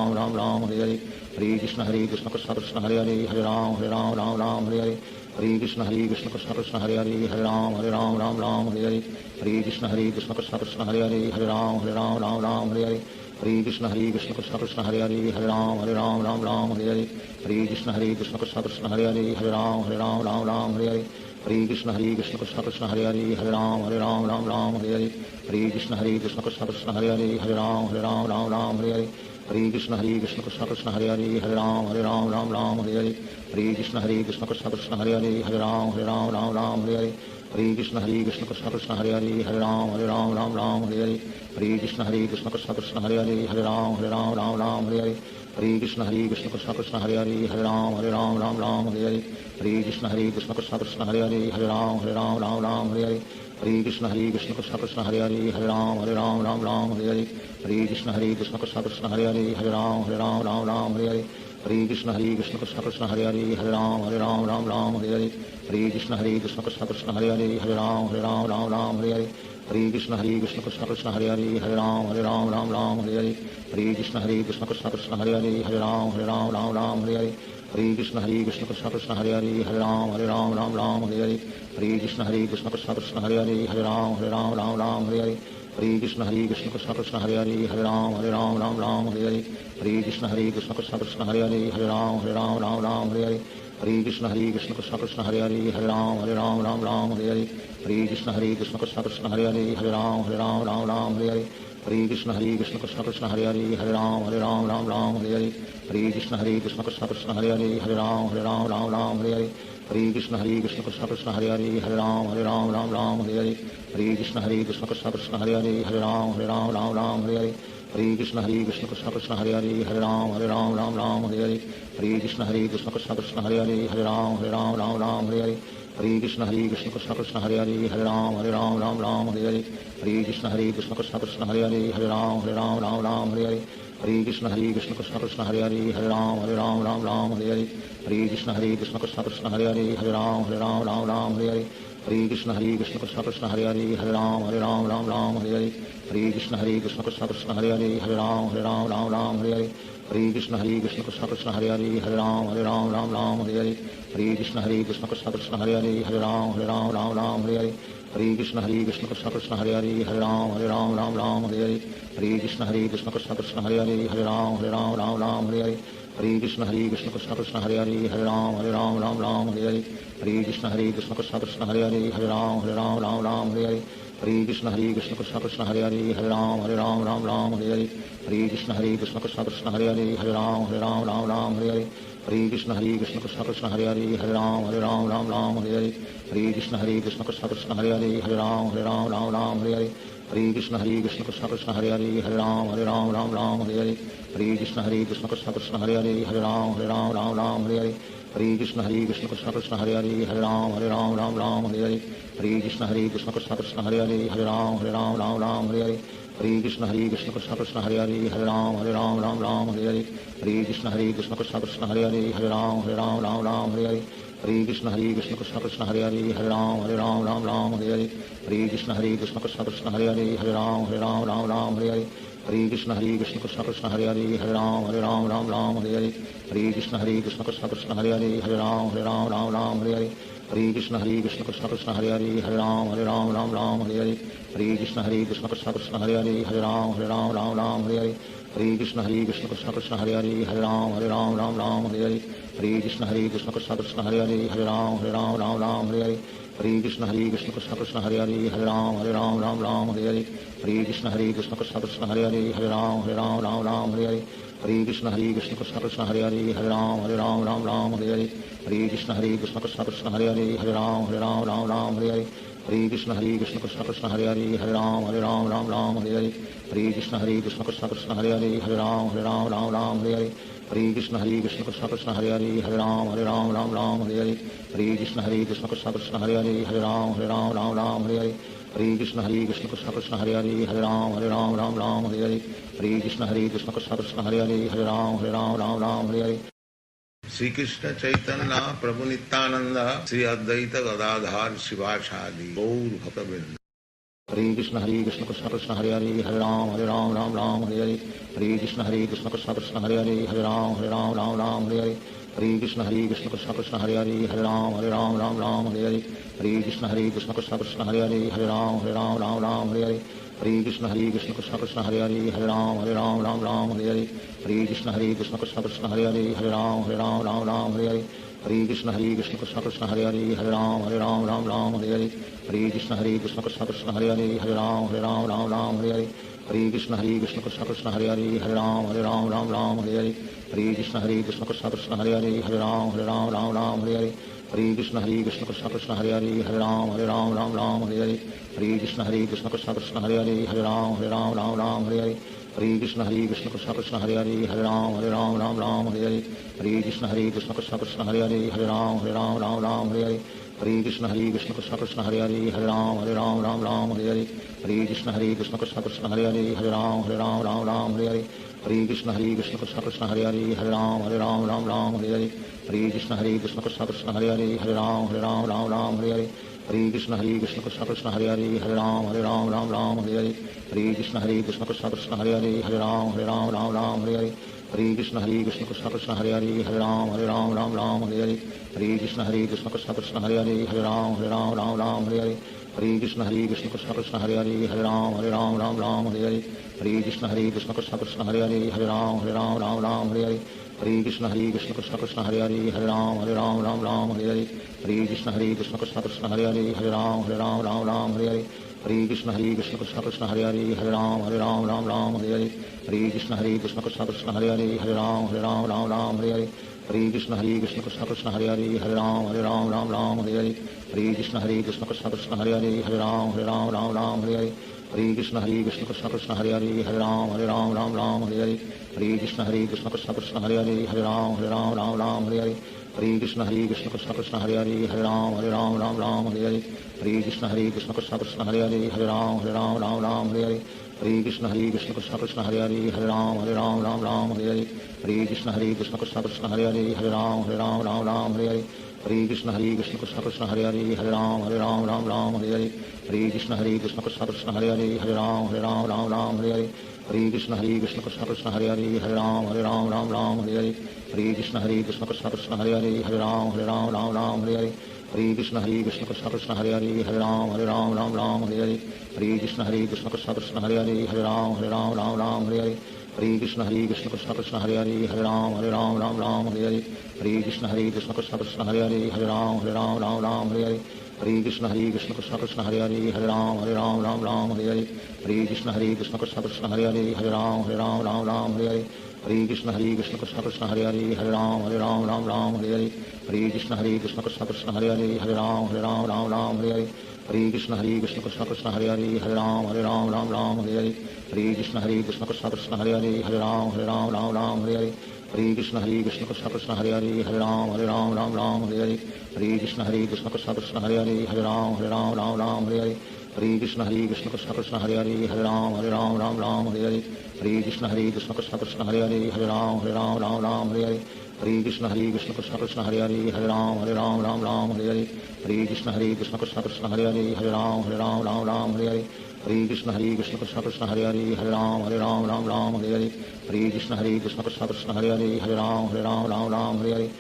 Speaker 2: Hare Hare Krishna Krishna Krishna Hare Hare Hare Ram Hare Hare Hare Krishna Krishna Krishna Hare Hare Hare Ram Hare Hare Hare Krishna Krishna Krishna Hare Hare Hare Ram Hare Hare Hare Krishna Krishna Krishna Hare Hare Hare Ram Hare Hare Hare Krishna Krishna Krishna Hare Hare Hare Ram Hare Hare Hare Krishna Krishna Krishna Hare Hare Hare Ram Hare Hare Hare Krishna Krishna Krishna Hare Hare Hare Ram Hare Hare Hare Krishna Krishna Krishna Hare Hare Hare Ram Hare Hare Hare Krishna Krishna Krishna Hare Hare Hare Ram Hare Hare Hare Krishna Krishna Krishna Hare Hare Hare Ram Hare Hare Hare Krishna Krishna Krishna Hare Hare Hare Ram Hare Hare Hare Krishna Krishna Krishna Hare Hare Hare Ram Hare Hare Hare Krishna Krishna Krishna Hare Hare Hare Ram Hare Hare Hare Krishna Krishna Krishna Hare Hare Hare Ram Hare Hare Hare Krishna Krishna Krishna Hare Hare Hare Ram Hare Hare Hare Krishna Krishna Krishna Hare Hare Hare Ram Hare Hare Hare Krishna Krishna Krishna Hare Hare Hare Ram Hare Hare Hare Krishna Krishna Krishna Hare Hare Hare Ram Hare Hare Hare Krishna Krishna Krishna Hare Hare Hare Ram Hare Hare Hare Krishna Krishna Krishna Hare Hare Hare Ram Hare Hare Hare Krishna Krishna Krishna Hare Hare Hare Ram Hare Hare Hare Krishna Krishna Krishna Hare Hare Hare Ram Hare Hare Hare Krishna Krishna Krishna Hare Hare Hare Ram Hare Hare Hare Krishna Krishna Krishna Hare Hare Hare Ram Hare Hare Hare Krishna Krishna Krishna Hare Hare Hare Ram Hare Hare Hare Krishna Krishna Krishna Hare Hare Hare Ram Hare Hare Hare Krishna Krishna Krishna Hare Hare Hare Ram Hare Hare Hare Krishna Krishna Krishna Hare Hare Hare Ram Hare Hare Hare Krishna Krishna Krishna Hare Hare Hare Ram Hare Hare Hare Krishna Krishna Krishna Hare Hare Hare Ram Hare Hare Hare Krishna Krishna Krishna Hare Hare Hare Ram Hare Hare Hare Krishna Krishna Krishna Hare Hare Hare Ram Hare Hare Hare Krishna Krishna Krishna Hare Hare Hare Ram Ram Ram Hare Hare Hare Krishna Krishna Krishna Hare Hare Hare Ram Ram Hare Hare Hare Krishna Krishna Krishna Hare Hare Hare Ram Ram Hare Hare Hare Krishna Krishna Krishna Hare Hare Hare Ram Ram Hare Hare Hare Krishna Krishna Krishna Hare Hare Hare Ram Ram Hare Hare Hare Krishna Krishna Krishna Hare Hare Hare Ram Ram Hare Hare Hare Krishna Krishna Krishna Hare Hare Hare Ram Hare Hare Hare Krishna Krishna Krishna Hare Hare Hare Ram Hare Hare Hare Krishna Krishna Krishna Hare Hare Hare Ram Hare Hare Hare Krishna Krishna Krishna Hare Hare Hare Ram Hare Hare Hare Krishna Krishna Krishna Hare Hare Hare Ram Hare Hare Hare Krishna Krishna Krishna Hare Hare Hare Ram Hare Hare Hare Krishna Krishna Krishna Hare Hare Hare Ram Hare Hare Hare Krishna Krishna Krishna Hare Hare Hare Ram Hare Hare Hare Krishna Krishna Krishna Hare Hare Hare Ram Hare Hare Hare Krishna Krishna Krishna Hare Hare Hare Ram Hare Hare Hare Krishna Krishna Krishna Hare Hare Hare Ram Hare Hare Hare Krishna Krishna Krishna Hare Hare Hare Ram Hare Hare Hare Krishna Krishna Krishna Hare Hare Hare Ram Hare Hare Hare Krishna Krishna Krishna Hare Hare Hare Ram Hare Hare Hare Krishna Krishna Krishna Hare Hare Hare Ram Hare Hare Hare Krishna Krishna Krishna Hare Hare Hare Ram Hare Hare Hare Krishna Krishna Krishna Hare Hare Hare Ram Hare Hare Hare Krishna Krishna Krishna Hare Hare Hare Ram Hare Hare Hare Krishna Krishna Krishna Hare Hare Hare Ram Hare Hare Hare Krishna Krishna Krishna Hare Hare Hare Ram Hare Hare Hare Krishna Krishna Krishna Hare Hare Hare Ram Hare Hare Hare Krishna Krishna Krishna Hare Hare Hare Ram Hare Hare Hare Krishna Krishna Krishna Hare Hare Hare Ram Hare Hare Hare Krishna Krishna Krishna Hare Hare Hare Ram Hare Hare Hare Krishna Krishna Krishna Hare Hare Hare Ram Hare Hare Hare Krishna Krishna Krishna Hare Hare Hare Ram Hare Hare Hare Krishna Krishna Krishna Hare Hare Hare Ram Hare Hare Hare Krishna Krishna Krishna Hare Hare Hare Ram Hare Hare Hare Krishna Krishna Krishna Hare Hare Hare Ram Hare Hare Hare Krishna Krishna Krishna Hare Hare Hare Ram Hare Hare Sri Krishna Chaitanya Prabhu Nityananda Sri Advaita Gadadhar Shivasadi Gaur Bhaktavinda Hare Krishna Krishna Krishna Hare Hare Hare Ram Hare Hare Hare Krishna Krishna Krishna Hare Hare Hare Ram Hare Hare Hare Krishna Krishna Krishna Hare Hare Hare Ram Hare Hare Hare Krishna Krishna Krishna Hare Hare Hare Ram Hare Hare Hare Krishna Krishna Krishna Hare Hare Hare Ram Hare Hare Hare Krishna Krishna Krishna Hare Hare Hare Ram Hare Hare Hare Krishna Krishna Krishna Hare Hare Hare Ram Hare Hare Hare Krishna Krishna Krishna Hare Hare Hare Ram Hare Hare Hare Krishna Krishna Krishna Hare Hare Hare Ram Hare Hare Hare Krishna Krishna Krishna Hare Hare Hare Ram Hare Hare Hare Krishna Krishna Krishna Hare Hare Hare Ram Hare Hare Hare Krishna Krishna Krishna Hare Hare Hare Ram Hare Hare Hare Krishna Krishna Krishna Hare Hare Hare Ram Hare Hare Hare Krishna Krishna Krishna Hare Hare Hare Ram Hare Hare Krishna Krishna Krishna Hare Hare Hare Ram Hare Hare Krishna Krishna Krishna Hare Hare Hare Ram Hare Hare Krishna Krishna Krishna Hare Hare Hare Ram Hare Hare Krishna Krishna Krishna Hare Hare Hare Ram Hare Hare Krishna Krishna Krishna Hare Hare Hare Ram Hare Hare Krishna Krishna Krishna Hare Hare Hare Ram Hare Hare Krishna Krishna Krishna Hare Hare Hare Ram Hare Hare Krishna Krishna Krishna Hare Hare Hare Ram Hare Hare Krishna Krishna Krishna Hare Hare Hare Ram Hare Hare Krishna Krishna Krishna Hare Hare Hare Ram Hare Hare Krishna Krishna Krishna Hare Hare Hare Ram Hare Hare Krishna Krishna Krishna Hare Hare Hare Ram Hare Hare Krishna Krishna Krishna Hare Hare Hare Ram Hare Hare Krishna Krishna Krishna Hare Hare Hare Ram Hare Hare Krishna Krishna Krishna Hare Hare Hare Ram Hare Hare Krishna Krishna Krishna Hare Hare Hare Ram Hare Hare Krishna Krishna Krishna Hare Hare Hare Ram Hare Hare Krishna Krishna Krishna Hare Hare Hare Ram Hare Hare Krishna Krishna Krishna Hare Hare Hare Ram Hare Hare Krishna Krishna Krishna Hare Hare Hare Ram Hare Hare हरे कृष्ण कृष्ण कृष्ण हरे हरे हरे राम राम राम हरे हरे हरे कृष्ण कृष्ण कृष्ण हरे हरे हरे राम राम हरे हरे हरे कृष्ण कृष्ण कृष्ण हरे हरे हरे राम राम हरे हरे हरे कृष्ण कृष्ण कृष्ण हरे हरे हरे राम राम हरे हरे हरे कृष्ण कृष्ण कृष्ण हरे हरे हरे राम राम हरे हरे हरे कृष्ण कृष्ण कृष्ण हरे हरे हरे राम राम हरे हरे हरे कृष्ण कृष्ण कृष्ण हरे हरे हरे राम राम हरे हरे हरे कृष्ण कृष्ण कृष्ण हरे हरे हरे राम राम हरे हरे हरे कृष्ण कृष्ण कृष्ण हरे हरे हरे राम राम हरे हरे हरे कृष्ण कृष्ण कृष्ण हरे हरे हरे राम राम हरे हरे हरे कृष्ण कृष्ण कृष्ण हरे हरे हरे राम राम हरे हरे हरे कृष्ण कृष्ण कृष्ण हरे हरे हरे राम राम हरे हरे हरे कृष्ण कृष्ण कृष्ण हरे हरे हरे राम राम हरे हरे हरे कृष्ण कृष्ण कृष्ण हरे हरे हरे राम राम हरे हरे हरे कृष्ण कृष्ण कृष्ण हरे हरे हरे राम राम हरे हरे हरे कृष्ण कृष्ण कृष्ण हरे हरे हरे राम राम हरे हरे हरे कृष्ण कृष्ण कृष्ण हरे हरे हरे राम राम हरे हरे हरे कृष्ण कृष्ण कृष्ण हरे हरे हरे राम राम हरे हरे हरे कृष्ण कृष्ण कृष्ण कृष्ण हरे हरे हरे राम राम हरे हरे हरे कृष्ण कृष्ण कृष्ण कृष्ण हरे हरे हरे राम राम हरे हरे हरे कृष्ण कृष्ण कृष्ण कृष्ण हरे हरे हरे राम हरे हरे हरे कृष्ण कृष्ण कृष्ण कृष्ण हरे हरे हरे राम हरे हरे हरे कृष्ण कृष्ण कृष्ण कृष्ण हरे हरे हरे राम हरे हरे हरे कृष्ण कृष्ण कृष्ण कृष्ण हरे हरे हरे राम हरे हरे हरे कृष्ण कृष्ण कृष्ण कृष्ण हरे हरे हरे राम हरे हरे हरे कृष्ण कृष्ण कृष्ण कृष्ण हरे हरे हरे राम हरे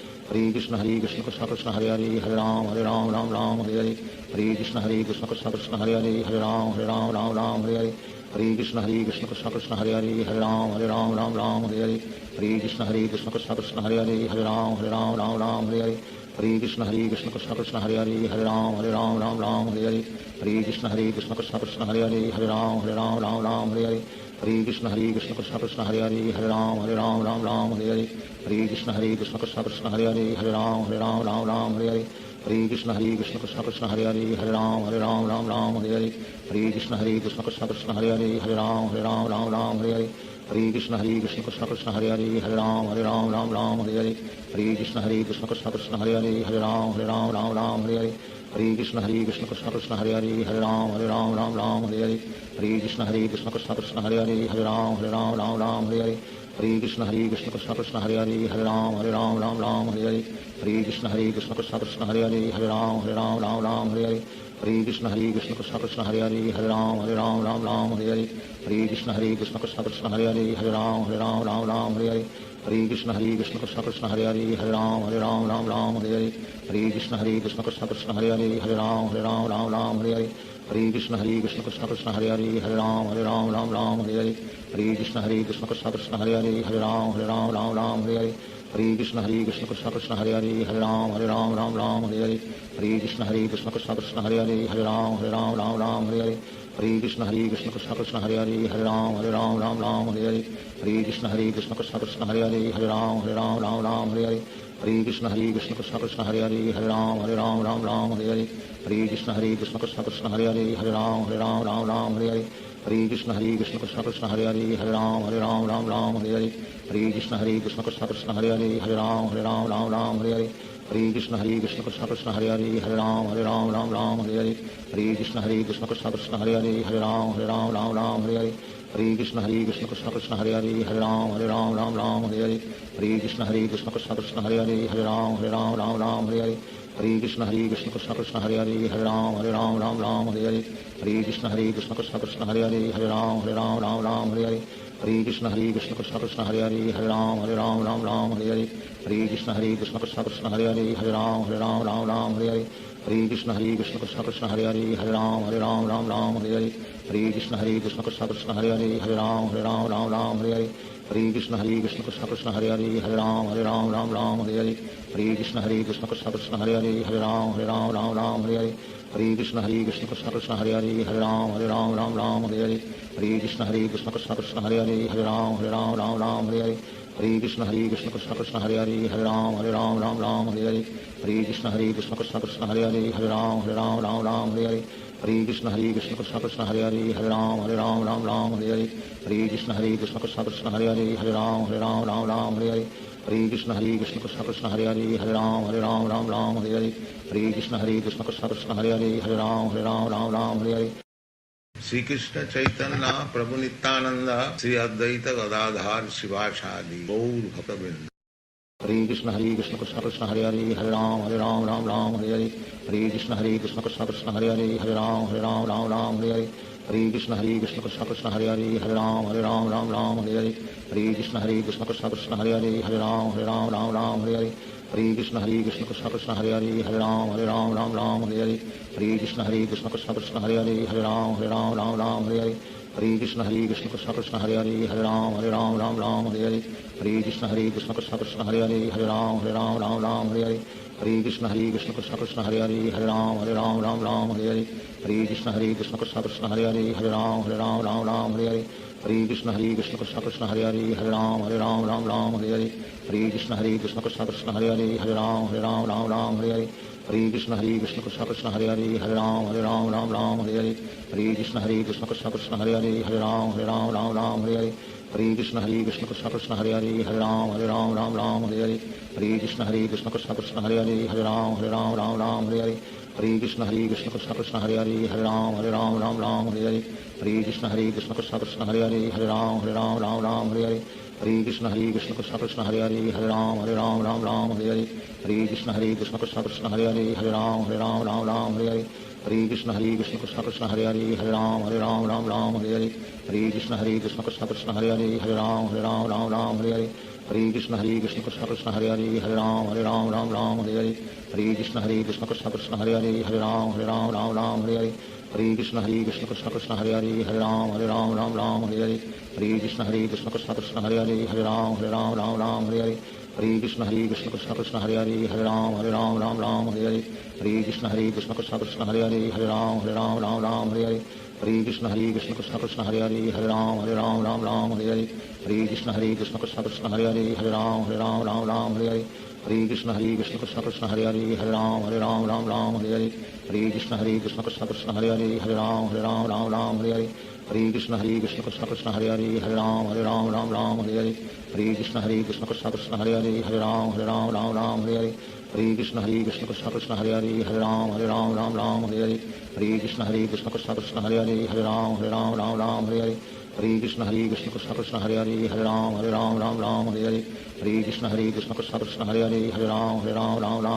Speaker 2: हरे हरे कृष्ण कृष्ण कृष्ण कृष्ण हरे हरे हरे राम हरे हरे हरे कृष्ण कृष्ण कृष्ण कृष्ण हरे हरे हरे राम हरे हरे हरे कृष्ण कृष्ण कृष्ण कृष्ण हरे हरे हरे राम हरे हरे हरे कृष्ण कृष्ण कृष्ण कृष्ण हरे हरे हरे राम हरे हरे हरे कृष्ण कृष्ण कृष्ण कृष्ण हरे हरे हरे राम हरे हरे हरे कृष्ण कृष्ण कृष्ण कृष्ण हरे हरे हरे राम हरे हरे हरे कृष्ण कृष्ण कृष्ण कृष्ण हरे हरे हरे राम हरे हरे हरे कृष्ण कृष्ण कृष्ण कृष्ण हरे हरे हरे राम हरे हरे हरे कृष्ण कृष्ण कृष्ण कृष्ण हरे हरे हरे राम हरे हरे हरे कृष्ण कृष्ण कृष्ण कृष्ण हरे हरे हरे राम हरे हरे हरे कृष्ण कृष्ण कृष्ण कृष्ण हरे हरे हरे राम हरे हरे हरे कृष्ण कृष्ण कृष्ण कृष्ण हरे हरे हरे राम हरे हरे हरे कृष्ण कृष्ण कृष्ण कृष्ण हरे हरे हरे राम हरे हरे हरे कृष्ण कृष्ण कृष्ण कृष्ण हरे हरे हरे राम हरे हरे हरे कृष्ण कृष्ण कृष्ण कृष्ण हरे हरे हरे राम हरे हरे हरे कृष्ण कृष्ण कृष्ण कृष्ण हरे हरे हरे राम हरे हरे हरे कृष्ण कृष्ण कृष्ण कृष्ण हरे हरे हरे राम हरे हरे हरे कृष्ण कृष्ण कृष्ण कृष्ण हरे हरे हरे राम हरे हरे हरे कृष्ण कृष्ण कृष्ण कृष्ण हरे हरे हरे राम हरे हरे हरे कृष्ण कृष्ण कृष्ण कृष्ण हरे हरे हरे राम हरे हरे हरे कृष्ण कृष्ण कृष्ण कृष्ण हरे हरे हरे राम हरे हरे हरे कृष्ण कृष्ण कृष्ण कृष्ण हरे हरे हरे राम हरे हरे हरे कृष्ण कृष्ण कृष्ण कृष्ण हरे हरे हरे राम हरे हरे हरे कृष्ण कृष्ण कृष्ण कृष्ण हरे हरे हरे राम हरे हरे हरे कृष्ण कृष्ण कृष्ण कृष्ण हरे हरे हरे राम हरे हरे हरे कृष्ण कृष्ण कृष्ण कृष्ण हरे हरे हरे राम हरे हरे हरे कृष्ण कृष्ण कृष्ण कृष्ण हरे हरे हरे राम हरे हरे हरे कृष्ण कृष्ण कृष्ण कृष्ण हरे हरे हरे राम हरे हरे हरे कृष्ण कृष्ण कृष्ण कृष्ण हरे हरे हरे राम हरे हरे हरे कृष्ण कृष्ण कृष्ण कृष्ण हरे हरे हरे राम हरे हरे हरे कृष्ण कृष्ण कृष्ण कृष्ण हरे हरे हरे राम हरे हरे हरे कृष्ण कृष्ण कृष्ण कृष्ण हरे हरे हरे राम हरे हरे हरे कृष्ण कृष्ण कृष्ण कृष्ण हरे हरे हरे राम हरे हरे हरे कृष्ण कृष्ण कृष्ण कृष्ण हरे हरे हरे राम हरे हरे हरे कृष्ण कृष्ण कृष्ण कृष्ण हरे हरे हरे राम हरे हरे हरे कृष्ण कृष्ण कृष्ण कृष्ण हरे हरे हरे राम हरे हरे हरे कृष्ण कृष्ण कृष्ण कृष्ण हरे हरे हरे राम हरे हरे हरे कृष्ण कृष्ण कृष्ण कृष्ण हरे हरे हरे राम हरे हरे हरे कृष्ण कृष्ण कृष्ण कृष्ण हरे हरे हरे राम हरे हरे हरे कृष्ण कृष्ण कृष्ण कृष्ण हरे हरे हरे राम हरे हरे हरे कृष्ण कृष्ण कृष्ण कृष्ण हरे हरे हरे राम हरे हरे हरे कृष्ण कृष्ण कृष्ण कृष्ण हरे हरे हरे राम हरे हरे हरे कृष्ण कृष्ण कृष्ण कृष्ण हरे हरे हरे राम हरे हरे हरे कृष्ण कृष्ण कृष्ण कृष्ण हरे हरे हरे राम हरे हरे हरे कृष्ण कृष्ण कृष्ण कृष्ण हरे हरे हरे राम हरे हरे हरे कृष्ण कृष्ण कृष्ण कृष्ण हरे हरे हरे राम हरे हरे हरे कृष्ण कृष्ण कृष्ण कृष्ण हरे हरे हरे राम हरे हरे हरे कृष्ण कृष्ण कृष्ण कृष्ण हरे हरे हरे राम हरे हरे श्री कृष्ण चैतन्य प्रभु नित्यानंद श्री अद्वैत गदाधर शिवासादि गौर भक्तवृंद। हरे कृष्ण कृष्ण कृष्ण हरे हरे हरे राम राम राम हरे हरे। हरे कृष्ण कृष्ण कृष्ण हरे हरे हरे राम राम राम हरे हरे। हरे कृष्ण कृष्ण कृष्ण हरे हरे हरे राम राम हरे हरे। हरे कृष्ण कृष्ण कृष्ण हरे हरे हरे राम राम हरे हरे। हरे कृष्ण कृष्ण कृष्ण हरे हरे हरे राम हरे हरे। हरे कृष्ण कृष्ण कृष्ण हरे हरे हरे राम हरे हरे। हरे कृष्ण कृष्ण कृष्ण हरे हरे हरे राम हरे हरे। हरे कृष्ण कृष्ण कृष्ण हरे हरे हरे राम हरे हरे। हरे कृष्ण कृष्ण कृष्ण हरे हरे हरे राम हरे हरे। हरे कृष्ण कृष्ण कृष्ण हरे हरे हरे राम हरे हरे। हरे कृष्ण कृष्ण कृष्ण हरे हरे हरे राम हरे हरे। हरे कृष्ण कृष्ण कृष्ण कृष्ण हरे हरे हरे राम हरे हरे। हरे कृष्ण कृष्ण कृष्ण कृष्ण हरे हरे हरे राम हरे हरे। हरे कृष्ण कृष्ण कृष्ण कृष्ण हरे हरे हरे राम हरे हरे। हरे कृष्ण कृष्ण कृष्ण कृष्ण हरे हरे हरे राम हरे हरे। हरे कृष्ण कृष्ण कृष्ण कृष्ण हरे हरे हरे राम हरे हरे। हरे कृष्ण कृष्ण कृष्ण कृष्ण हरे हरे हरे राम हरे हरे। हरे कृष्ण कृष्ण कृष्ण कृष्ण हरे हरे हरे राम हरे हरे। हरे कृष्ण कृष्ण कृष्ण कृष्ण हरे हरे हरे राम हरे हरे। हरे कृष्ण कृष्ण कृष्ण कृष्ण हरे हरे हरे राम हरे हरे। हरे कृष्ण कृष्ण कृष्ण कृष्ण हरे हरे हरे राम हरे हरे। हरे कृष्ण कृष्ण कृष्ण कृष्ण हरे हरे हरे राम हरे हरे। हरे कृष्ण कृष्ण कृष्ण कृष्ण हरे हरे हरे राम हरे हरे। हरे कृष्ण कृष्ण कृष्ण कृष्ण हरे हरे हरे राम हरे हरे। हरे कृष्ण कृष्ण कृष्ण कृष्ण हरे हरे हरे राम हरे हरे। हरे कृष्ण कृष्ण कृष्ण कृष्ण हरे हरे हरे राम हरे हरे। हरे कृष्ण कृष्ण कृष्ण कृष्ण हरे हरे हरे राम हरे हरे। हरे कृष्ण कृष्ण कृष्ण कृष्ण हरे हरे हरे राम हरे हरे। हरे कृष्ण कृष्ण कृष्ण कृष्ण हरे हरे हरे राम हरे हरे। हरे कृष्ण कृष्ण कृष्ण कृष्ण हरे हरे हरे राम हरे हरे। हरे कृष्ण कृष्ण कृष्ण कृष्ण हरे हरे हरे राम हरे हरे। हरे कृष्ण कृष्ण कृष्ण कृष्ण हरे हरे हरे राम हरे हरे। हरे कृष्ण कृष्ण कृष्ण कृष्ण हरे हरे हरे राम हरे हरे। हरे कृष्ण कृष्ण कृष्ण कृष्ण हरे हरे हरे राम हरे हरे। हरे कृष्ण कृष्ण कृष्ण कृष्ण हरे हरे हरे राम हरे हरे। हरे कृष्ण कृष्ण कृष्ण कृष्ण हरे हरे हरे राम हरे हरे। हरे कृष्ण कृष्ण कृष्ण कृष्ण हरे हरे हरे राम हरे हरे। हरे कृष्ण कृष्ण कृष्ण कृष्ण हरे हरे हरे राम हरे हरे। हरे कृष्ण कृष्ण कृष्ण कृष्ण हरे हरे हरे राम हरे हरे। हरे कृष्ण कृष्ण कृष्ण कृष्ण हरे हरे हरे राम हरे हरे। हरे कृष्ण कृष्ण कृष्ण कृष्ण हरे हरे हरे राम हरे हरे। हरे कृष्ण कृष्ण कृष्ण कृष्ण हरे हरे हरे राम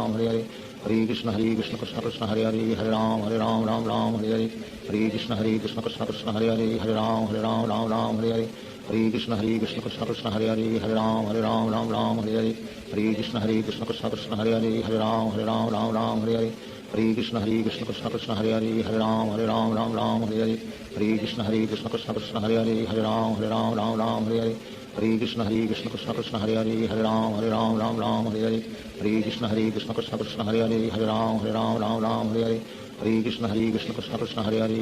Speaker 2: हरे हरे। हरे कृष्ण कृष्ण कृष्ण कृष्ण हरे हरे हरे राम हरे हरे। हरे कृष्ण कृष्ण कृष्ण कृष्ण हरे हरे हरे राम हरे हरे। हरे कृष्ण कृष्ण कृष्ण कृष्ण हरे हरे हरे राम हरे हरे। हरे कृष्ण कृष्ण कृष्ण कृष्ण हरे हरे हरे राम हरे हरे। हरे कृष्ण कृष्ण कृष्ण कृष्ण हरे हरे हरे राम हरे हरे। हरे कृष्ण कृष्ण कृष्ण कृष्ण हरे हरे हरे राम हरे हरे। हरे कृष्ण कृष्ण कृष्ण कृष्ण हरे हरे हरे राम हरे हरे। हरे कृष्ण कृष्ण कृष्ण कृष्ण हरे हरे हरे राम हरे हरे। हरे कृष्ण कृष्ण कृष्ण कृष्ण हरे हरे हरे राम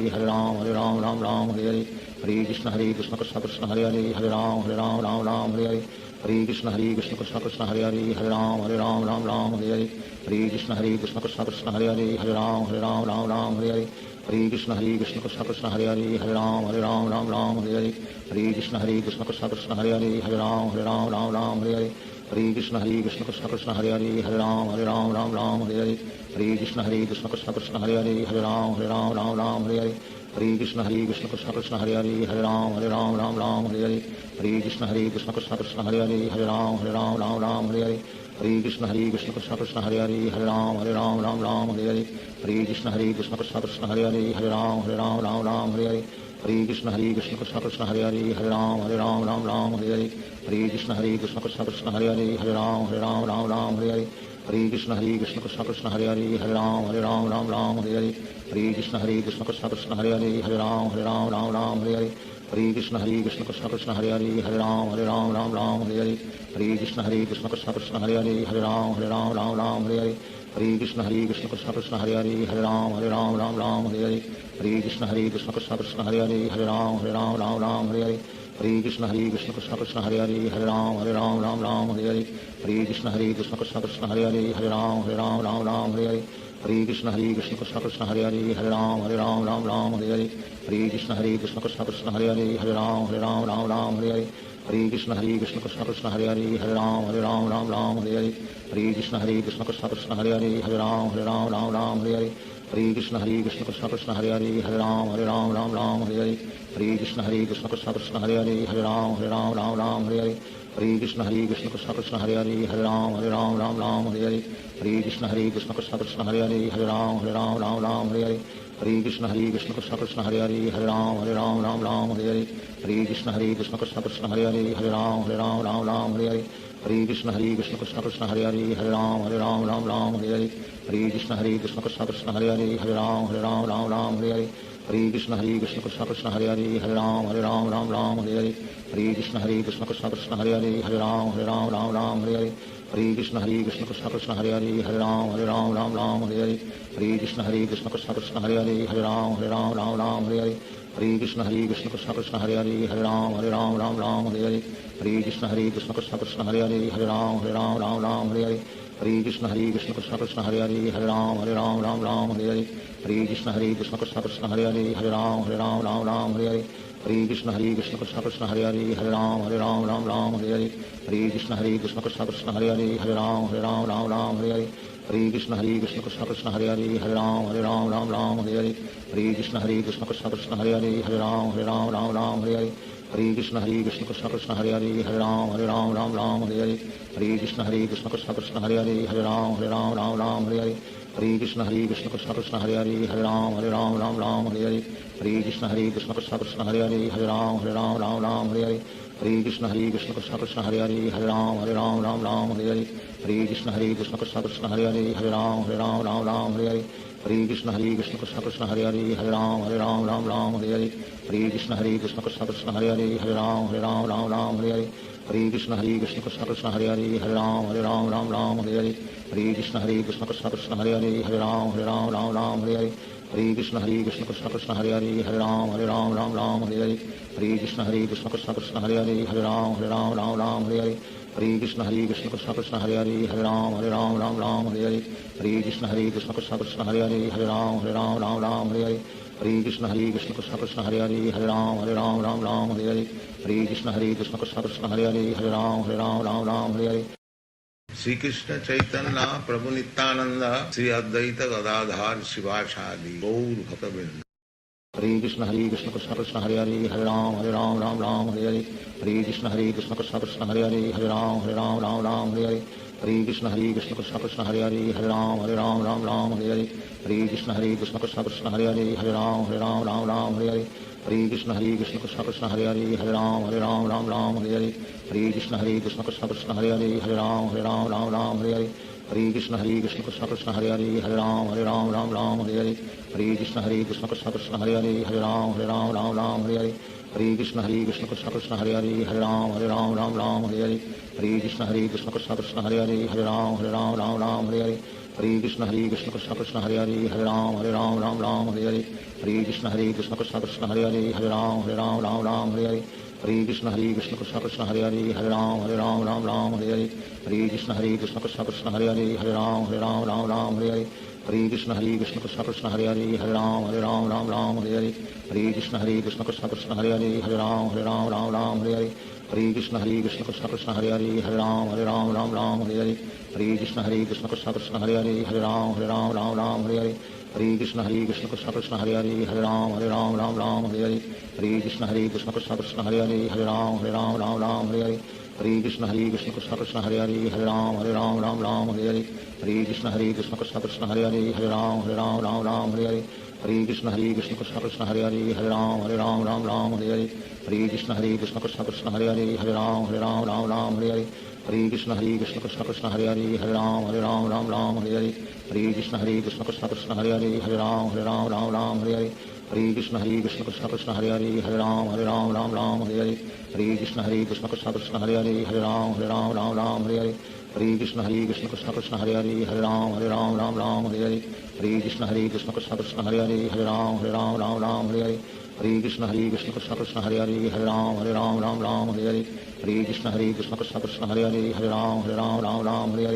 Speaker 2: हरे हरे। हरे कृष्ण कृष्ण कृष्ण कृष्ण हरे हरे हरे राम हरे हरे। हरे कृष्ण कृष्ण कृष्ण कृष्ण हरे हरे हरे राम हरे हरे। हरे कृष्ण कृष्ण कृष्ण कृष्ण हरे हरे हरे राम हरे हरे। हरे कृष्ण कृष्ण कृष्ण कृष्ण हरे हरे हरे राम हरे हरे। हरे कृष्ण कृष्ण कृष्ण कृष्ण हरे हरे हरे राम हरे हरे। हरे कृष्ण कृष्ण कृष्ण कृष्ण हरे हरे हरे राम हरे हरे। हरे कृष्ण कृष्ण कृष्ण कृष्ण हरे हरे हरे राम हरे हरे। हरे कृष्ण कृष्ण कृष्ण कृष्ण हरे हरे हरे राम हरे हरे। हरे कृष्ण कृष्ण कृष्ण कृष्ण हरे हरे हरे राम हरे हरे। हरे कृष्ण कृष्ण कृष्ण कृष्ण हरे हरे हरे राम हरे हरे। हरे कृष्ण कृष्ण कृष्ण कृष्ण हरे हरे हरे राम हरे हरे। हरे कृष्ण कृष्ण कृष्ण कृष्ण हरे हरे हरे राम हरे हरे। हरे कृष्ण कृष्ण कृष्ण कृष्ण हरे हरे हरे राम हरे हरे। हरे कृष्ण कृष्ण कृष्ण कृष्ण हरे हरे हरे राम हरे हरे। हरे कृष्ण कृष्ण कृष्ण कृष्ण हरे हरे हरे राम हरे हरे। हरे कृष्ण कृष्ण कृष्ण कृष्ण हरे हरे हरे राम हरे हरे। हरे कृष्ण कृष्ण कृष्ण कृष्ण हरे हरे हरे राम हरे हरे। हरे कृष्ण कृष्ण कृष्ण कृष्ण हरे हरे हरे राम हरे हरे। हरे कृष्ण कृष्ण कृष्ण कृष्ण हरे हरे हरे राम हरे हरे। हरे कृष्ण कृष्ण कृष्ण कृष्ण हरे हरे हरे राम हरे हरे। हरे कृष्ण कृष्ण कृष्ण कृष्ण हरे हरे हरे राम हरे हरे। हरे कृष्ण कृष्ण कृष्ण हरे हरे हरे राम राम राम हरे हरे हरे कृष्ण कृष्ण कृष्ण हरे हरे हरे राम राम हरे हरे हरे कृष्ण कृष्ण कृष्ण हरे हरे हरे राम राम हरे हरे हरे कृष्ण कृष्ण कृष्ण हरे हरे हरे राम राम हरे हरे हरे कृष्ण कृष्ण कृष्ण हरे हरे हरे राम राम हरे हरे हरे कृष्ण कृष्ण कृष्ण हरे हरे हरे राम राम हरे हरे हरे कृष्ण कृष्ण कृष्ण हरे हरे हरे राम राम हरे हरे हरे कृष्ण कृष्ण कृष्ण हरे हरे हरे राम हरे हरे हरे कृष्ण कृष्ण कृष्ण हरे हरे हरे राम हरे हरे हरे कृष्ण कृष्ण कृष्ण हरे हरे हरे राम हरे हरे हरे कृष्ण कृष्ण कृष्ण हरे हरे हरे राम हरे हरे हरे कृष्ण कृष्ण कृष्ण हरे हरे हरे राम हरे हरे हरे कृष्ण कृष्ण कृष्ण हरे हरे हरे राम हरे हरे हरे कृष्ण कृष्ण कृष्ण हरे हरे हरे राम हरे हरे हरे कृष्ण कृष्ण कृष्ण हरे हरे हरे राम हरे हरे हरे कृष्ण कृष्ण कृष्ण हरे हरे हरे राम हरे हरे हरे कृष्ण कृष्ण कृष्ण हरे हरे हरे राम हरे हरे हरे कृष्ण कृष्ण कृष्ण हरे हरे हरे राम हरे हरे हरे कृष्ण कृष्ण कृष्ण हरे हरे हरे राम हरे हरे हरे कृष्ण कृष्ण कृष्ण हरे हरे हरे राम हरे हरे हरे कृष्ण कृष्ण कृष्ण हरे हरे हरे राम हरे हरे हरे कृष्ण कृष्ण कृष्ण हरे हरे हरे राम हरे हरे हरे कृष्ण कृष्ण कृष्ण हरे हरे हरे राम हरे हरे हरे कृष्ण कृष्ण कृष्ण हरे हरे हरे राम हरे हरे हरे कृष्ण कृष्ण कृष्ण हरे हरे हरे राम हरे हरे हरे कृष्ण कृष्ण कृष्ण हरे हरे हरे राम हरे हरे हरे कृष्ण कृष्ण कृष्ण हरे हरे हरे राम हरे हरे हरे कृष्ण कृष्ण कृष्ण हरे हरे हरे राम हरे हरे हरे कृष्ण कृष्ण कृष्ण हरे हरे हरे राम हरे हरे हरे कृष्ण कृष्ण कृष्ण हरे हरे हरे राम हरे हरे हरे कृष्ण कृष्ण कृष्ण हरे हरे हरे राम हरे हरे हरे कृष्ण कृष्ण कृष्ण हरे हरे हरे राम हरे हरे हरे कृष्ण कृष्ण कृष्ण हरे हरे हरे राम हरे हरे हरे कृष्ण कृष्ण कृष्ण हरे हरे हरे राम हरे हरे हरे कृष्ण कृष्ण कृष्ण हरे हरे हरे राम हरे हरे हरे कृष्ण कृष्ण कृष्ण हरे हरे हरे राम हरे हरे श्री कृष्ण चैतन्य प्रभु नित्यानंद श्री अद्वैत गदाधार शिवासादि गौर भक्तवृंद हरे Krishna Krishna Krishna Hare Hare Hare Ram Hare Hare Hare Krishna Krishna Krishna Hare Hare Hare Ram Hare Hare Hare Krishna Krishna Krishna Hare Hare Hare Ram Hare Hare Hare Krishna Krishna Krishna Hare Hare Hare Ram Hare Hare Hare Krishna Krishna Krishna Hare Hare Hare Ram Hare Hare Hare Krishna Krishna Krishna Hare Hare Hare Ram Hare Hare Hare Krishna Krishna Krishna Hare Hare Hare Ram Hare Hare Hare Krishna Krishna Krishna Hare Hare Hare Ram Hare Hare Hare Krishna Krishna Krishna Hare Hare Hare Ram Hare Hare Hare Krishna Krishna Krishna Hare Hare Hare Ram Hare Hare Hare Krishna Krishna Krishna Hare Hare Hare Ram Hare Hare Hare Krishna Krishna Krishna Hare Hare Hare Ram Hare Hare Hare Krishna Krishna Krishna Hare Hare Hare Ram Hare Hare Hare Krishna Krishna Krishna Hare Hare Hare Ram Hare Hare Hare Krishna Krishna Krishna Hare Hare Hare Ram Hare Hare Hare Krishna Krishna Krishna Hare Hare Hare Ram Hare Hare Hare Krishna Krishna Krishna Hare Hare Hare Ram Hare Hare Hare Krishna Krishna Krishna Hare Hare Hare Ram Hare Hare Hare Krishna Krishna Krishna Hare Hare Hare Ram Hare Hare Hare Krishna Krishna Krishna Hare Hare Hare Ram Hare Hare Hare Krishna Krishna Krishna Hare Hare Hare Ram Hare Hare Hare Krishna Krishna Krishna Hare Hare Hare Ram Hare Hare Hare Krishna Krishna Krishna Hare Hare Hare Ram Hare Hare Hare Krishna Krishna Krishna Hare Hare Hare Ram Hare Hare Hare Krishna Krishna Krishna Hare Hare Hare Ram Hare Hare Hare Krishna Krishna Krishna Hare Hare Hare Ram Hare Hare Hare Krishna Krishna Krishna Hare Hare Hare Ram Hare Hare Hare Krishna Krishna Krishna Hare Hare Hare Ram Hare Hare Hare Krishna Krishna Krishna Hare Hare Hare Ram Hare Hare Hare Krishna Krishna Krishna Hare Hare Hare Ram Hare Hare Hare Krishna Krishna Krishna Hare Hare Hare Ram Hare Hare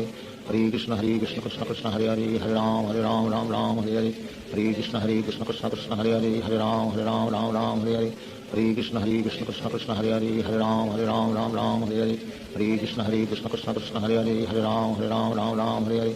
Speaker 2: Hare Krishna Krishna Krishna Hare Hare Hare Ram Hare Hare Hare Krishna Krishna Krishna Hare Hare Hare Ram Hare Hare Hare Krishna Krishna Krishna Hare Hare Hare Ram Hare Hare Hare Krishna Krishna Krishna Hare Hare Hare Ram Hare Hare Hare Krishna Krishna Krishna Hare Hare Hare Ram Hare Hare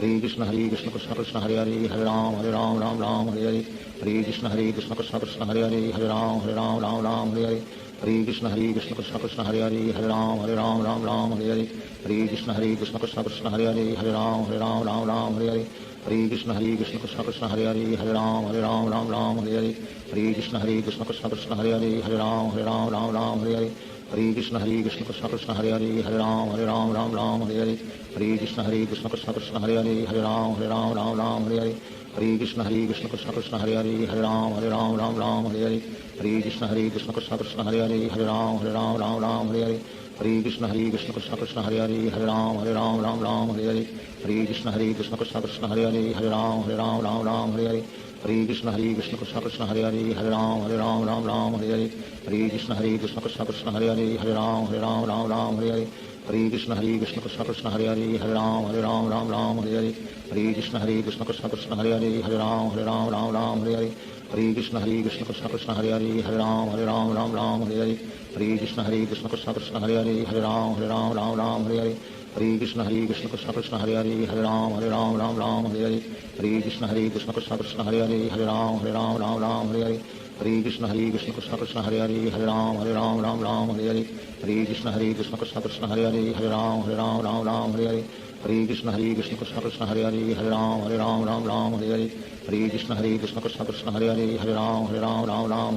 Speaker 2: Hare Krishna Krishna Krishna Hare Hare Hare Ram Ram Ram Hare Hare Hare Krishna Krishna Krishna Hare Hare Hare Ram Ram Hare Hare Hare Krishna Krishna Krishna Hare Hare Hare Ram Ram Hare Hare Hare Krishna Krishna Krishna Hare Hare Hare Ram Ram Hare Hare Hare Krishna Krishna Krishna Hare Hare Hare Ram Ram Hare Hare Hare Krishna Krishna Krishna Hare Hare Hare Ram Ram Hare Hare Hare Krishna Krishna Krishna Hare Hare Hare Ram Ram Hare Hare Hare Krishna Krishna Krishna Hare Hare Hare Ram Ram Hare Hare Hare Krishna Krishna Krishna Hare Hare Hare Ram Ram Hare Hare Hare Krishna Krishna Krishna Hare Hare Hare Ram Ram Hare Hare Hare Krishna Krishna Krishna Hare Hare Hare Ram Ram Hare Hare Hare Krishna Krishna Krishna Hare Hare Hare Ram Ram Hare Hare Hare Krishna Krishna Krishna Hare Hare Hare Ram Ram Hare Hare Hare Krishna Krishna Krishna Hare Hare Hare Ram Ram Hare Hare Hare Krishna Krishna Krishna Hare Hare Hare Ram Ram Hare Hare Hare Krishna Krishna Krishna Hare Hare Hare Ram Ram Hare Hare Hare Krishna Krishna Krishna Hare Hare Hare Ram Ram Hare Hare Hare Krishna Krishna Krishna Hare Hare Hare Ram Ram Hare Hare Hare Krishna Krishna Krishna Hare Hare Hare Ram Ram Hare Hare Hare Krishna Krishna Krishna Hare Hare Hare Ram Ram Hare Hare Hare Krishna Krishna Krishna Hare Hare Hare Ram Ram Hare Hare Hare Krishna Krishna Krishna Hare Hare Hare Ram Ram Hare Hare Hare Krishna Krishna Krishna Hare Hare Hare Ram Ram Hare Hare Hare Krishna Krishna Krishna Hare Hare Hare Ram Ram Hare Hare Hare Krishna Krishna Krishna Hare Hare Hare Ram Ram Hare Hare Hare Krishna Krishna Krishna Hare Hare Hare Ram Ram Hare Hare Hare Krishna Krishna Krishna Hare Hare Hare Ram Ram Hare Hare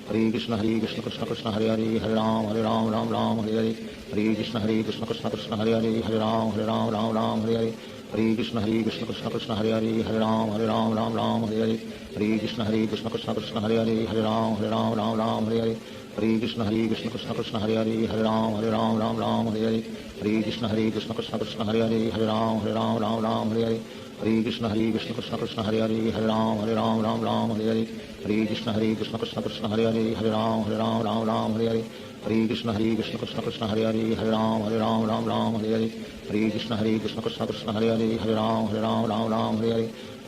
Speaker 2: Hare Krishna Krishna Krishna Hare Hare Hare Ram Ram Hare Hare Hare Krishna Krishna Krishna Hare Hare Hare Ram Ram Hare Hare Hare Krishna Krishna Krishna Hare Hare Hare Ram Ram Hare Hare Hare Krishna Krishna Krishna Hare Hare Hare Ram Ram Hare Hare Hare Krishna Krishna Krishna Hare Hare Hare Ram Ram Hare Hare Hare Krishna Krishna Krishna Hare Hare Hare Ram Ram Hare Hare Hare Krishna Krishna Krishna Hare Hare Hare Ram Ram Hare Hare Hare Krishna Krishna Krishna Hare Hare Hare Ram Ram Hare Hare Hare Krishna Krishna Krishna Hare Hare Hare Ram Ram Hare Hare Hare Krishna Krishna Krishna Hare Hare Hare Ram Ram Hare Hare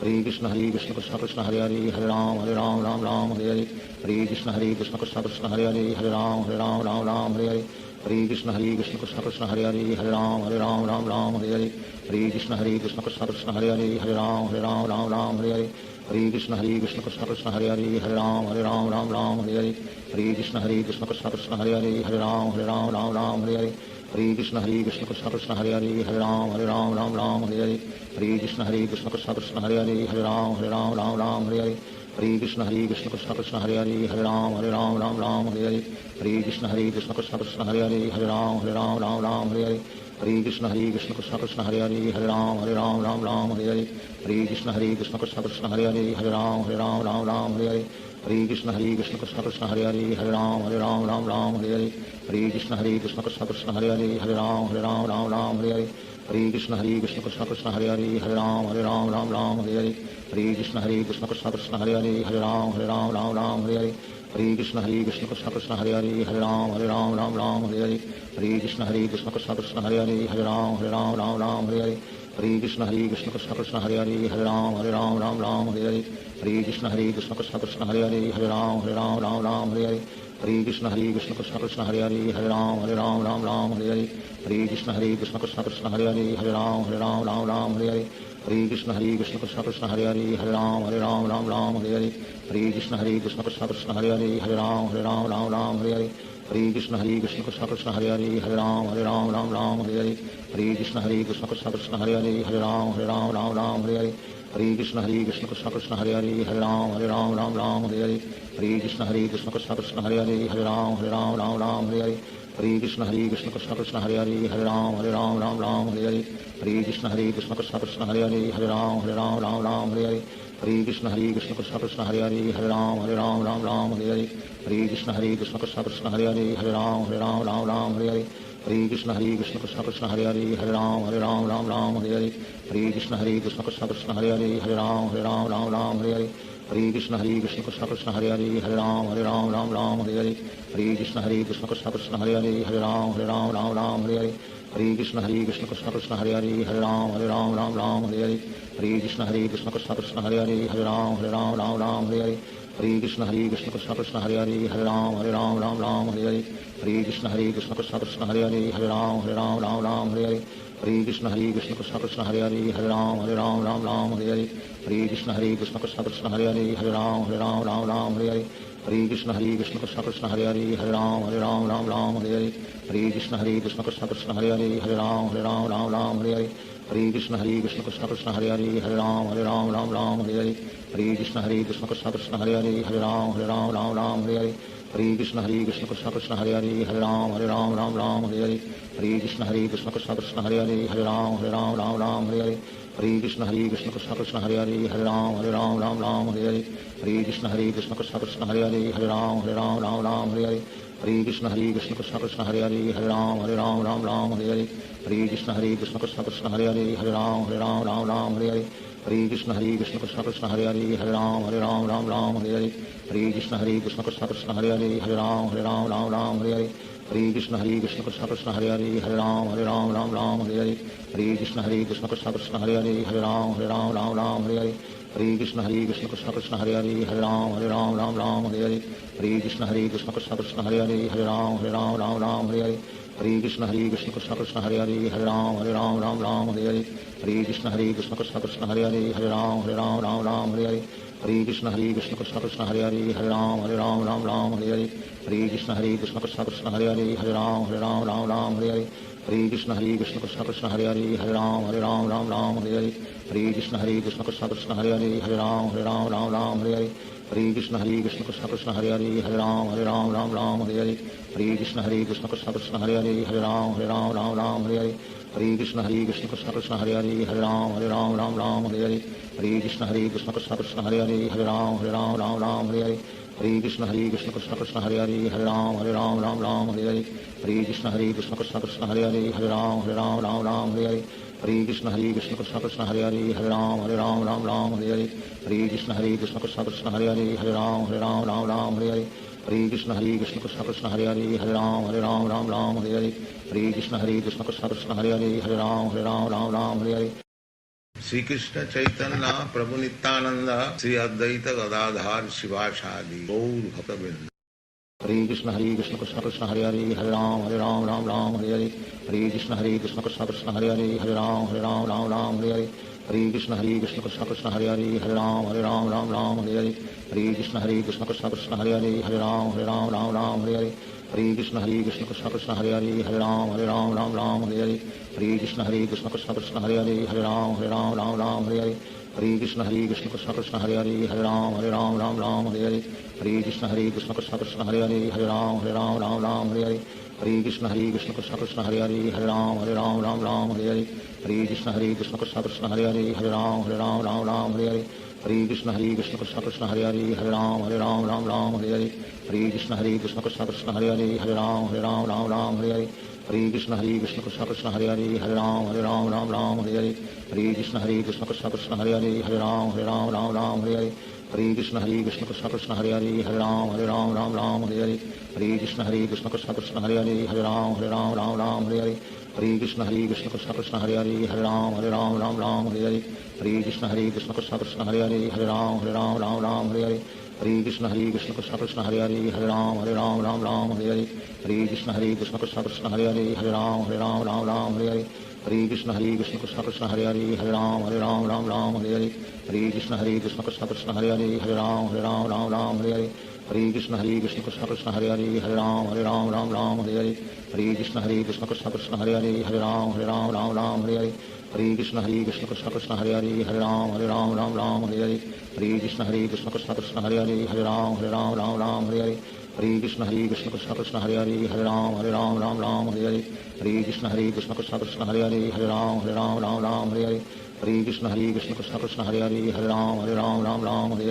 Speaker 2: Hare Krishna Krishna Krishna Hare Hare Hare Ram Ram Hare Hare Hare Krishna Krishna Krishna Hare Hare Hare Ram Ram Hare Hare Hare Krishna Krishna Krishna Hare Hare Hare Ram Ram Hare Hare Hare Krishna Krishna Krishna Hare Hare Hare Ram Ram Hare Hare Hare Krishna Krishna Krishna Hare Hare Hare Ram Ram Hare Hare Hare Krishna Krishna Krishna Hare Hare Hare Ram Ram Hare Hare Hare Krishna Krishna Krishna Hare Hare Hare Ram Ram Hare Hare Hare Krishna Krishna Krishna Hare Hare Hare Ram Ram Hare Hare Hare Krishna Krishna Krishna Hare Hare Hare Ram Ram Hare Hare Hare Krishna Krishna Krishna Hare Hare Hare Ram Ram Hare Hare Hare Krishna Krishna Krishna Hare Hare Hare Ram Ram Hare Hare Hare Krishna Krishna Krishna Hare Hare Hare Ram Ram Hare Hare Hare Krishna Krishna Krishna Hare Hare Hare Ram Ram Hare Hare Hare Krishna Krishna Krishna Hare Hare Hare Ram Ram Hare Hare Hare Krishna Krishna Krishna Hare Hare Hare Ram Ram Hare Hare Hare Krishna Krishna Krishna Hare Hare Hare Ram Ram Hare Hare Hare Krishna Krishna Krishna Hare Hare Hare Ram Ram Hare Hare Hare Krishna Krishna Krishna Hare Hare Hare Ram Ram Hare Hare Hare Krishna Krishna Krishna Hare Hare Hare Ram Ram Hare Hare Hare Krishna Krishna Krishna Hare Hare Hare Ram Ram Hare Hare Hare Krishna Krishna Krishna Hare Hare Hare Ram Ram Hare Hare Hare Krishna Krishna Krishna Hare Hare Hare Ram Ram Hare Hare Hare Krishna Krishna Krishna Hare Hare Hare Ram Ram Hare Hare Hare Krishna Krishna Krishna Hare Hare Hare Ram Ram Hare Hare Hare Krishna Krishna Krishna Hare Hare Hare Ram Ram Hare Hare Hare Krishna Krishna Krishna Hare Hare Hare Ram Ram Hare Hare Hare Krishna Krishna Krishna Hare Hare Hare Ram Ram Hare Hare Hare Krishna Krishna Krishna Hare Hare Hare Ram Ram Hare Hare Hare Krishna Krishna Krishna Hare Hare Hare Ram Ram Hare Hare Hare Krishna Krishna Krishna Hare Hare Hare Ram Ram Hare Hare Hare Krishna Krishna Krishna Hare Hare Hare Ram Ram Hare Hare Hare Krishna Krishna Krishna Hare Hare Hare Ram Ram Hare Hare Hare Krishna Krishna Krishna Hare Hare Hare Ram Ram Hare Hare Hare Krishna Krishna Krishna Hare Hare Hare Ram Ram Hare Hare Hare Krishna Krishna Krishna Hare Hare Hare Ram Ram Hare Hare Hare Krishna Krishna Krishna Hare Hare Hare Ram Ram Hare Hare Hare Krishna Krishna Krishna Hare Hare Hare Ram Ram Hare Hare हरे कृष्ण कृष्ण कृष्ण हरे हरे हरे राम राम राम हरे हरे हरे कृष्ण कृष्ण कृष्ण हरे हरे हरे राम राम राम हरे हरे हरे कृष्ण कृष्ण कृष्ण हरे हरे हरे राम राम हरे हरे हरे कृष्ण कृष्ण कृष्ण हरे हरे हरे राम राम हरे हरे हरे कृष्ण कृष्ण कृष्ण हरे हरे हरे राम राम हरे हरे हरे कृष्ण कृष्ण कृष्ण हरे हरे हरे राम राम हरे हरे हरे कृष्ण कृष्ण कृष्ण हरे हरे हरे राम राम हरे हरे हरे कृष्ण कृष्ण कृष्ण हरे हरे हरे राम राम हरे हरे हरे कृष्ण कृष्ण कृष्ण हरे हरे हरे राम राम हरे हरे हरे कृष्ण कृष्ण कृष्ण हरे हरे हरे राम राम हरे हरे हरे कृष्ण कृष्ण कृष्ण हरे हरे हरे राम राम हरे हरे हरे कृष्ण कृष्ण कृष्ण हरे हरे हरे राम राम हरे हरे हरे कृष्ण कृष्ण कृष्ण हरे हरे हरे राम राम हरे हरे हरे कृष्ण कृष्ण कृष्ण हरे हरे हरे राम राम हरे हरे हरे कृष्ण कृष्ण कृष्ण कृष्ण हरे हरे हरे राम हरे हरे हरे कृष्ण कृष्ण कृष्ण कृष्ण हरे हरे हरे राम हरे हरे हरे कृष्ण कृष्ण कृष्ण कृष्ण हरे हरे हरे राम हरे हरे हरे कृष्ण कृष्ण कृष्ण कृष्ण हरे हरे हरे राम हरे हरे हरे कृष्ण कृष्ण कृष्ण कृष्ण हरे हरे हरे राम हरे हरे हरे कृष्ण कृष्ण कृष्ण कृष्ण हरे हरे हरे राम हरे हरे हरे कृष्ण कृष्ण कृष्ण कृष्ण हरे हरे हरे राम हरे हरे हरे कृष्ण कृष्ण कृष्ण कृष्ण हरे हरे हरे राम हरे हरे हरे कृष्ण कृष्ण कृष्ण कृष्ण हरे हरे हरे राम हरे हरे हरे कृष्ण कृष्ण कृष्ण कृष्ण हरे हरे हरे राम हरे हरे हरे कृष्ण कृष्ण कृष्ण कृष्ण हरे हरे हरे राम हरे हरे हरे कृष्ण कृष्ण कृष्ण कृष्ण हरे हरे हरे राम हरे हरे हरे कृष्ण कृष्ण कृष्ण कृष्ण हरे हरे हरे राम हरे हरे हरे कृष्ण कृष्ण कृष्ण कृष्ण हरे हरे हरे राम हरे हरे हरे कृष्ण कृष्ण कृष्ण कृष्ण हरे हरे हरे राम हरे हरे हरे कृष्ण कृष्ण कृष्ण कृष्ण हरे हरे हरे राम हरे हरे हरे कृष्ण कृष्ण कृष्ण कृष्ण हरे हरे हरे राम हरे हरे हरे कृष्ण कृष्ण कृष्ण कृष्ण हरे हरे हरे राम हरे हरे हरे कृष्ण कृष्ण कृष्ण कृष्ण हरे हरे हरे राम हरे हरे हरे कृष्ण कृष्ण कृष्ण कृष्ण हरे हरे हरे राम हरे हरे श्री कृष्ण चैतन्य प्रभु नित्यानंद श्री अद्वैत गदाधार शिवासादि गौर भक्तवृंद हरे कृष्ण कृष्ण कृष्ण हरे हरे हरे राम हरे हरे हरे कृष्ण कृष्ण कृष्ण हरे हरे हरे राम हरे हरे हरे कृष्ण कृष्ण कृष्ण हरे हरे हरे राम हरे हरे हरे कृष्ण कृष्ण कृष्ण हरे हरे हरे राम हरे हरे हरे कृष्ण कृष्ण कृष्ण हरे हरे हरे राम हरे हरे हरे कृष्ण कृष्ण कृष्ण हरे हरे हरे राम हरे हरे हरे कृष्ण कृष्ण कृष्ण हरे हरे हरे राम हरे हरे हरे कृष्ण कृष्ण कृष्ण कृष्ण हरे हरे हरे राम हरे हरे हरे कृष्ण कृष्ण कृष्ण कृष्ण हरे हरे हरे राम हरे हरे हरे कृष्ण कृष्ण कृष्ण कृष्ण हरे हरे हरे राम हरे हरे हरे कृष्ण कृष्ण कृष्ण कृष्ण हरे हरे हरे राम हरे हरे हरे कृष्ण कृष्ण कृष्ण कृष्ण हरे हरे हरे राम हरे हरे हरे कृष्ण कृष्ण कृष्ण कृष्ण हरे हरे हरे राम हरे हरे हरे कृष्ण कृष्ण कृष्ण कृष्ण हरे हरे हरे राम हरे हरे हरे कृष्ण कृष्ण कृष्ण कृष्ण हरे हरे हरे राम हरे हरे हरे कृष्ण कृष्ण कृष्ण कृष्ण हरे हरे हरे राम हरे हरे हरे कृष्ण कृष्ण कृष्ण कृष्ण हरे हरे हरे राम हरे हरे हरे कृष्ण कृष्ण कृष्ण कृष्ण हरे हरे हरे राम हरे हरे हरे कृष्ण कृष्ण कृष्ण कृष्ण हरे हरे हरे राम हरे हरे हरे कृष्ण कृष्ण कृष्ण कृष्ण हरे हरे हरे राम हरे हरे हरे कृष्ण कृष्ण कृष्ण कृष्ण हरे हरे हरे राम हरे हरे हरे कृष्ण कृष्ण कृष्ण कृष्ण हरे हरे हरे राम हरे हरे हरे कृष्ण कृष्ण कृष्ण कृष्ण हरे हरे हरे राम हरे हरे हरे कृष्ण कृष्ण कृष्ण कृष्ण हरे हरे हरे राम हरे हरे हरे कृष्ण कृष्ण कृष्ण कृष्ण हरे हरे हरे राम हरे हरे हरे कृष्ण कृष्ण कृष्ण कृष्ण हरे हरे हरे राम हरे हरे हरे कृष्ण कृष्ण कृष्ण कृष्ण हरे हरे हरे राम हरे हरे हरे कृष्ण कृष्ण कृष्ण कृष्ण हरे हरे हरे राम हरे हरे हरे कृष्ण कृष्ण कृष्ण कृष्ण हरे हरे हरे राम हरे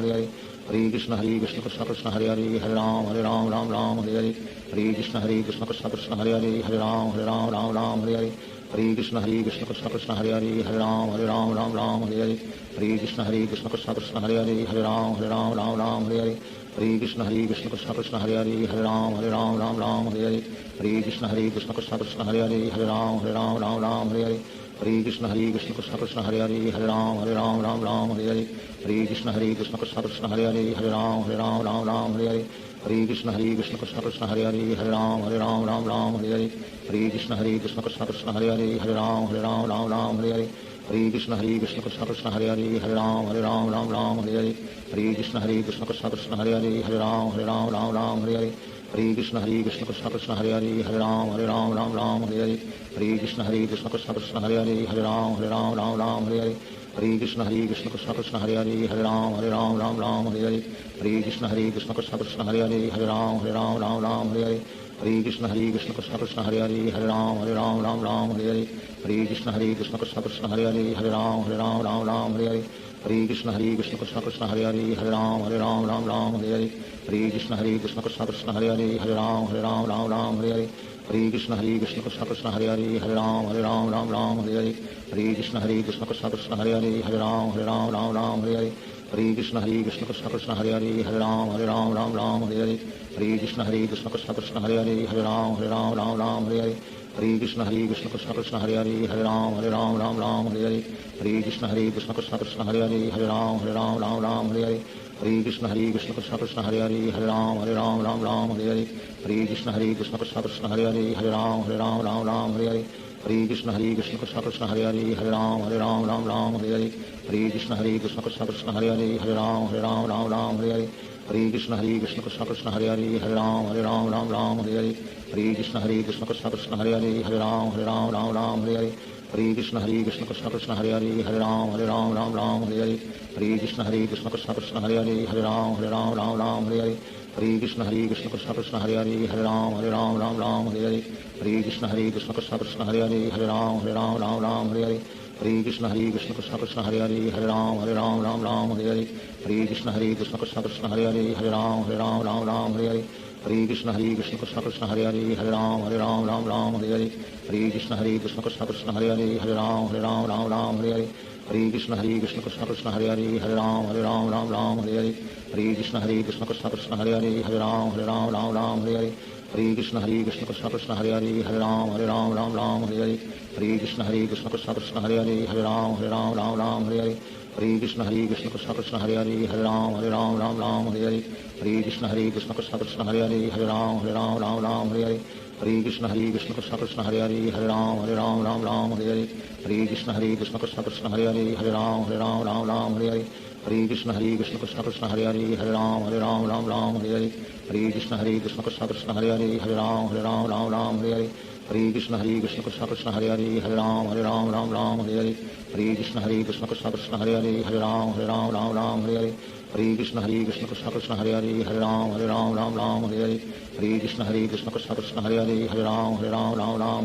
Speaker 2: हरे हरे कृष्ण कृष्ण कृष्ण कृष्ण हरे हरे हरे राम हरे हरे हरे कृष्ण कृष्ण कृष्ण कृष्ण हरे हरे हरे राम हरे हरे हरे कृष्ण कृष्ण कृष्ण कृष्ण हरे हरे हरे राम हरे हरे हरे कृष्ण कृष्ण कृष्ण कृष्ण हरे हरे हरे राम हरे हरे हरे कृष्ण कृष्ण कृष्ण कृष्ण हरे हरे हरे राम हरे हरे हरे कृष्ण कृष्ण कृष्ण कृष्ण हरे हरे हरे राम हरे हरे हरे कृष्ण कृष्ण कृष्ण कृष्ण हरे हरे हरे राम हरे हरे हरे कृष्ण कृष्ण कृष्ण कृष्ण हरे हरे हरे राम हरे हरे हरे कृष्ण कृष्ण कृष्ण कृष्ण हरे हरे हरे राम हरे हरे हरे कृष्ण कृष्ण कृष्ण हरे हरे राम राम राम हरे हरे हरे कृष्ण कृष्ण कृष्ण हरे हरे राम राम हरे हरे हरे कृष्ण कृष्ण कृष्ण हरे हरे राम राम हरे हरे हरे कृष्ण कृष्ण कृष्ण हरे हरे राम राम हरे हरे हरे कृष्ण कृष्ण कृष्ण हरे हरे राम राम हरे हरे हरे कृष्ण कृष्ण कृष्ण हरे हरे राम राम हरे हरे हरे कृष्ण कृष्ण कृष्ण हरे हरे राम राम हरे हरे हरे कृष्ण कृष्ण कृष्ण हरे हरे राम राम हरे हरे हरे कृष्ण कृष्ण कृष्ण हरे हरे राम राम हरे हरे हरे कृष्ण कृष्ण कृष्ण हरे हरे राम राम हरे हरे हरे कृष्ण कृष्ण कृष्ण हरे हरे राम राम हरे हरे हरे कृष्ण कृष्ण कृष्ण हरे हरे राम राम हरे हरे हरे कृष्ण कृष्ण कृष्ण हरे हरे राम राम हरे हरे हरे कृष्ण कृष्ण कृष्ण हरे हरे राम राम हरे हरे हरे कृष्ण कृष्ण कृष्ण हरे हरे राम राम हरे हरे हरे कृष्ण कृष्ण कृष्ण हरे हरे राम राम हरे हरे हरे कृष्ण कृष्ण कृष्ण हरे हरे राम राम हरे हरे हरे कृष्ण कृष्ण कृष्ण हरे हरे राम राम हरे हरे हरे कृष्ण कृष्ण कृष्ण हरे हरे राम राम हरे हरे हरे कृष्ण कृष्ण कृष्ण हरे हरे राम राम हरे हरे हरे कृष्ण कृष्ण कृष्ण हरे हरे राम राम हरे हरे हरे कृष्ण कृष्ण कृष्ण हरे हरे राम राम हरे हरे हरे कृष्ण कृष्ण कृष्ण हरे हरे राम राम हरे हरे हरे कृष्ण कृष्ण कृष्ण हरे हरे राम राम हरे हरे हरे कृष्ण कृष्ण कृष्ण हरे हरे राम राम हरे हरे हरे कृष्ण कृष्ण कृष्ण हरे हरे राम राम हरे हरे हरे कृष्ण कृष्ण कृष्ण हरे हरे राम राम हरे हरे हरे कृष्ण कृष्ण कृष्ण हरे हरे राम राम हरे हरे हरे कृष्ण कृष्ण कृष्ण हरे हरे राम राम हरे हरे हरे कृष्ण कृष्ण कृष्ण हरे हरे राम राम हरे हरे हरे कृष्ण कृष्ण कृष्ण हरे हरे राम राम हरे हरे हरे कृष्ण कृष्ण कृष्ण कृष्ण हरे हरे राम राम हरे हरे हरे कृष्ण कृष्ण कृष्ण हरे हरे राम राम हरे हरे हरे कृष्ण कृष्ण कृष्ण कृष्ण हरे हरे राम राम हरे हरे हरे कृष्ण कृष्ण कृष्ण हरे हरे राम राम हरे हरे हरे कृष्ण कृष्ण कृष्ण कृष्ण हरे हरे राम राम हरे हरे हरे कृष्ण कृष्ण कृष्ण हरे हरे राम राम हरे हरे हरे कृष्ण कृष्ण कृष्ण कृष्ण हरे हरे राम राम हरे हरे हरे कृष्ण कृष्ण कृष्ण हरे हरे राम राम हरे हरे हरे कृष्ण कृष्ण कृष्ण कृष्ण हरे हरे राम राम हरे हरे हरे कृष्ण कृष्ण कृष्ण हरे हरे राम राम हरे हरे हरे कृष्ण कृष्ण कृष्ण कृष्ण हरे हरे राम राम हरे हरे हरे कृष्ण कृष्ण कृष्ण कृष्ण हरे हरे राम राम हरे हरे हरे कृष्ण कृष्ण कृष्ण कृष्ण हरे हरे राम राम हरे हरे हरे कृष्ण कृष्ण कृष्ण कृष्ण हरे हरे राम राम हरे हरे हरे कृष्ण कृष्ण कृष्ण कृष्ण हरे हरे राम राम हरे हरे हरे कृष्ण कृष्ण कृष्ण कृष्ण हरे हरे राम राम हरे हरे हरे कृष्ण कृष्ण कृष्ण कृष्ण हरे हरे राम राम हरे हरे हरे कृष्ण कृष्ण कृष्ण कृष्ण हरे हरे राम राम हरे हरे हरे कृष्ण कृष्ण कृष्ण कृष्ण हरे हरे राम राम हरे हरे हरे कृष्ण कृष्ण कृष्ण कृष्ण हरे हरे राम राम हरे हरे हरे कृष्ण कृष्ण कृष्ण कृष्ण हरे हरे राम राम हरे हरे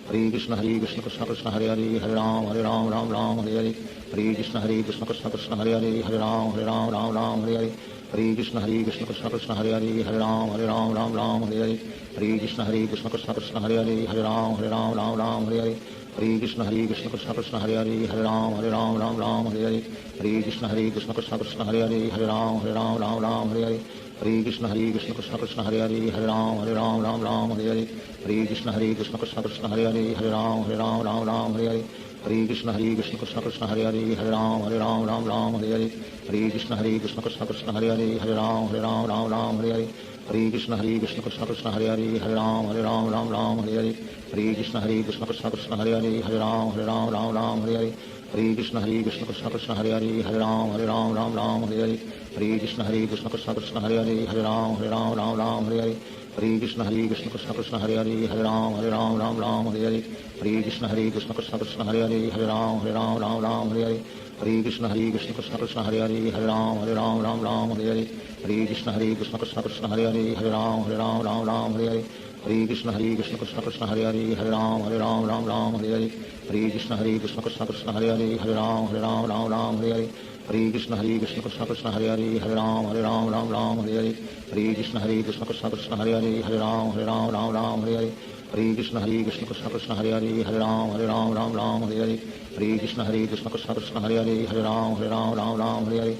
Speaker 2: हरे कृष्ण कृष्ण कृष्ण कृष्ण हरे हरे राम राम हरे हरे हरे कृष्ण कृष्ण कृष्ण कृष्ण हरे हरे राम राम हरे हरे हरे कृष्ण कृष्ण कृष्ण कृष्ण हरे हरे राम राम हरे हरे हरे कृष्ण कृष्ण कृष्ण कृष्ण हरे हरे राम राम हरे हरे हरे कृष्ण कृष्ण कृष्ण कृष्ण हरे हरे राम राम हरे हरे हरे कृष्ण कृष्ण कृष्ण कृष्ण हरे हरे राम राम हरे हरे हरे कृष्ण कृष्ण कृष्ण कृष्ण हरे हरे राम राम हरे हरे हरे कृष्ण कृष्ण कृष्ण कृष्ण हरे हरे राम राम हरे हरे हरे कृष्ण कृष्ण कृष्ण कृष्ण हरे हरे राम राम हरे हरे हरे कृष्ण कृष्ण कृष्ण कृष्ण हरे हरे राम राम हरे हरे हरे कृष्ण कृष्ण कृष्ण कृष्ण हरे हरे राम राम हरे हरे हरे कृष्ण कृष्ण कृष्ण कृष्ण हरे हरे राम राम हरे हरे हरे कृष्ण कृष्ण कृष्ण कृष्ण हरे हरे राम राम हरे हरे हरे कृष्ण कृष्ण कृष्ण कृष्ण हरे हरे राम राम हरे हरे हरे कृष्ण कृष्ण कृष्ण कृष्ण हरे हरे राम राम हरे हरे हरे कृष्ण कृष्ण कृष्ण कृष्ण हरे हरे राम राम हरे हरे हरे कृष्ण कृष्ण कृष्ण कृष्ण हरे हरे राम राम हरे हरे हरे कृष्ण कृष्ण कृष्ण कृष्ण हरे हरे राम राम हरे हरे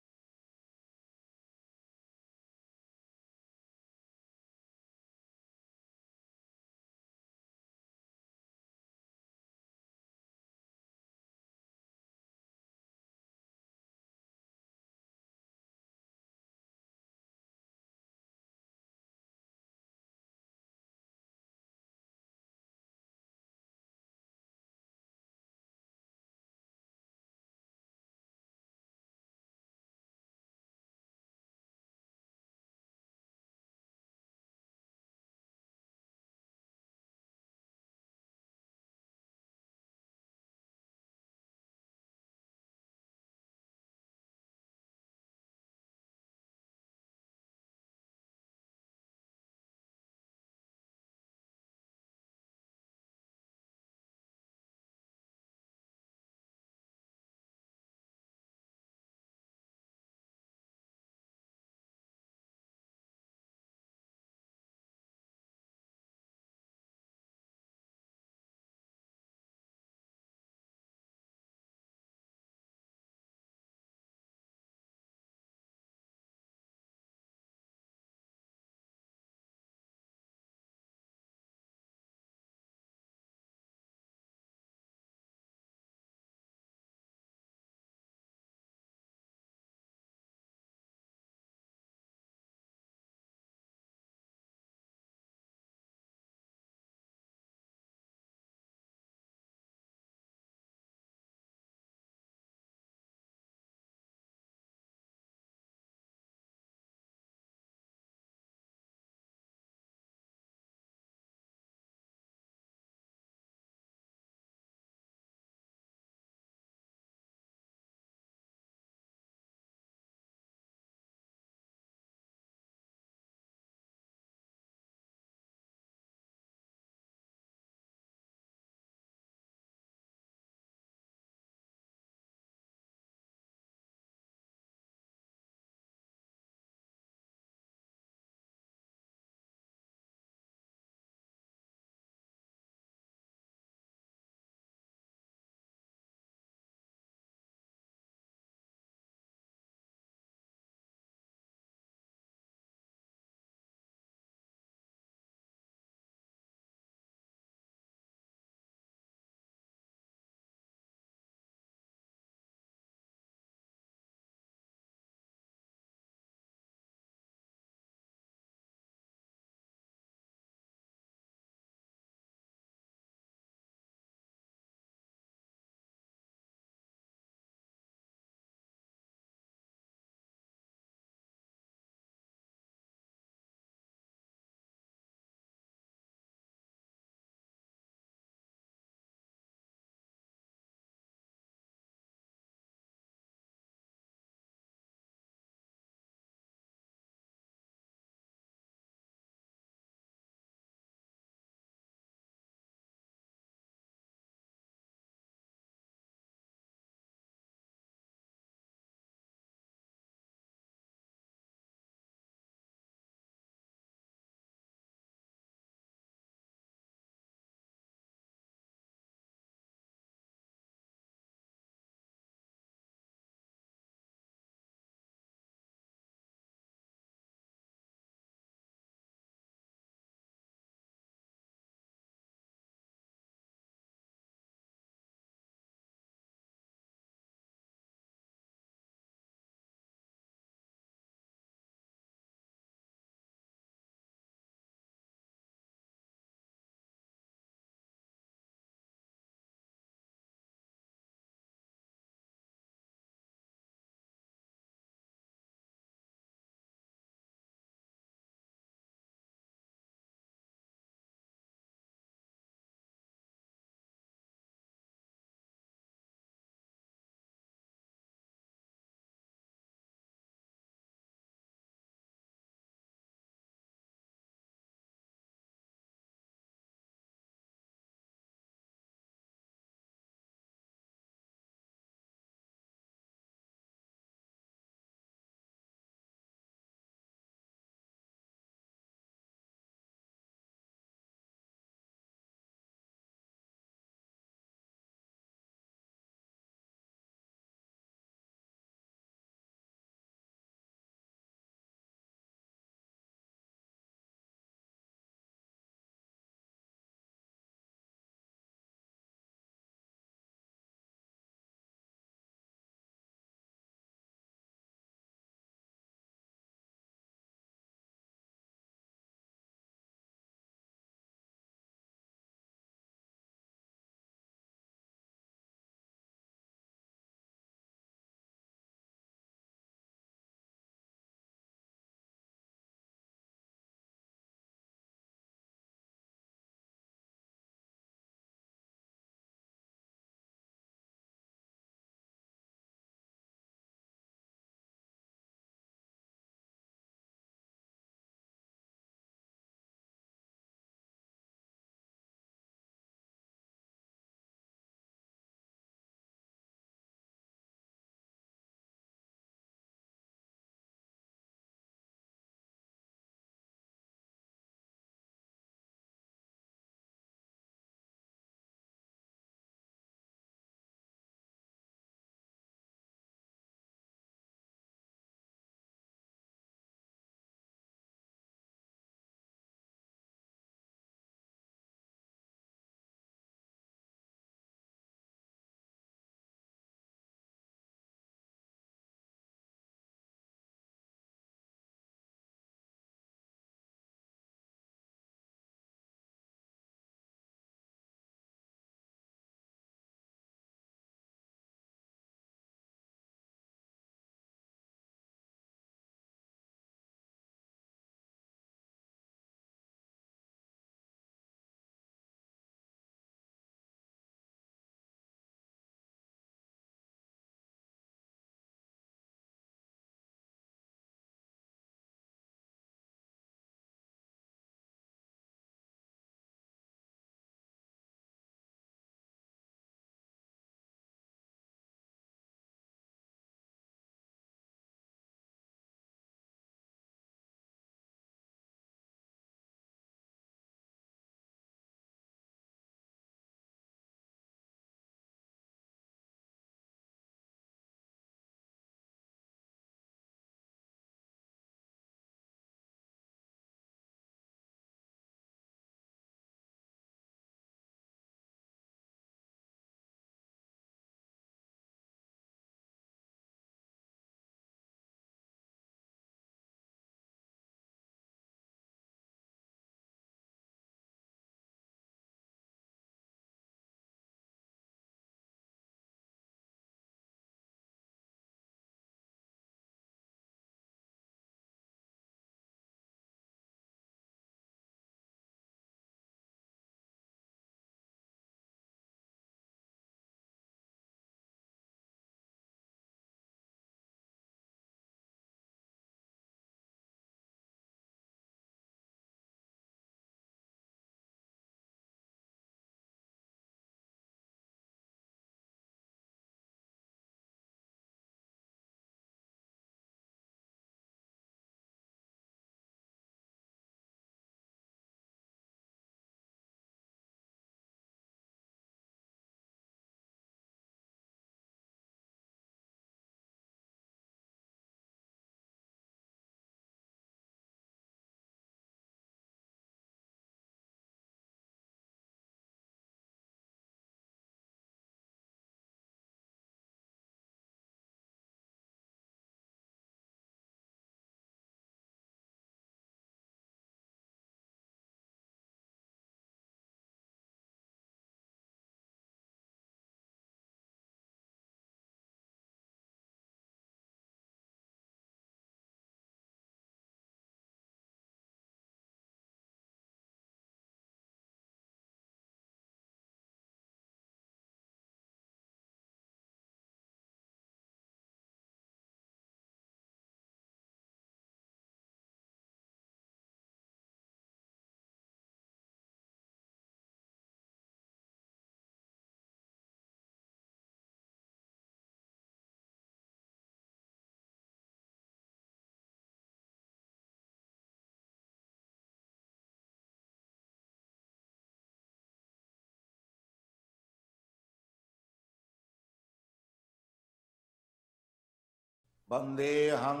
Speaker 2: वन्देऽहं